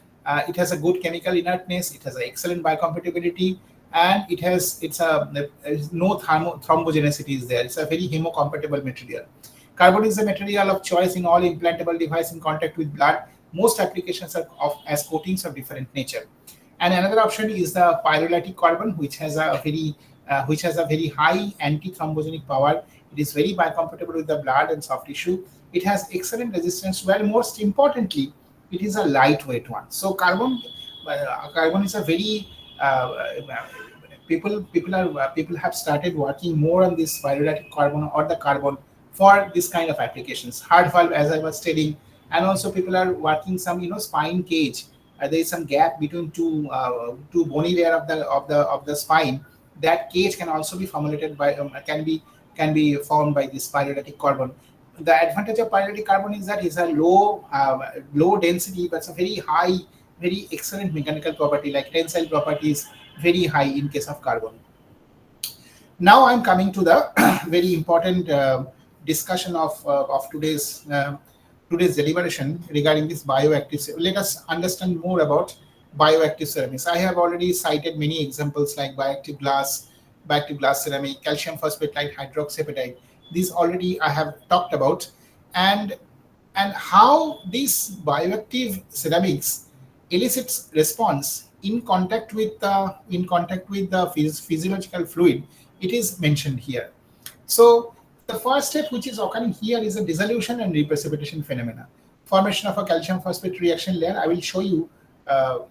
It has a good chemical inertness. It has an excellent biocompatibility, and there's no thrombogenicity is there. It's a very hemocompatible material. Carbon is a material of choice in all implantable devices in contact with blood. Most applications are as coatings of different nature. And another option is the pyrolytic carbon, which has a very high anti-thrombogenic power. It is very biocompatible with the blood and soft tissue. It has excellent resistance. Well, most importantly, it is a lightweight one. So carbon is a very people have started working more on this pyrolytic carbon or the carbon for this kind of applications. Heart valve, as I was stating, and also people are working some spine cage. There is some gap between two bony layer of the spine. That cage can also be formulated by can be formed by this pyrolytic carbon. the advantage of pyrolytic carbon is that it's a low density, but it's a very high, very excellent mechanical property, like tensile property is very high in case of carbon. Now I'm coming to the very important discussion of today's deliberation regarding this bioactive. Let us understand more about bioactive ceramics. I have already cited many examples like bioactive glass ceramic, calcium phosphate light hydroxyapatite. These already I have talked about, and how this bioactive ceramics elicits response in contact with the physiological fluid. It is mentioned here. So the first step which is occurring here is a dissolution and reprecipitation phenomena. Formation of a calcium phosphate reaction layer. I will show you. I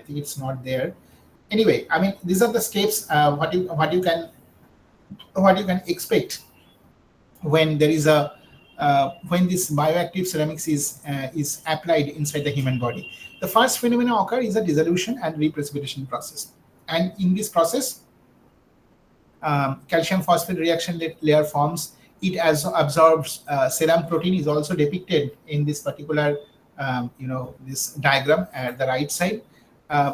think it's not there. Anyway, I mean, these are the steps. What you can expect when there is a when this bioactive ceramics is applied inside the human body. The first phenomena occur is a dissolution and reprecipitation process, and in this process, calcium phosphate reaction layer forms. It also absorbs serum protein is also depicted in this particular this diagram at the right side.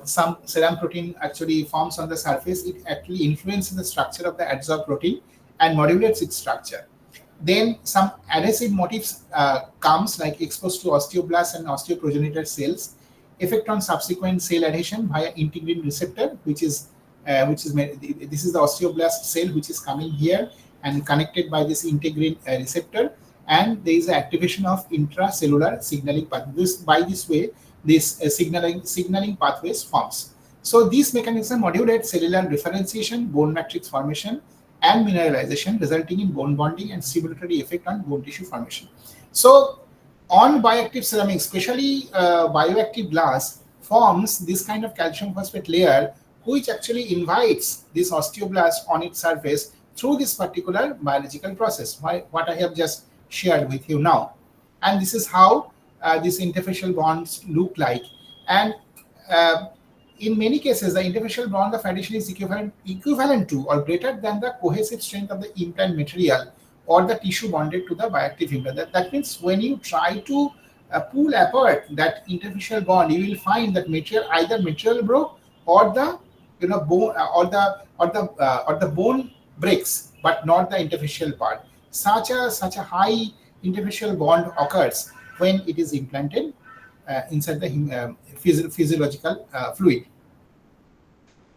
Some serum protein actually forms on the surface. It actually influences the structure of the adsorbed protein and modulates its structure. Then some adhesive motifs comes, like exposed to osteoblasts and osteoprogenitor cells, effect on subsequent cell adhesion via integrin receptor, which is made, this is the osteoblast cell which is coming here and connected by this integrin receptor, and there is activation of intracellular signaling pathways. By this way, this signaling pathways forms. So this mechanism modulates cellular differentiation, bone matrix formation, and mineralization, resulting in bone bonding and stimulatory effect on bone tissue formation. So on bioactive ceramics, especially bioactive glass, forms this kind of calcium phosphate layer, which actually invites this osteoblast on its surface through this particular biological process, what I have just shared with you now. And this is how these interfacial bonds look like. And in many cases, the interfacial bond of adhesion is equivalent to or greater than the cohesive strength of the implant material or the tissue bonded to the bioactive implant. That means when you try to pull apart that interfacial bond, you will find that either material broke or the bone or the bone breaks, but not the interfacial part. Such a high interfacial bond occurs when it is implanted inside the physiological fluid.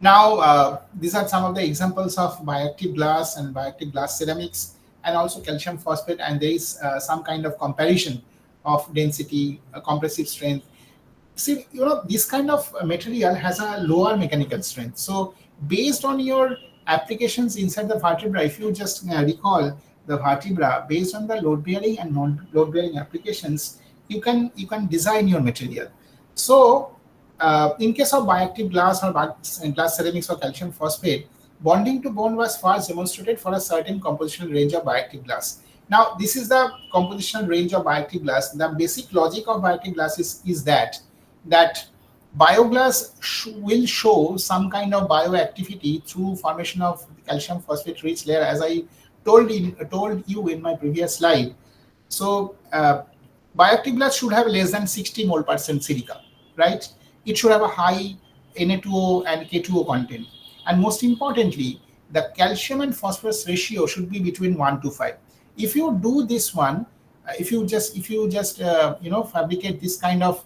Now, these are some of the examples of bioactive glass and bioactive glass ceramics, and also calcium phosphate, and there is some kind of comparison of density, compressive strength. See, this kind of material has a lower mechanical strength. So based on your applications inside the vertebra, if you just recall the vertebra, based on the load bearing and non-load bearing applications, you can design your material. So in case of bioactive glass or glass ceramics or calcium phosphate, bonding to bone was first demonstrated for a certain compositional range of bioactive glass. Now, this is the compositional range of bioactive glass. The basic logic of bioactive glass is that bioglass will show some kind of bioactivity through formation of calcium phosphate rich layer, as I told you in my previous slide. So bioactive glass should have less than 60 mole % silica, right? It should have a high Na2O and K2O content, and most importantly, the calcium and phosphorus ratio should be between 1 to 5. If you do this one, if you just fabricate this kind of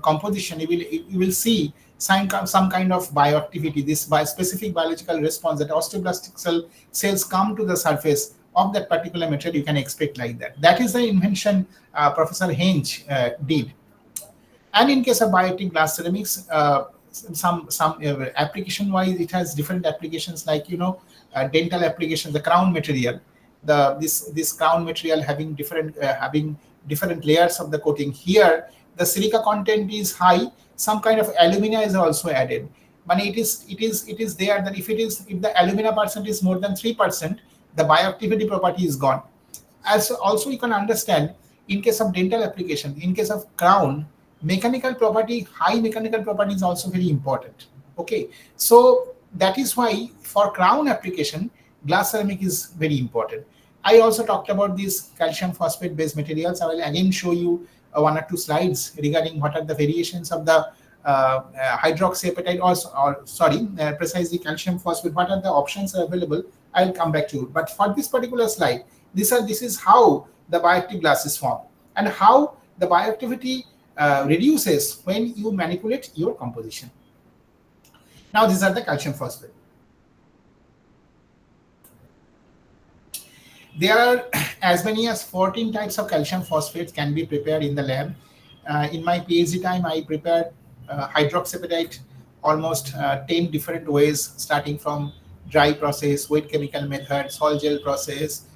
composition, you will see some kind of bioactivity, this specific biological response that osteoblastic cells come to the surface of that particular material. You can expect like that. That is the invention Professor Henge did. And in case of bioactive glass ceramics, some application wise, it has different applications, like dental applications, the crown material, this crown material having different layers of the coating. Here the silica content is high, some kind of alumina is also added, but it is there that if the alumina percent is more than 3%, the bioactivity property is gone. As also you can understand, in case of dental application, in case of crown, mechanical property, high mechanical property is also very important. Okay, so that is why for crown application, glass ceramic is very important. I also talked about these calcium phosphate based materials. I will again show you one or two slides regarding what are the variations of the hydroxyapatite or precisely calcium phosphate. What are the options available? I'll come back to it. But for this particular slide, this is how the bioactive glass is formed and how the bioactivity reduces when you manipulate your composition. Now these are the calcium phosphate. There are as many as 14 types of calcium phosphates can be prepared in the lab. In my PhD time, I prepared hydroxyapatite almost 10 different ways, starting from dry process, wet chemical method, sol gel process,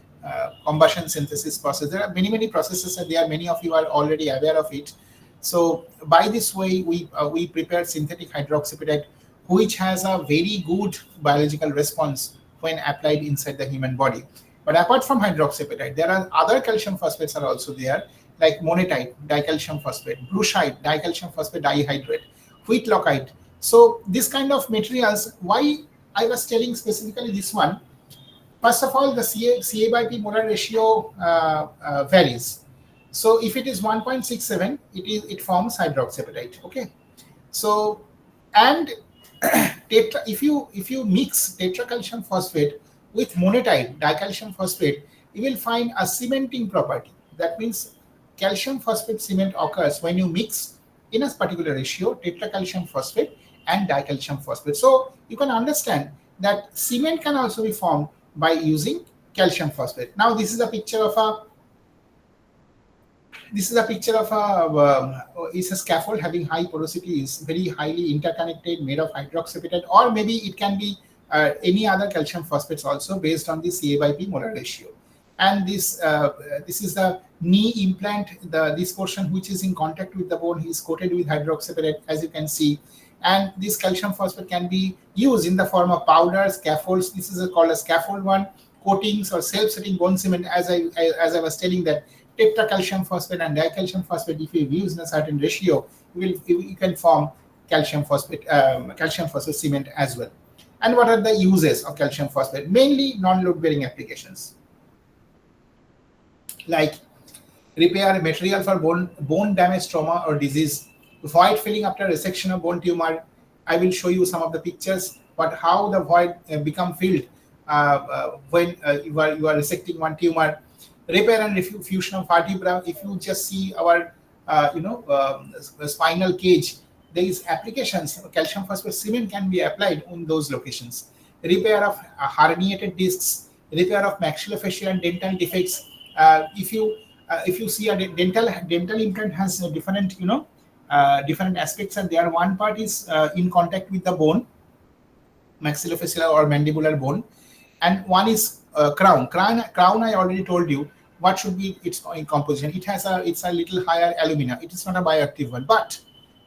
combustion synthesis process. There are many processes, and there are many of you are already aware of it. So by this way, we prepared synthetic hydroxyapatite, which has a very good biological response when applied inside the human body. But apart from hydroxyapatite, there are other calcium phosphates are also there, like monatite, dicalcium phosphate, brushite, dicalcium phosphate dihydrate, wheatlockite. So this kind of materials, why I was telling specifically this one, first of all, the Ca by P molar ratio varies. So if it is 1.67, it forms hydroxyapatite. Okay. So and if you mix tetracalcium phosphate with monatite, dicalcium phosphate, you will find a cementing property. That means calcium phosphate cement occurs when you mix in a particular ratio tetracalcium phosphate and dicalcium phosphate. So you can understand that cement can also be formed by using calcium phosphate. Now this is a picture of a it's a scaffold having high porosity, is very highly interconnected, made of hydroxyapatite, or maybe it can be any other calcium phosphates also based on the Ca by P molar ratio. And this is the knee implant. This portion which is in contact with the bone is coated with hydroxyapatite, as you can see. And this calcium phosphate can be used in the form of powders, scaffolds. This is called a scaffold one, coatings or self-setting bone cement. As I was telling that tetracalcium phosphate and dicalcium phosphate, if you use in a certain ratio, you can form calcium phosphate cement as well. And what are the uses of calcium phosphate? Mainly non-load bearing applications, like repair material for bone damage, trauma or disease, void filling after resection of bone tumor. I will show you some of the pictures, but how the void become filled when you are resecting one tumor. Repair and fusion of vertebra. If you just see our spinal cage, there is applications. Calcium phosphate cement can be applied on those locations. Repair of herniated discs, repair of maxillofacial and dental defects. If you see a dental implant has different different aspects, and there one part is in contact with the bone, maxillofacial or mandibular bone, and one is crown. Crown I already told you what should be its composition. It's a little higher alumina. It is not a bioactive one, but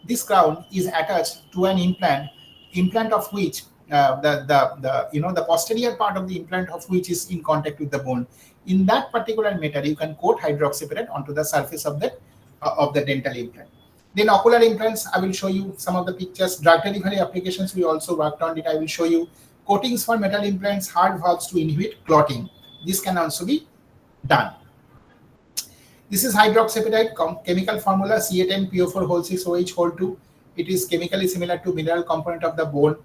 this crown is attached to an implant of which the posterior part of the implant of which is in contact with the bone. In that particular metal, you can coat hydroxyapatite onto the surface of the dental implant. Then ocular implants, I will show you some of the pictures. Drug delivery applications, we also worked on it. I will show you coatings for metal implants, hard valves to inhibit clotting. This can also be done. This is hydroxyapatite chemical formula Ca10PO4-6OH2. It is chemically similar to mineral component of the bone.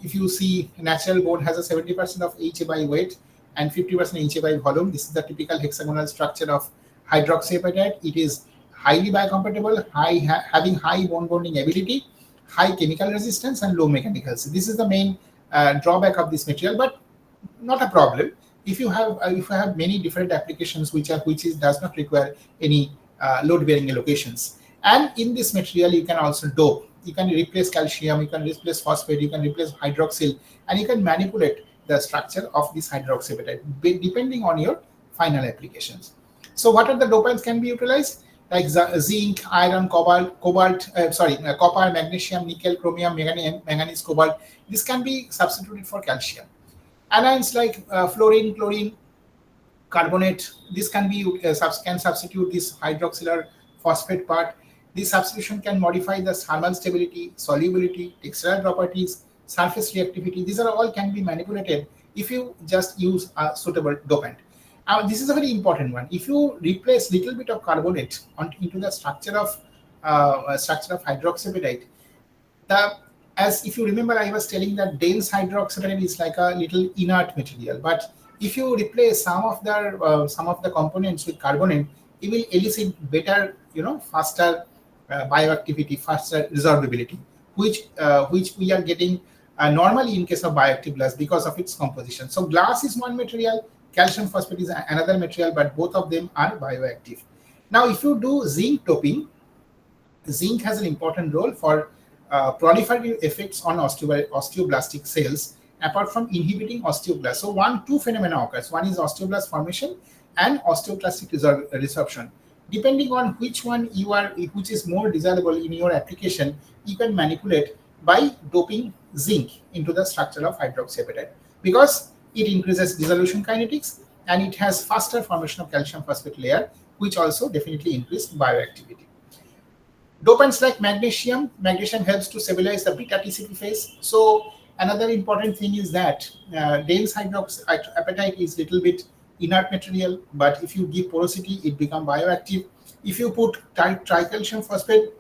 If you see, natural bone has a 70% of HA by weight and 50% HA by volume. This is the typical hexagonal structure of hydroxyapatite. It is highly biocompatible, having high bone bonding ability, high chemical resistance, and low mechanicals. This is the main drawback of this material, but not a problem. If you have many different applications which does not require any load bearing allocations. And in this material, you can also dope. You can replace calcium, you can replace phosphate, you can replace hydroxyl, and you can manipulate the structure of this hydroxyapatite depending on your final applications. So what are the dopants can be utilized? Like zinc, iron, copper, magnesium, nickel, chromium, manganese, cobalt. This can be substituted for calcium. Anions like fluorine, chlorine, carbonate. This can substitute this hydroxylar phosphate part. This substitution can modify the thermal stability, solubility, textural properties, surface reactivity. These are all can be manipulated if you just use a suitable dopant. Now, this is a very important one. If you replace little bit of carbonate into the structure of hydroxyapatite, as if you remember, I was telling that dense hydroxyapatite is like a little inert material. But if you replace some of the components with carbonate, it will elicit better, faster bioactivity, faster resorbability, which we are getting normally in case of bioactive glass because of its composition. So glass is one material, calcium phosphate is another material, but both of them are bioactive. Now, if you do zinc doping, zinc has an important role for proliferative effects on osteoblastic cells, apart from inhibiting osteoblast. So two phenomena occurs. One is osteoblast formation and osteoclastic resorption. Depending on which is more desirable in your application, you can manipulate by doping zinc into the structure of hydroxyapatite, because it increases dissolution kinetics and it has faster formation of calcium phosphate layer, which also definitely increase bioactivity. Dopants like magnesium helps to stabilize the beta TCP phase. So another important thing is that dense hydroxyapatite is little bit inert material, but if you give porosity, it becomes bioactive. If you put tricalcium phosphate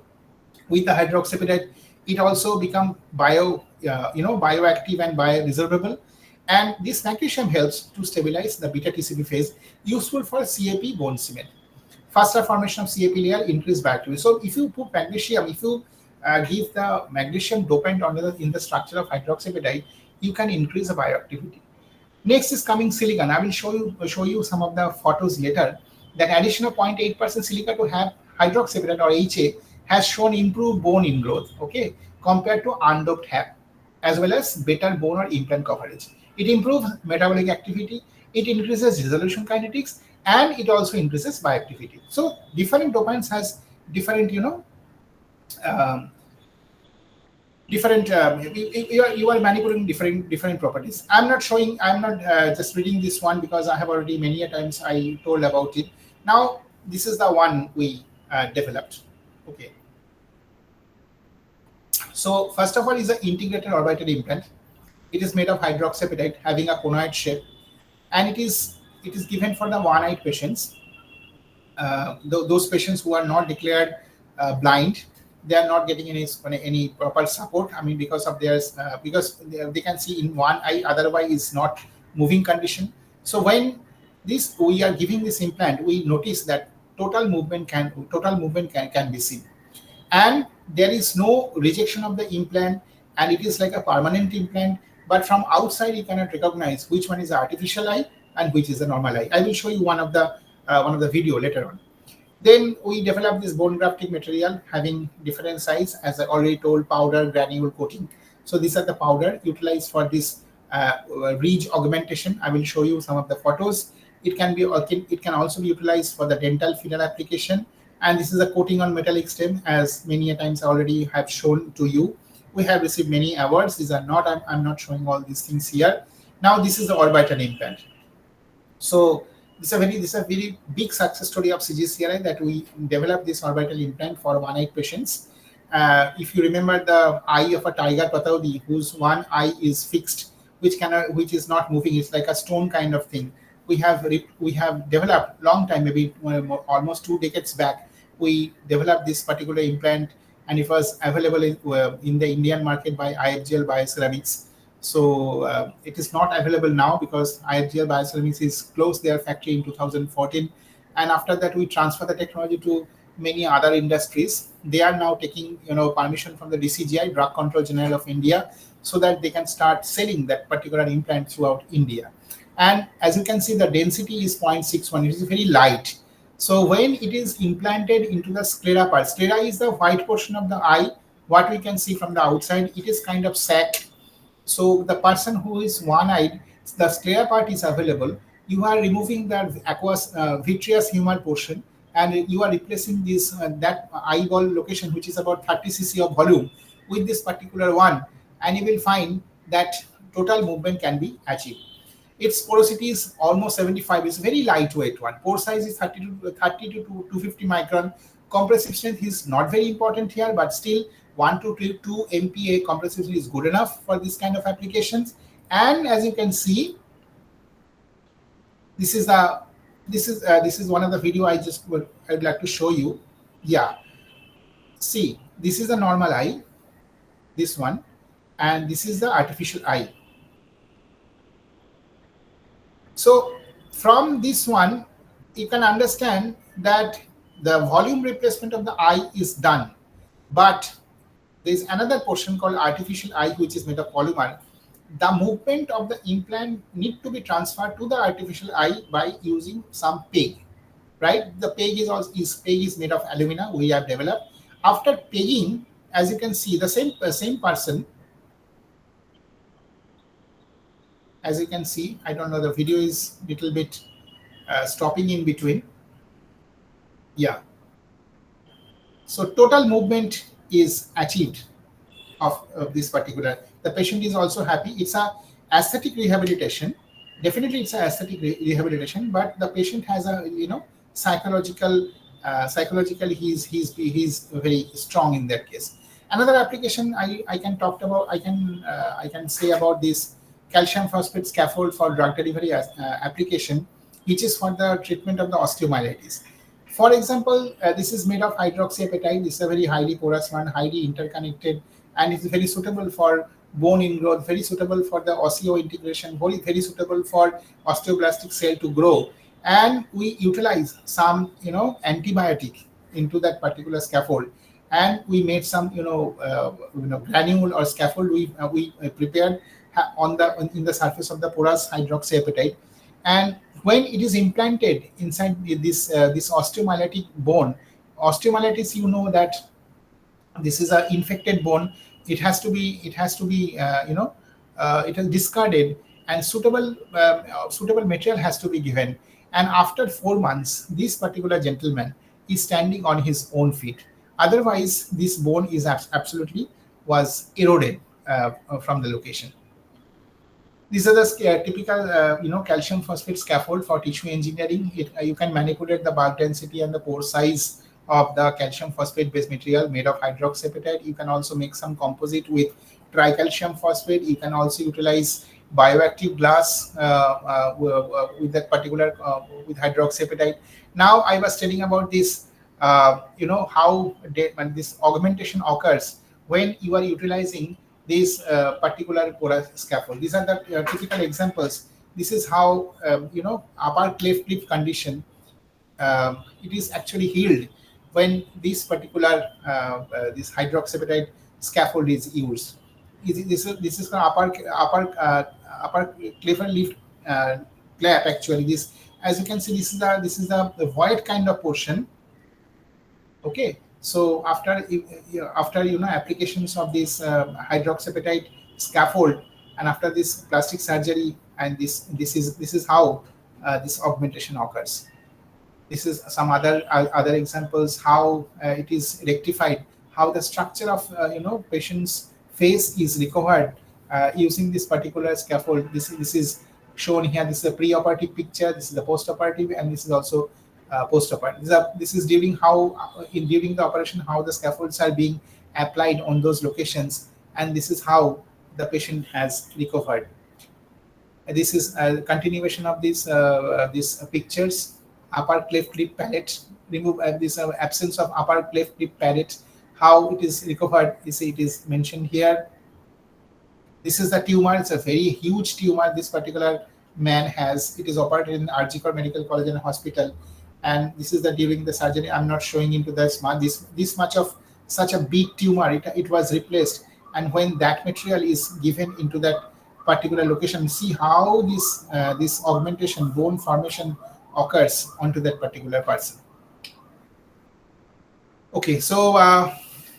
with the hydroxyapatite, it also become bioactive and bioresorbable. And this magnesium helps to stabilize the beta TCP phase, useful for CAP bone cement. Faster formation of CAP layer, increased bioactivity. So if you put magnesium, if you give the magnesium dopant in the structure of hydroxyapatite, you can increase the bioactivity. Next is coming silicon. I will show you some of the photos later. That addition of 0.8% silica to have hydroxyapatite or HA has shown improved bone ingrowth, okay, compared to undoped HAP, as well as better bone or implant coverage. It improves metabolic activity, it increases dissolution kinetics, and it also increases bioactivity. So different dopants has different, you are manipulating different properties. I'm not just reading this one because I have already many a times I told about it. Now this is the one we developed. Okay. So first of all is an integrated orbital implant. It is made of hydroxyapatite having a conoid shape, and it is given for the one-eyed patients. Those patients who are not declared blind, they are not getting any proper support. I mean, because of because they can see in one eye, otherwise is not moving condition. So when we are giving this implant, we notice that total movement can be seen, and there is no rejection of the implant, and it is like a permanent implant. But from outside, you cannot recognize which one is the artificial eye and which is the normal eye. I will show you one of the video later on. Then we developed this bone grafting material having different size, as I already told, powder, granule, coating. So these are the powder utilized for this ridge augmentation. I will show you some of the photos. It can also be utilized for the dental filler application. And this is a coating on metallic stem, as many a times I already have shown to you. We have received many awards. These are not, I'm not showing all these things here. Now this is the orbital implant. So this is a very big success story of CGCRI, that we developed this orbital implant for one-eyed patients. If you remember the eye of a tiger Pataudi, whose one eye is fixed, which is not moving, it's like a stone kind of thing. We have developed long time, maybe almost 2 decades back. We developed this particular implant, and it was available in the Indian market by IFGL Bioceramics. So it is not available now because IFGL Bioceramics is closed their factory in 2014. And after that, we transfer the technology to many other industries. They are now taking permission from the DCGI, Drug Control General of India, so that they can start selling that particular implant throughout India. And as you can see, the density is 0.61. It is very light. So when it is implanted into the sclera part, sclera is the white portion of the eye. What we can see from the outside, it is kind of sagged. So the person who is one-eyed, the sclera part is available. You are removing the aqueous vitreous humor portion, and you are replacing this that eyeball location, which is about 30 cc of volume, with this particular one, and you will find that total movement can be achieved. Its porosity is almost 75. It's very lightweight one. Pore size is 30 to 250 micron. Compressive strength is not very important here, but still 1 to 2 MPa compressive strength is good enough for this kind of applications. And as you can see, This is one of the video I'd like to show you. Yeah, see, this is the normal eye, this one, and this is the artificial eye. So from this one, you can understand that the volume replacement of the eye is done, but there is another portion called artificial eye, which is made of polymer. The movement of the implant need to be transferred to the artificial eye by using some peg, right? The peg is made of alumina. We have developed. After pegging, as you can see, the same person. As you can see, I don't know, the video is little bit stopping in between. Yeah. So total movement is achieved of this particular. The patient is also happy. It's a aesthetic rehabilitation. Definitely, it's a aesthetic rehabilitation. But the patient has a psychological. Psychologically, he's very strong in that case. Another application I can talk about. I can say about this calcium phosphate scaffold for drug delivery application, which is for the treatment of the osteomyelitis. For example, this is made of hydroxyapatite. This is a very highly porous one, highly interconnected, and it's very suitable for bone ingrowth, very suitable for the osseointegration, very suitable for osteoblastic cell to grow. And we utilize some, antibiotic into that particular scaffold, and we made some, granule or scaffold we prepared in the surface of the porous hydroxyapatite, and when it is implanted inside this osteomyelitic bone, osteomyelitis, that this is an infected bone. It has to be it is discarded, and suitable material has to be given. And after 4 months, this particular gentleman is standing on his own feet. Otherwise, this bone is absolutely was eroded from the location. These are the typical, calcium phosphate scaffold for tissue engineering. You can manipulate the bulk density and the pore size of the calcium phosphate based material made of hydroxyapatite. You can also make some composite with tricalcium phosphate. You can also utilize bioactive glass with that particular with hydroxyapatite. Now I was telling about this, how this augmentation occurs when you are utilizing this particular porous scaffold. These are the typical examples. This is how upper cleft lip condition it is actually healed when this particular this hydroxyapatite scaffold is used. This is the upper cleft lip flap actually. This, as you can see, this is the white kind of portion. Okay. So after applications of this hydroxyapatite scaffold, and after this plastic surgery, and this is how this augmentation occurs. This is some other examples how it is rectified, how the structure of patient's face is recovered using this particular scaffold. This is shown here. This is a pre-operative picture. This is the post-operative, and this is also post-operative. This is during the operation, how the scaffolds are being applied on those locations, and this is how the patient has recovered. This is a continuation of these pictures. Upper cleft lip palate, remove this absence of upper cleft lip palate, how it is recovered. It is mentioned here. This is the tumor. It's a very huge tumor this particular man has. It is operated in Arjikar Medical College and Hospital. And this is during the surgery. I'm not showing into this much of such a big tumor. It was replaced, and when that material is given into that particular location, see how this augmentation, bone formation occurs onto that particular person. Okay, so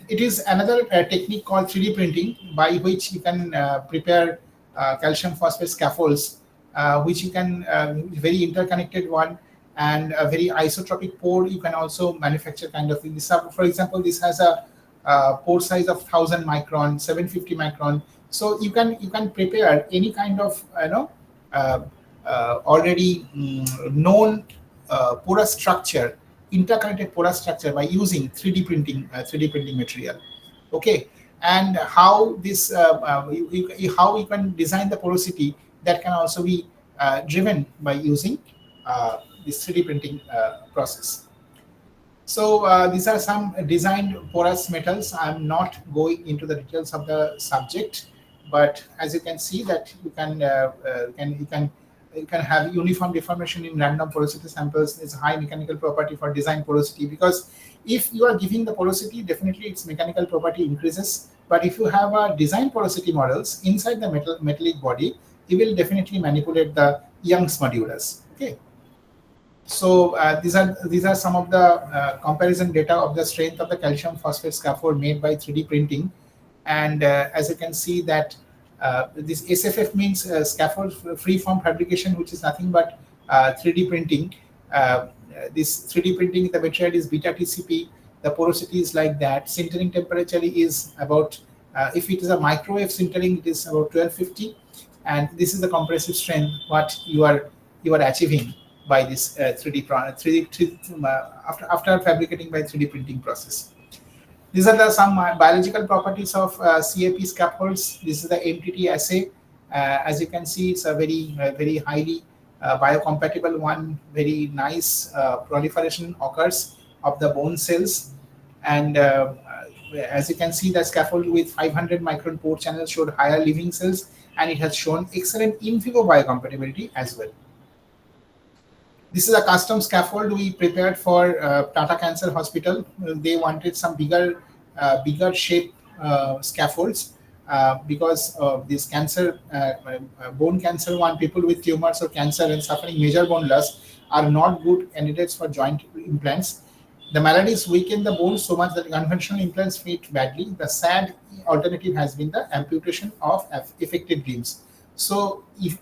it is another technique called 3D printing, by which you can prepare calcium phosphate scaffolds, which you can very interconnected one, and a very isotropic pore. You can also manufacture kind of this. For example, this has a pore size of 1000 micron, 750 micron. So you can prepare any kind of already known porous structure, interconnected porous structure, by using 3D printing material. Okay, and how this how you can design the porosity that can also be driven by using this 3D printing process. So these are some designed porous metals. I'm not going into the details of the subject, but as you can see that you can have uniform deformation in random porosity samples. It's a high mechanical property for design porosity, because if you are giving the porosity, definitely its mechanical property increases. But if you have a design porosity models inside the metallic body, you will definitely manipulate the Young's modulus. Okay. So these are some of the comparison data of the strength of the calcium phosphate scaffold made by 3D printing, and as you can see that this SFF means scaffold free-form fabrication, which is nothing but 3D printing. This 3D printing, the material is beta TCP. The porosity is like that. Sintering temperature is about, if it is a microwave sintering, it is about 1250, and this is the compressive strength what you are achieving by this 3D after fabricating by 3D printing process. These are some biological properties of CAP scaffolds. This is the MTT assay. As you can see, it's a very highly biocompatible one. Very nice proliferation occurs of the bone cells, and as you can see, the scaffold with 500 micron pore channels showed higher living cells, and it has shown excellent in vivo biocompatibility as well. This is a custom scaffold we prepared for Tata Cancer Hospital. They wanted some bigger shape scaffolds because of this cancer, bone cancer one. People with tumors or cancer and suffering major bone loss are not good candidates for joint implants. The maladies weaken the bone so much that conventional implants fit badly. The sad alternative has been the amputation of affected limbs. So, if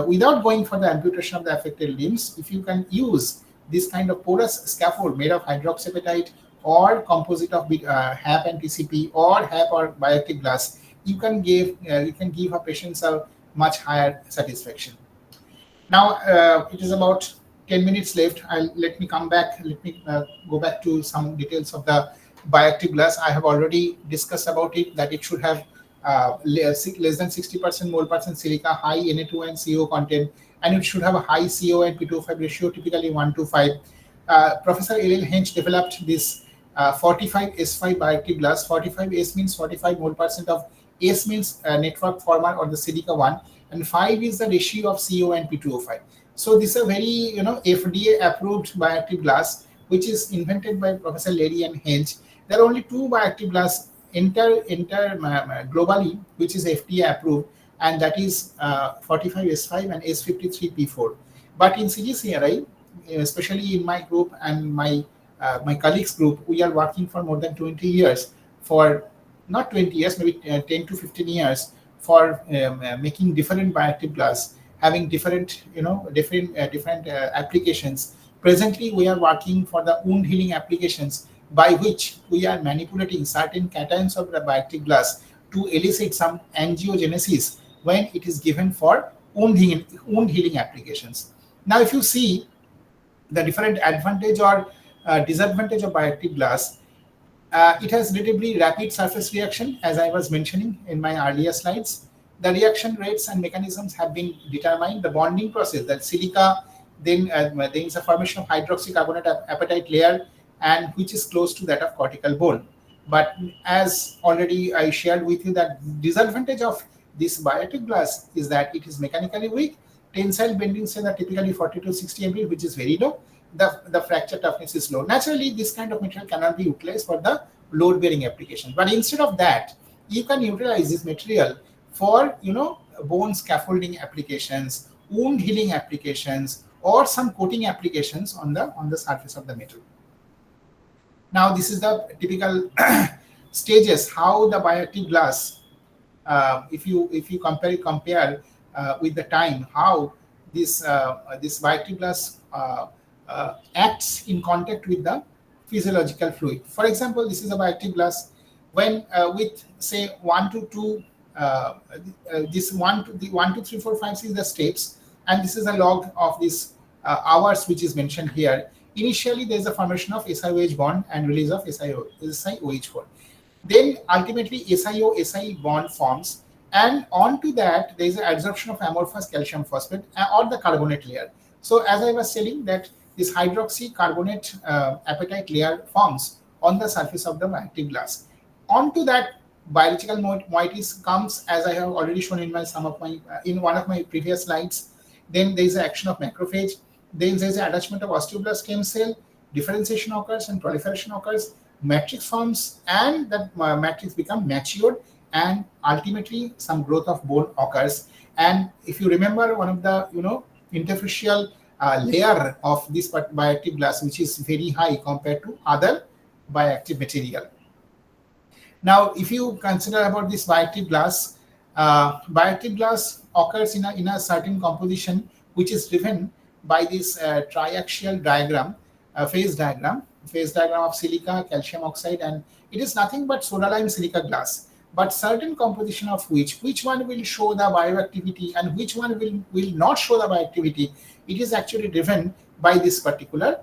without going for the amputation of the affected limbs, if you can use this kind of porous scaffold made of hydroxyapatite or composite of HAP and TCP or HAP or bioactive glass, you can give a patient a much higher satisfaction. Now it is about 10 minutes left. Let me come back. Let me go back to some details of the bioactive glass. I have already discussed about it, that it should have less than 60% mole percent silica, high Na2 and CO content, and it should have a high CO and P2O5 ratio, typically 1:5. Professor L.L. Hench developed this 45S5 bioactive glass. 45S means 45 mole percent of S means network former or the silica one, and 5 is the ratio of CO and P2O5. So this is a very FDA approved bioactive glass, which is invented by Professor Larry and Hench. There are only 2 bioactive glass globally, which is FDA approved, and that is 45S5 and S53P4. But in CGCRI, especially in my group and my colleagues group, we are working for more than 20 years, for not 20 years, maybe 10 to 15 years, for making different bioactive glass, having different applications. Presently, we are working for the wound healing applications, by which we are manipulating certain cations of the bioactive glass to elicit some angiogenesis when it is given for wound healing applications. Now, if you see the different advantage or disadvantage of bioactive glass, it has relatively rapid surface reaction, as I was mentioning in my earlier slides. The reaction rates and mechanisms have been determined. The bonding process, that silica, then there is a formation of hydroxycarbonate apatite layer, and which is close to that of cortical bone. But as already I shared with you, that disadvantage of this bioactive glass is that it is mechanically weak. Tensile bending strength are typically 40 to 60 MPa, which is very low. The fracture toughness is low. Naturally, this kind of material cannot be utilized for the load-bearing application. But instead of that, you can utilize this material for bone scaffolding applications, wound healing applications, or some coating applications on the surface of the metal. Now, this is the typical stages how the bioactive glass, if you compare with the time, how this bioactive glass acts in contact with the physiological fluid. For example, this is a bioactive glass. When with say 1 to 2, this 1 to 3, 4, 5, 6 the steps, and this is a log of this hours which is mentioned here. Initially, there is a formation of SiOH bond and release of SiOH bond. Then ultimately SiO-Si bond forms, and onto that there is an adsorption of amorphous calcium phosphate or the carbonate layer. So as I was telling that this hydroxycarbonate apatite layer forms on the surface of the bioactive glass. Onto that biological moieties comes, as I have already shown in in one of my previous slides. Then there is the action of macrophage. Then there is the attachment of osteoblast stem cell. Differentiation occurs and proliferation occurs. Matrix forms, and that matrix become matured, and ultimately some growth of bone occurs. And if you remember, one of the interfacial layer of this bioactive glass, which is very high compared to other bioactive material. Now, if you consider about this bioactive glass occurs in a certain composition which is driven by this triaxial diagram, phase diagram of silica, calcium oxide, and it is nothing but soda lime silica glass. But certain composition of which one will show the bioactivity and which one will not show the bioactivity, it is actually driven by this particular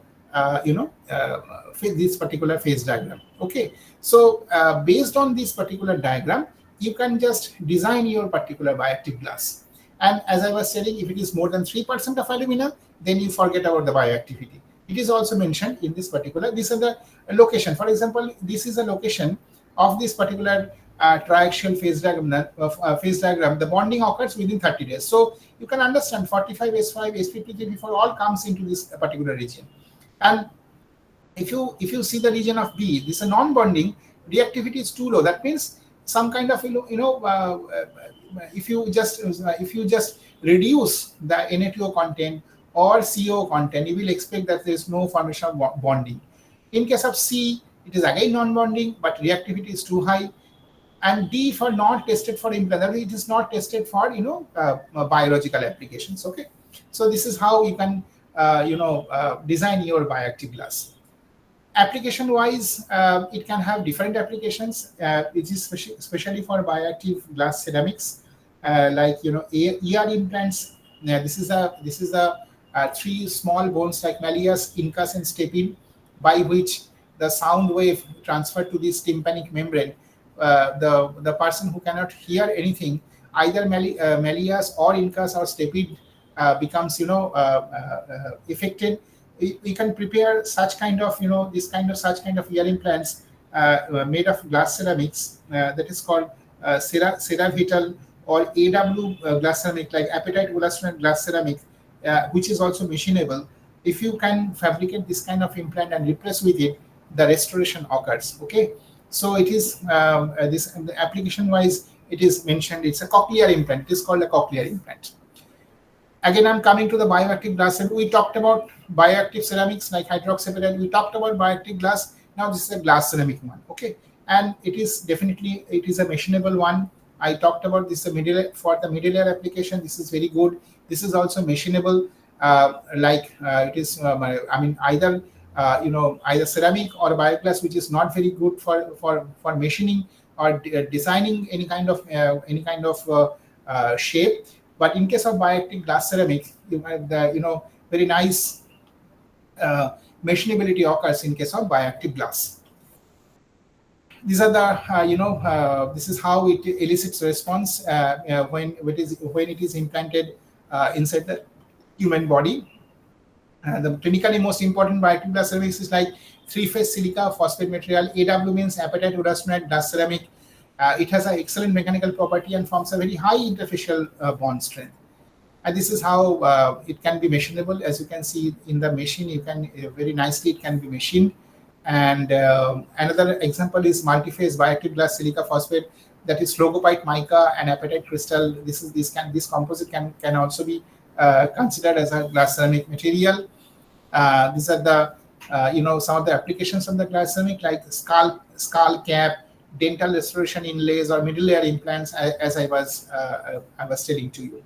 this particular phase diagram. Okay, so based on this particular diagram, you can just design your particular bioactive glass. And as I was saying, if it is more than 3% of alumina, then you forget about the bioactivity. It is also mentioned in this particular. This is the location. For example, this is a location of this particular triaxial phase diagram. The bonding occurs within 30 days. So you can understand 45, S5, S53, before all comes into this particular region. And if you see the region of B, this is a non-bonding, reactivity is too low. That means some kind of if you just reduce the Na2O content or CO content, you will expect that there is no formation of bonding. In case of C, it is again non-bonding, but reactivity is too high. And D for not tested for implant, it is not tested for biological applications. Okay, so this is how you can design your bioactive glass. Application wise, it can have different applications, which is especially for bioactive glass ceramics, like ER implants. This is a three small bones like malleus, incus, and stapes, by which the sound wave transferred to this tympanic membrane. The person who cannot hear anything, either malleus or incus or stapes becomes affected. We can prepare such kind of such kind of ear implants made of glass ceramics, that is called Ceravital or AW glass ceramic, like apatite ulastomer glass ceramic, which is also machinable. If you can fabricate this kind of implant and replace with it, the restoration occurs. Okay, so it is the application wise, it is mentioned, it's a cochlear implant. It is called a cochlear implant. Again, I'm coming to the bioactive glass. And we talked about bioactive ceramics like hydroxyapatite. We talked about bioactive glass. Now this is a glass ceramic one. Okay, and it is definitely a machinable one. I talked about this for the middle layer application. This is very good. This is also machinable. It is either either ceramic or bioglass, which is not very good for machining or designing any kind of shape. But in case of bioactive glass ceramic, you have the very nice machinability occurs in case of bioactive glass. These are the this is how it elicits response when it is implanted inside the human body. The clinically most important bioactive glass ceramics is like three-phase silica phosphate material. AW means apatite urastomer glass ceramic. It has an excellent mechanical property and forms a very high interfacial bond strength. And this is how it can be machinable. As you can see in the machine, you can very nicely it can be machined. And another example is multi-phase bioactive glass silica phosphate, that is logopite mica and apatite crystal. This composite can also be considered as a glass ceramic material. These are the some of the applications of the glass ceramic, like skull cap, dental restoration inlays, or middle layer implants, as I was telling to you.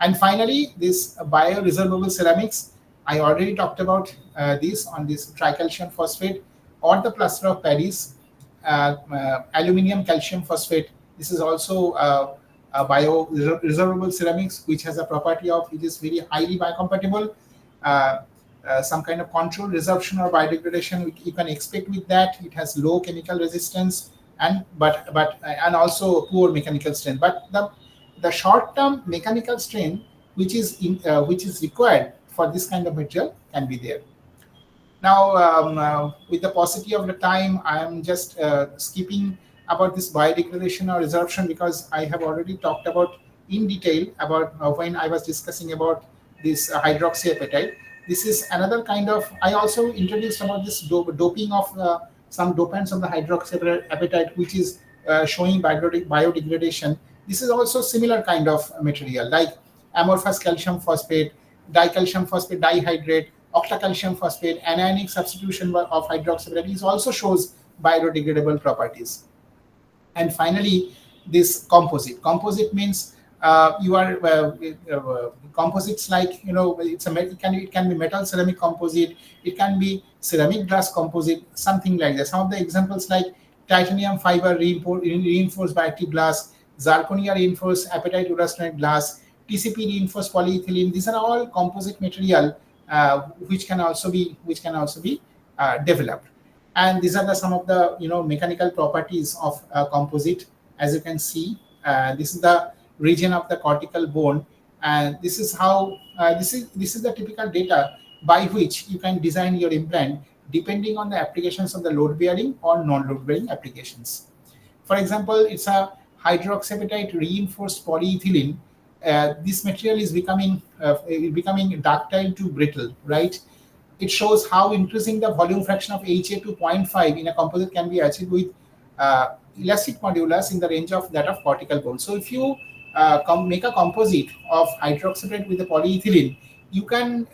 And finally, this bioresorbable ceramics, I already talked about this on this tricalcium phosphate or the plaster of Paris, aluminium calcium phosphate. This is also a bioresorbable ceramics, which has a property of it is very highly biocompatible. Some kind of controlled resorption or biodegradation you can expect with that. It has low chemical resistance and also poor mechanical strength. But the short-term mechanical strength which is required for this kind of material can be there. Now, with the paucity of the time, I am just skipping about this biodegradation or resorption, because I have already talked about in detail about when I was discussing about this hydroxyapatite. This is another kind of, I also introduced about this doping of some dopants of the hydroxyapatite, which is showing biodegradation. This is also similar kind of material, like amorphous calcium phosphate, dicalcium phosphate dihydrate, octacalcium phosphate, anionic substitution of hydroxyapatite also shows biodegradable properties. And finally, this composite. Composite means you are composites like, it can be metal ceramic composite, it can be ceramic glass composite, something like that. Some of the examples like titanium fiber reinforced by active glass, zirconia reinforced apatite urastanate glass, TCP reinforced polyethylene. These are all composite material which can also be developed. And these are some of the mechanical properties of composite. As you can see, this is the region of the cortical bone, and this is how this is the typical data by which you can design your implant depending on the applications of the load bearing or non-load bearing applications. For example, it's a hydroxyapatite reinforced polyethylene. This material is becoming ductile to brittle, right? It shows how increasing the volume fraction of HA to 0.5 in a composite can be achieved with elastic modulus in the range of that of cortical bone. So if you make a composite of hydroxyapatite with the polyethylene, you can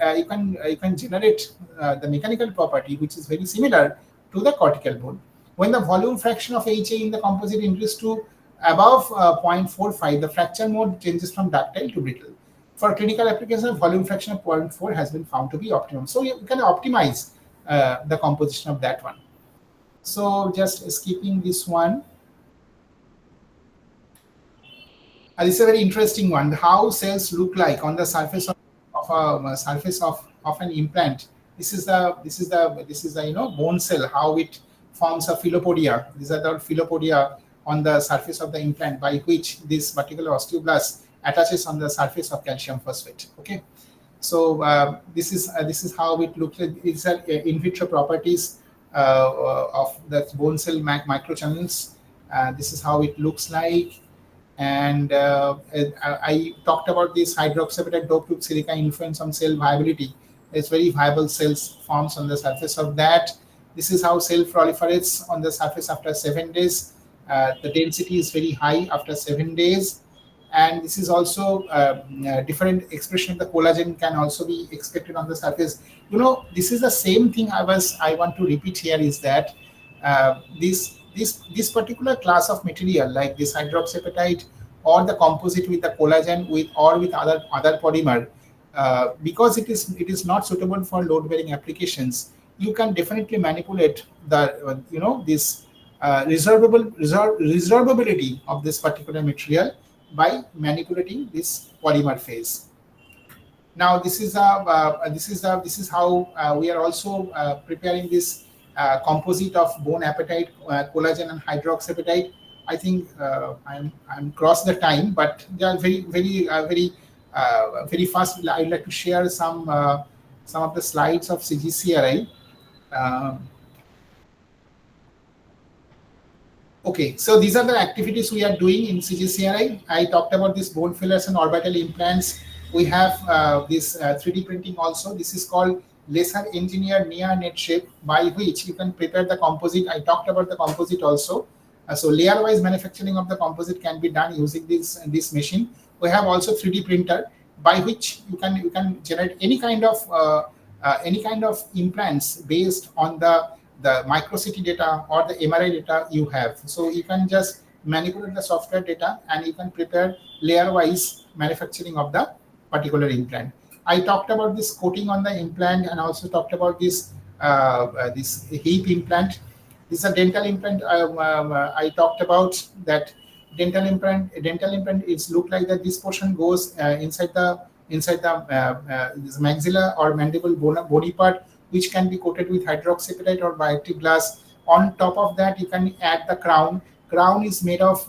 generate the mechanical property which is very similar to the cortical bone. When the volume fraction of HA in the composite increases to above 0.45, the fracture mode changes from ductile to brittle. For clinical application, volume fraction of 0.4 has been found to be optimum. So you can optimize the composition of that one. So just skipping this one. This is a very interesting one. How cells look like on the surface of an implant. This is the bone cell, how it forms a philopodia. These are the philopodia on the surface of the implant by which this particular osteoblast attaches on the surface of calcium phosphate. Okay, so this is how it looks like. It's in vitro properties of the bone cell microchannels. This is how it looks like. And I talked about this hydroxyapatite doped with silica influence on cell viability. It's very viable cells forms on the surface of that. This is how cell proliferates on the surface after 7 days. The density is very high after 7 days. And this is also different expression of the collagen can also be expected on the surface. This is the same thing I want to repeat here, is that this particular class of material, like this hydroxyapatite or the composite with the collagen with other polymer, because it is not suitable for load bearing applications, you can definitely manipulate the this resorbability of this particular material by manipulating this polymer phase. Now this is how we are also preparing this composite of bone apatite, collagen, and hydroxyapatite. I think I'm crossed the time, but they are very fast. I'd like to share some of the slides of CGCRI. Okay, so these are the activities we are doing in CGCRI. I talked about these bone fillers and orbital implants. We have this 3D printing also. This is called laser engineered near net shape, by which you can prepare the composite. I talked about the composite also. So layer wise manufacturing of the composite can be done using this machine. We have also 3D printer, by which you can generate any kind of implants based on the micro-CT data or the MRI data you have. So you can just manipulate the software data and you can prepare layer wise manufacturing of the particular implant. I talked about this coating on the implant, and also talked about this hip implant. This is a dental implant. I talked about that dental implant. Dental implant is look like that. This portion goes inside the this maxilla or mandible bony part, which can be coated with hydroxyapatite or bioactive glass. On top of that, you can add the crown. Crown is made of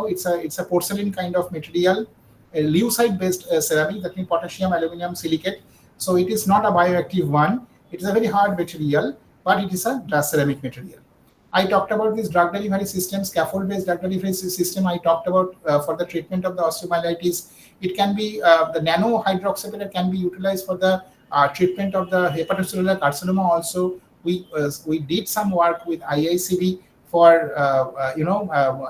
it's a porcelain kind of material, a leucite based ceramic, that means potassium aluminum silicate. So it is not a bioactive one. It is a very hard material, but it is a glass ceramic material. I talked about this drug delivery system, scaffold-based drug delivery system. I talked about for the treatment of the osteomyelitis. It can be the nano hydroxyapatite can be utilized for the treatment of the hepatocellular carcinoma. Also, we did some work with IICB for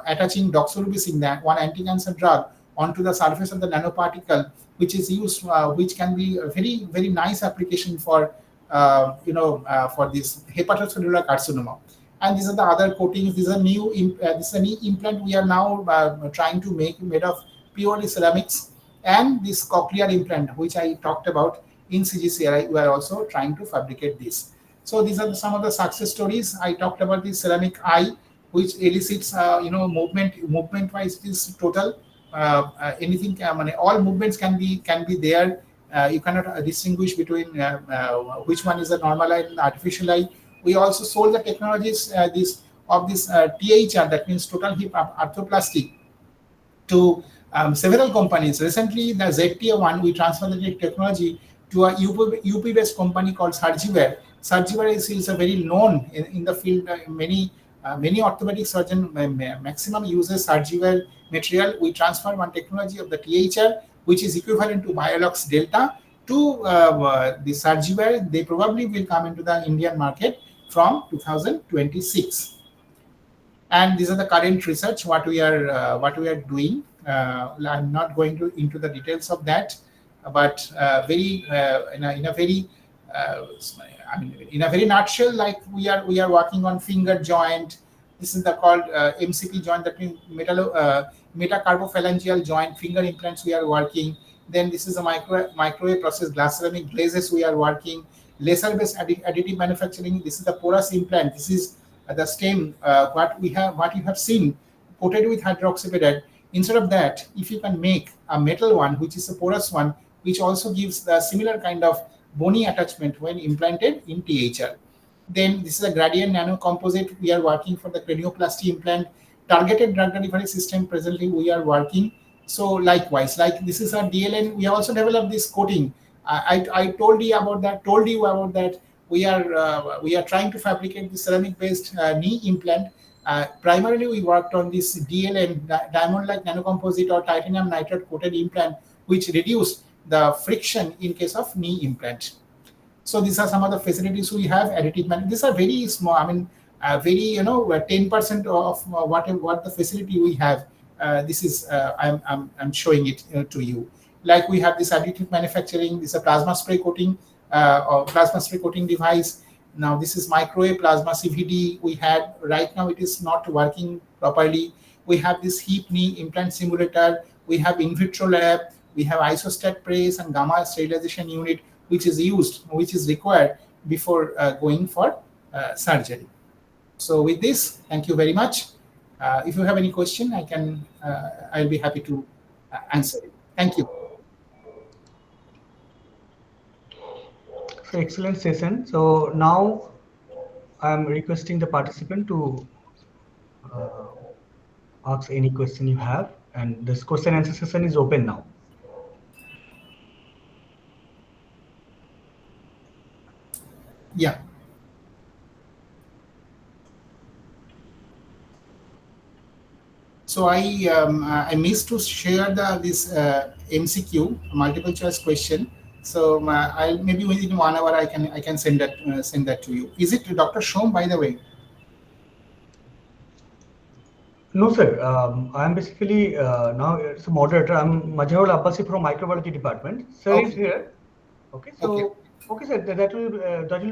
attaching doxorubicin, that one anti-cancer drug, onto the surface of the nanoparticle, which is used, which can be a very very nice application for for this hepatocellular carcinoma. And these are the other coatings. These are this is a new implant we are now trying to make, made of purely ceramics, and this cochlear implant, which I talked about in CGCRI, we are also trying to fabricate this. So these are some of the success stories. I talked about the ceramic eye, which elicits movement wise it is total. Anything, all movements can be there. You cannot distinguish between which one is a normal eye and the artificial eye. We also sold the technologies this THR, that means total hip arthroplasty, to several companies. Recently, the ZTA one, we transferred the technology to a UP-based company called Surgiware. Surgiware is a very known in the field. Many orthopedic surgeon maximum uses Surgiware material. We transfer one technology of the THR, which is equivalent to Biolox Delta, to the Surgiware. They probably will come into the Indian market from 2026. And these are the current research what we are doing. I'm not going into the details of that, but in a very nutshell, like we are working on finger joint. This is the called MCP joint, that means metacarbophalangeal joint finger implants we are working. Then this is a microwave processed glass ceramic glazes we are working. Laser-based additive manufacturing. This is the porous implant. This is the stem what you have seen coated with hydroxyapatite. Instead of that, if you can make a metal one, which is a porous one, which also gives the similar kind of bony attachment when implanted in THR. Then this is a gradient nano composite. We are working for the cranioplasty implant. Targeted drug delivery system presently we are working. So likewise, like this is our DLN. We also developed this coating. I told you about that. We are trying to fabricate the ceramic-based knee implant. Primarily, we worked on this DLN, diamond-like nanocomposite or titanium nitride coated implant, which reduced the friction in case of knee implant. So these are some of the facilities we have. Additive these are very small. 10% of what the facility we have. This is I'm showing it to you. Like we have this additive manufacturing. This is a plasma spray coating or plasma spray coating device. Now this is microwave plasma CVD we had. Right now it is not working properly. We have this hip knee implant simulator. We have in vitro lab. We have isostat press and gamma sterilization unit, which is required before going for surgery. So with this, thank you very much. If you have any question, I'll be happy to answer it. Thank you. So excellent session. So now I'm requesting the participant to ask any question you have, and this question answer session is open now. Yeah. So I missed to share this MCQ, multiple choice question. So I'll maybe within 1 hour I can send that to you. Is it Dr. Shom, by the way? No, sir. I'm basically now it's a moderator. I'm Majharul Abbasi from microbiology department. Sir is here. Okay. So okay, sir. That will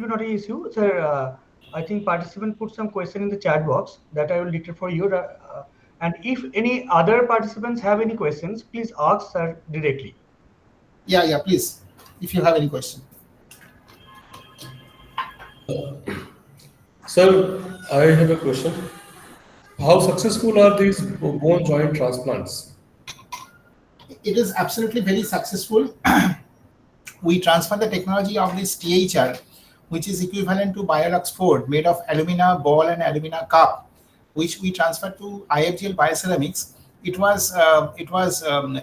be not an issue, sir. I think participant put some question in the chat box that I will dictate for you. And if any other participants have any questions, please ask sir directly. Yeah, please. If you have any question. Sir, I have a question. How successful are these bone joint transplants? It is absolutely very successful. We transfer the technology of this THR, which is equivalent to Biolox 4, made of alumina ball and alumina cup, which we transferred to IFGL Bioceramics. It was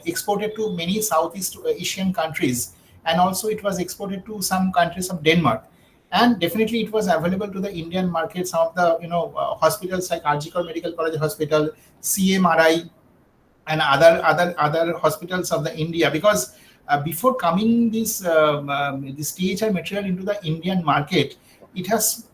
exported to many Southeast Asian countries, and also it was exported to some countries of Denmark. And definitely it was available to the Indian market. Some of the hospitals like Arjikar Medical College Hospital, CMRI, and other hospitals of the India, because before coming this THR material into the Indian market, it has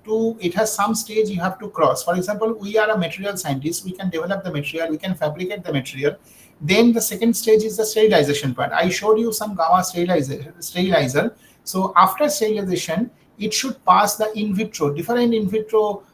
some stage you have to cross. For example, we are a material scientist, we can develop the material, we can fabricate the material. Then the second stage is the sterilization part. I showed you some gamma sterilizer. So after sterilization, it should pass the in vitro, different in vitro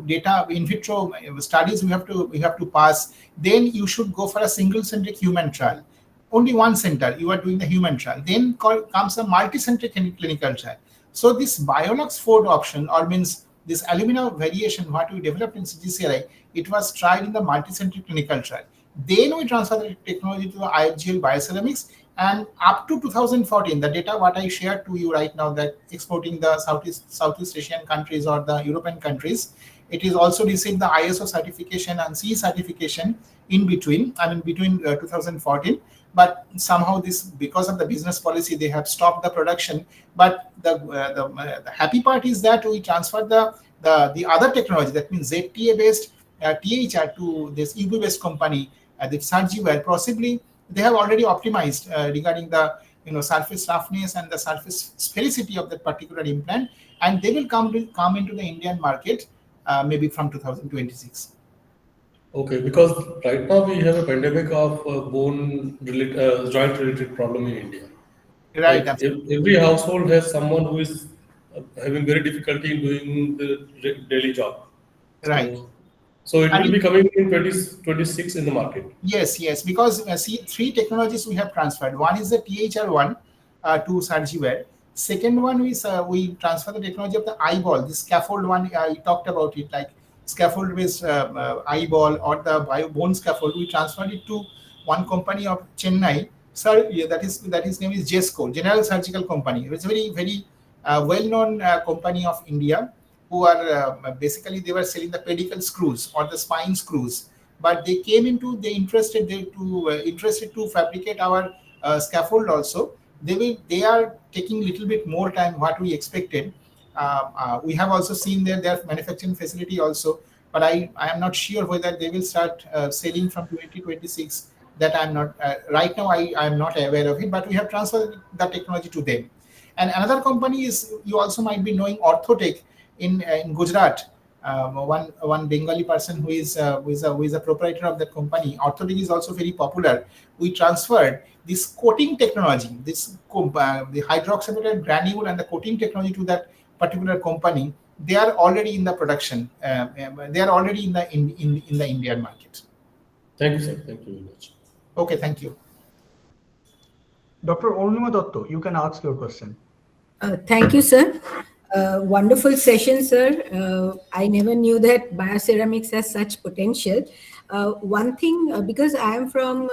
data, in vitro studies we have to pass. Then you should go for a single-centric human trial. Only one center you are doing the human trial. Then comes a multi-centric clinical trial. So this Biolux 4 option, or means this alumina variation, what we developed in CGCRI, it was tried in the multi-centric clinical trial. Then we transfer the technology to the IFGL Bioceramics, and up to 2014, the data what I shared to you right now, that exporting the Southeast Asian countries or the European countries, it is also received the ISO certification and CE certification in between, between 2014. But somehow because of the business policy, they have stopped the production. But the happy part is that we transferred the other technology, that means ZTA based THR to this UV based company, the Sarji, where possibly they have already optimized regarding the surface roughness and the surface sphericity of that particular implant, and they will come into the Indian market maybe from 2026. Okay, because right now we have a pandemic of joint related problem in India. Right. Like every household has someone who is having very difficulty in doing the daily job. Right. So it will be coming in 2026 in the market. Yes, because see, 3 technologies we have transferred. One is the THR1 to Sarjiware. Second one is we transfer the technology of the eyeball, the scaffold one. I talked about it, like scaffold based eyeball or the bone scaffold. We transferred it to one company of Chennai. Sir, that his name is JESCO, General Surgical Company. It's a very well-known company of India, who are basically they were selling the pedicle screws or the spine screws, but they came into interested to fabricate our scaffold also. They are taking a little bit more time what we expected. We have also seen their manufacturing facility also, but I am not sure whether they will start selling from 2026. That I'm not right now. I am not aware of it, but we have transferred the technology to them. And another company is, you also might be knowing, Orthotech in Gujarat. One Bengali person who is a proprietor of that company. Orthotech is also very popular. We transferred this coating technology, the hydroxyapatite granule and the coating technology to that particular company. They are already in the production. They are already in the Indian market. Thank you, sir. Thank you very much. Okay, thank you. Dr. Ornima Dotto, you can ask your question. Thank you, sir. Wonderful session, sir. I never knew that bioceramics has such potential. One thing, because I am from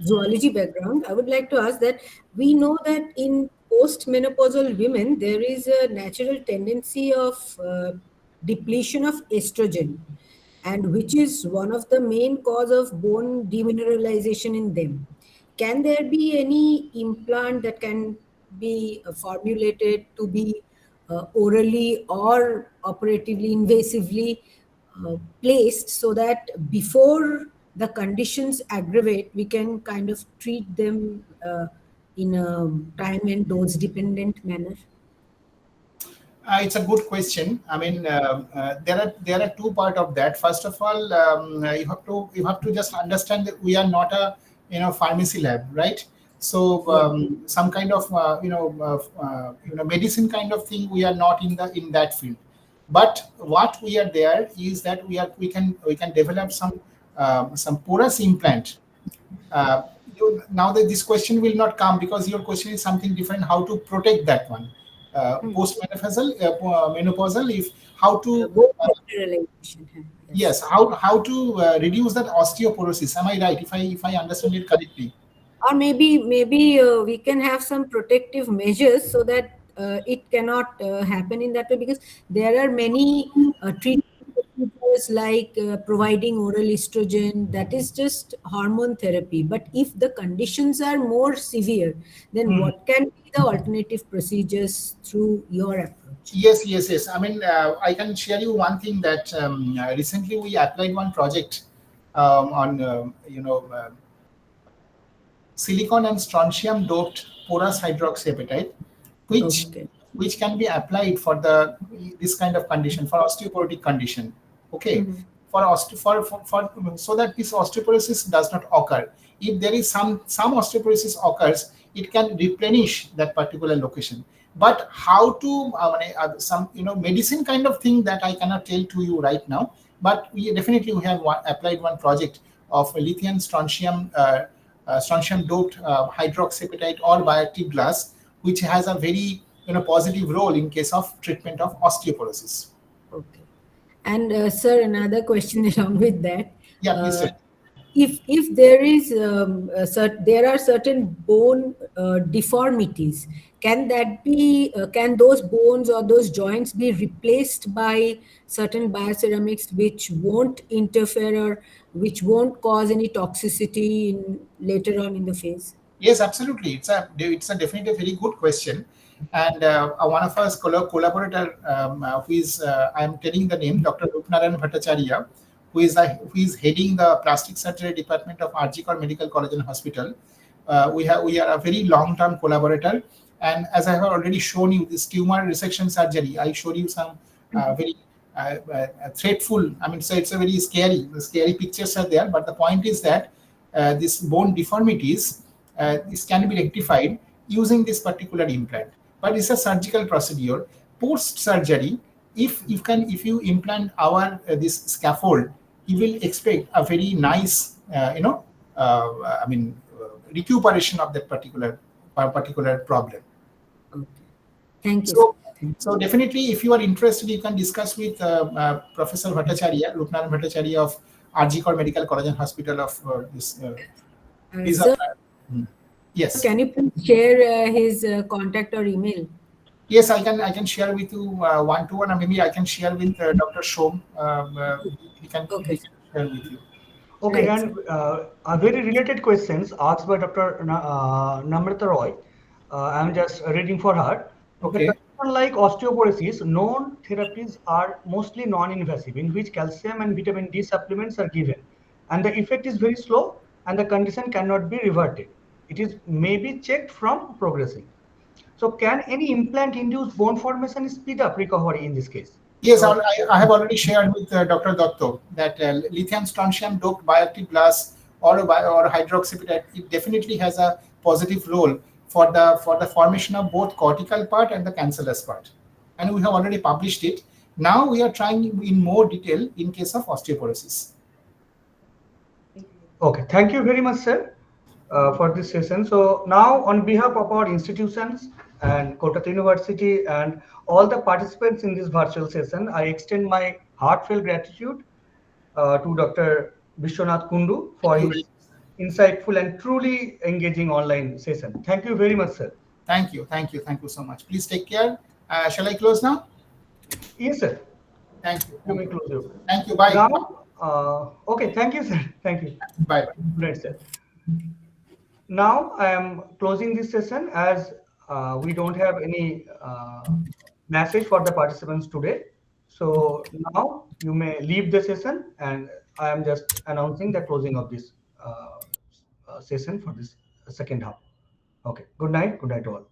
zoology background, I would like to ask that we know that in post-menopausal women, there is a natural tendency of depletion of estrogen, and which is one of the main cause of bone demineralization in them. Can there be any implant that can be formulated to be orally or operatively, invasively placed, so that before the conditions aggravate, we can kind of treat them in a time and dose dependent manner? It's a good question. There are 2 parts of that. First of all, you have to just understand that we are not a pharmacy lab, right? So some kind of medicine kind of thing, we are not in that field. But what we are there is that we can develop some porous implant. Now that this question will not come, because your question is something different, how to protect that one. Post-menopausal, if how to yes, how to reduce that osteoporosis. Am I right? If I understand it correctly. Or maybe we can have some protective measures so that it cannot happen in that way, because there are many treatments procedures like providing oral estrogen, that is just hormone therapy. But if the conditions are more severe, then what can be the alternative procedures through your approach? Yes. I mean, I can share you one thing that recently we applied one project on, silicon and strontium doped porous hydroxyapatite, which Okay. which can be applied for the this kind of condition, for osteoporotic condition. Okay, for, so that this osteoporosis does not occur. If there is some osteoporosis occurs, it can replenish that particular location. But how to some medicine kind of thing that I cannot tell to you right now. But we definitely have applied one project of lithium strontium strontium doped hydroxyapatite or bioactive glass, which has a very positive role in case of treatment of osteoporosis. Okay. And sir, another question along with that. Yeah, please say. If there is there are certain bone deformities, can that be can those bones or those joints be replaced by certain bioceramics which won't interfere or which won't cause any toxicity later on in the phase? Yes, absolutely. It's a definitely a very good question. And one of us collaborator, who is I am telling the name, Dr. Rupnarayan Bhattacharya, who is heading the plastic surgery department of Arjikar Medical College and Hospital. We are a very long-term collaborator, and as I have already shown you this tumor resection surgery, I showed you some very threatful. I mean, so it's a very scary pictures are there. But the point is that this bone deformities, this can be rectified using this particular implant. But it's a surgical procedure. Post surgery, if you implant our this scaffold, you will expect a very nice recuperation of that particular problem. Okay. Thank you. So definitely, if you are interested, you can discuss with Professor Bhattacharya, Rupnaran Bhattacharya of Arjikar Medical College and Hospital of this. Sir, Yes. can you please share his contact or email? Yes, I can share with you one-to-one, and maybe I can share with Dr. Shom. He can share with you. Okay, Right. and a very related questions asked by Dr. Namrata Roy. I'm just reading for her. Okay. Like osteoporosis, known therapies are mostly non-invasive, in which calcium and vitamin D supplements are given, and the effect is very slow, and the condition cannot be reverted. It is maybe checked from progressing. So, can any implant-induced bone formation speed up recovery in this case? Yes, So, I have already shared with Dr. Dotto that lithium strontium doped bioactive glass or hydroxyapatite, it definitely has a positive role for the formation of both cortical part and the cancellous part, and we have already published it. Now we are trying in more detail in case of osteoporosis. okay, thank you very much, sir, for this session. So now, on behalf of our institutions and Kolkata University and all the participants in this virtual session, I extend my heartfelt gratitude to Dr. Vishwanath Kundu for his insightful and truly engaging online session. Thank you very much, sir. Thank you so much. Please take care. Shall I close now? Yes, sir. Thank you. You may close your. Thank you. Bye. Now, okay, thank you, sir. Thank you. Bye. Great, sir. Now I am closing this session as we don't have any message for the participants today. So now you may leave the session, and I am just announcing the closing of this session for this second half. Okay. Good night. Good night to all.